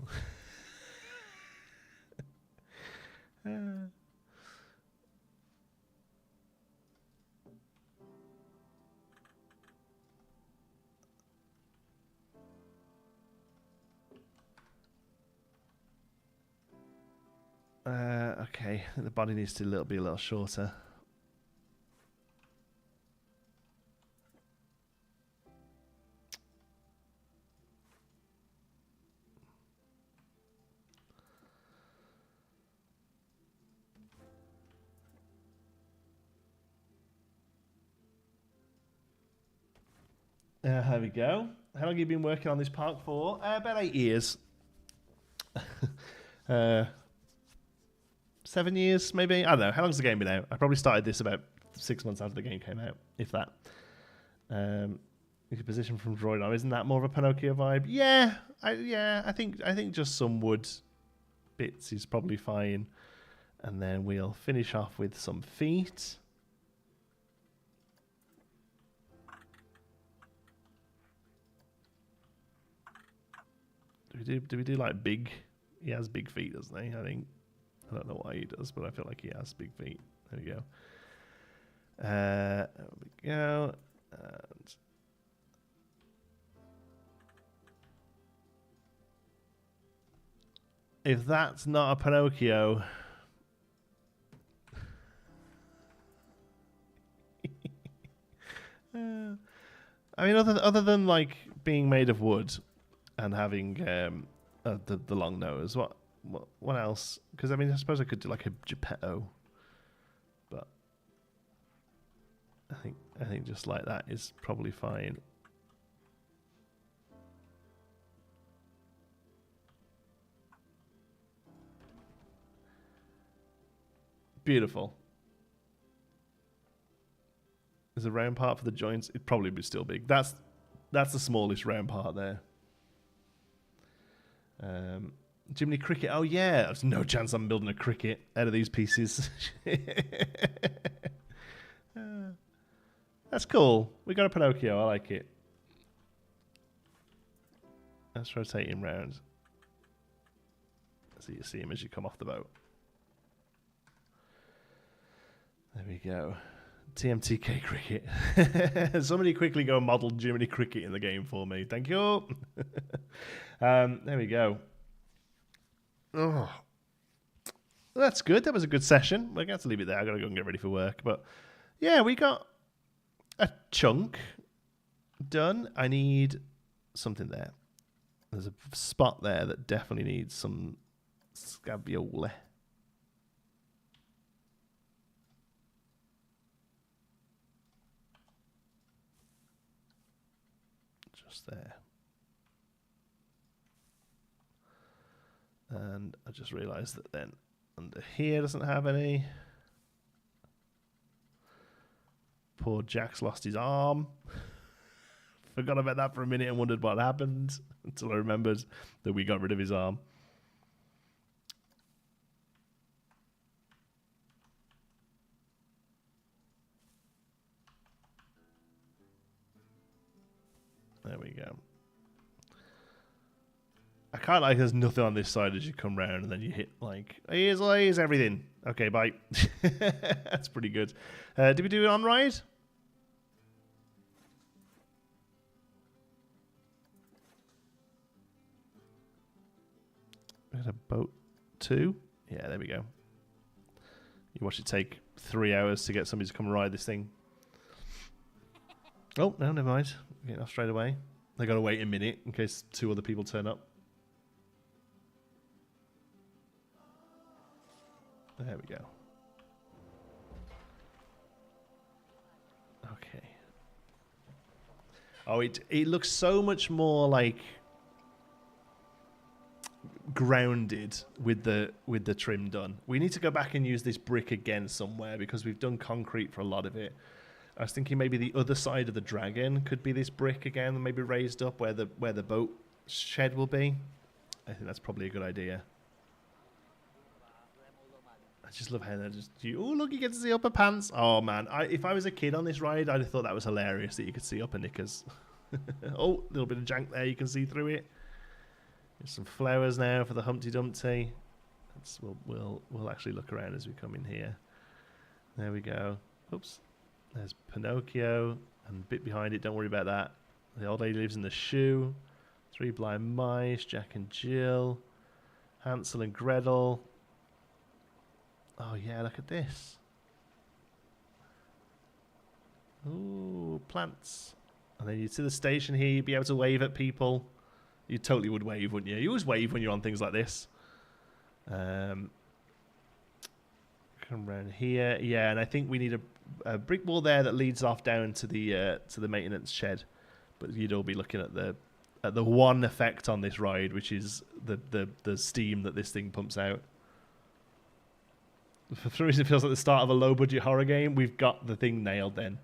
Okay, the body needs to be a little shorter. There we go. How long have you been working on this park for? About 8 years. 7 years, maybe? I don't know. How long's the game been out? I probably started this about 6 months after the game came out, if that. Your position from droid arm, isn't that more of a Pinocchio vibe? Yeah, I think just some wood bits is probably fine. And then we'll finish off with some feet. Do we do like big? He has big feet, doesn't he? I think. I don't know why he does, but I feel like he has big feet. There we go. There we go. And if that's not a Pinocchio, I mean, other than like being made of wood and having the long nose, what else? Because I mean, I suppose I could do like a Geppetto, but I think just like that is probably fine. Beautiful. There's a round part for the joints. It'd probably be still big. That's the smallest round part there. Jiminy Cricket. Oh yeah, there's no chance I'm building a cricket out of these pieces. That's cool. We got a Pinocchio. I like it. Let's rotate him round so you see him as you come off the boat. There we go. TMTK Cricket. Somebody quickly go model Jiminy Cricket in the game for me. Thank you. There we go. Oh, that's good. That was a good session. We're going to have to leave it there. I've got to go and get ready for work. But yeah, we got a chunk done. I need something there. There's a spot there that definitely needs some scabiole. Just there. And I just realised that then under here doesn't have any. Poor Jack's lost his arm. Forgot about that for a minute and wondered what happened until I remembered that we got rid of his arm. There we go. I can't like there's nothing on this side as you come round and then you hit like, here's everything. Okay, bye. That's pretty good. Did we do it on ride? We had a boat 2. Yeah, there we go. You watch it take 3 hours to get somebody to come and ride this thing. Oh, no, never mind. We're getting off straight away. They got to wait a minute in case 2 other people turn up. There we go. Okay. Oh, it looks so much more like grounded with the trim done. We need to go back and use this brick again somewhere because we've done concrete for a lot of it. I was thinking maybe the other side of the dragon could be this brick again, maybe raised up where the boat shed will be. I think that's probably a good idea. I just love how they're just... Oh, look, you get to see upper pants. Oh, man. If I was a kid on this ride, I'd have thought that was hilarious that you could see upper knickers. Oh, a little bit of jank there. You can see through it. There's some flowers now for the Humpty Dumpty. We'll actually look around as we come in here. There we go. Oops. There's Pinocchio. And a bit behind it, don't worry about that. The old lady lives in the shoe. 3 blind mice. Jack and Jill. Hansel and Gretel. Oh, yeah, look at this. Ooh, plants. And then you'd see the station here. You'd be able to wave at people. You totally would wave, wouldn't you? You always wave when you're on things like this. Come around here. Yeah, and I think we need a brick wall there that leads off down to the maintenance shed. But you'd all be looking at the one effect on this ride, which is the steam that this thing pumps out. For some reason, it feels like the start of a low-budget horror game. We've got the thing nailed then.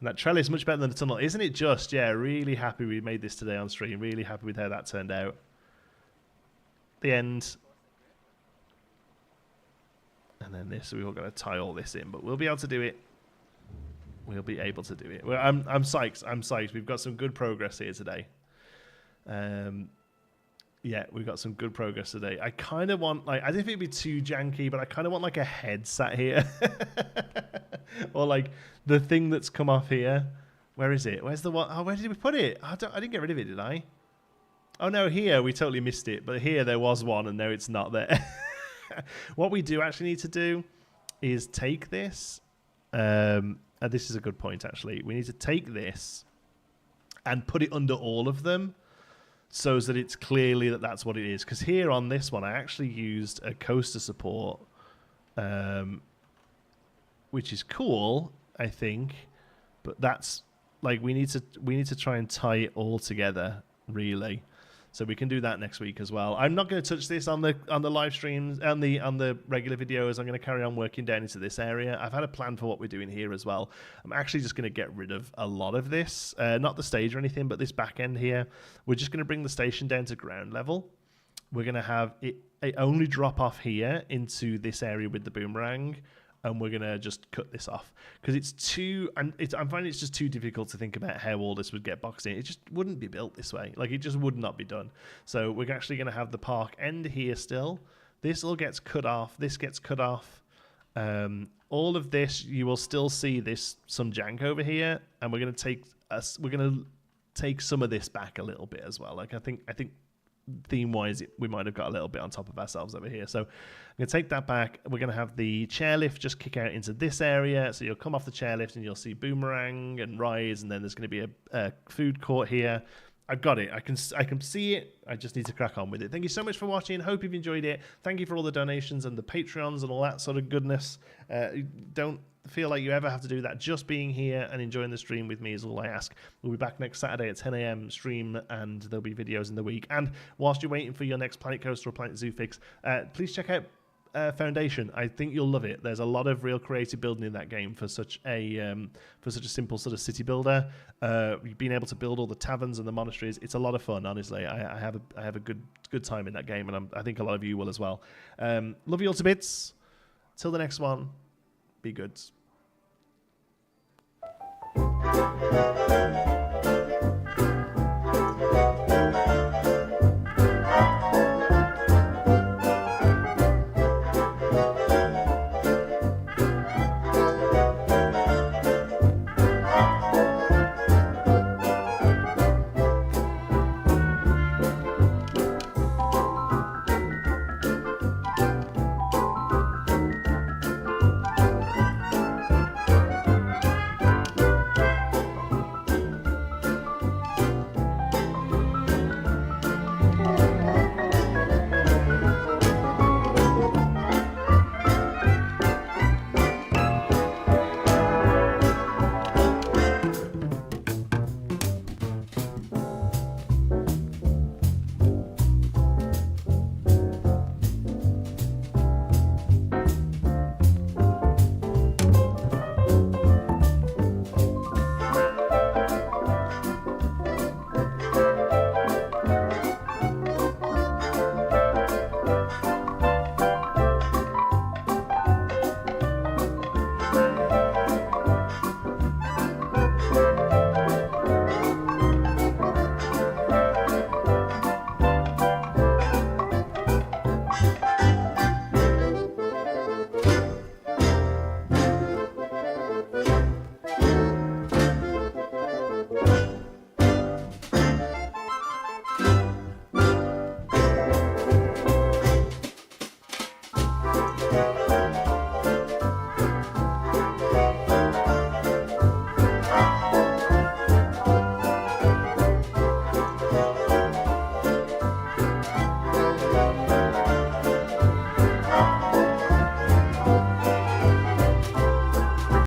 And that trellis is much better than the tunnel. Isn't it just? Yeah, really happy we made this today on stream. Really happy with how that turned out. The end. And then this, we've got to tie all this in. But we'll be able to do it. We'll be able to do it. Well, I'm psyched. I'm psyched. We've got some good progress here today. Yeah, we've got some good progress today. I kind of want, like, I don't think it'd be too janky, but I kind of want like a head sat here. Or like the thing that's come off here. Where is it? Where's the one? Oh, where did we put it? I didn't get rid of it, did I? Oh no, here we totally missed it. But here there was one and now it's not there. What we do actually need to do is take this. And this is a good point actually. We need to take this and put it under all of them, so that it's clearly that's what it is. Because here on this one, I actually used a coaster support, which is cool, I think. But that's like we need to try and tie it all together, really. So we can do that next week as well. I'm not going to touch this on the live streams on the regular videos. I'm going to carry on working down into this area. I've had a plan for what we're doing here as well. I'm actually just going to get rid of a lot of this, not the stage or anything, but this back end here. We're just going to bring the station down to ground level. We're going to have it only drop off here into this area with the boomerang. And we're going to just cut this off because it's too, and I'm finding it's just too difficult to think about how all this would get boxed in. It just wouldn't be built this way. Like, it just would not be done. So we're actually going to have the park end here still. This all gets cut off. This gets cut off. All of this, you will still see some jank over here. And we're going to take some of this back a little bit as well. Like, I think theme-wise, we might have got a little bit on top of ourselves over here. So I'm going to take that back. We're going to have the chairlift just kick out into this area. So you'll come off the chairlift and you'll see boomerang and rides, and then there's going to be a food court here. I've got it. I can see it. I just need to crack on with it. Thank you so much for watching. Hope you've enjoyed it. Thank you for all the donations and the Patreons and all that sort of goodness. Don't feel like you ever have to do that. Just being here and enjoying the stream with me is all I ask. We'll be back next Saturday at 10 a.m. stream, and there'll be videos in the week. And whilst you're waiting for your next Planet Coaster or Planet Zoo fix, please check out Foundation. I think you'll love it. There's a lot of real creative building in that game for such a simple sort of city builder. Being able to build all the taverns and the monasteries, it's a lot of fun. Honestly, I have a good time in that game, and I think a lot of you will as well. Love you all to bits. Till the next one, be good.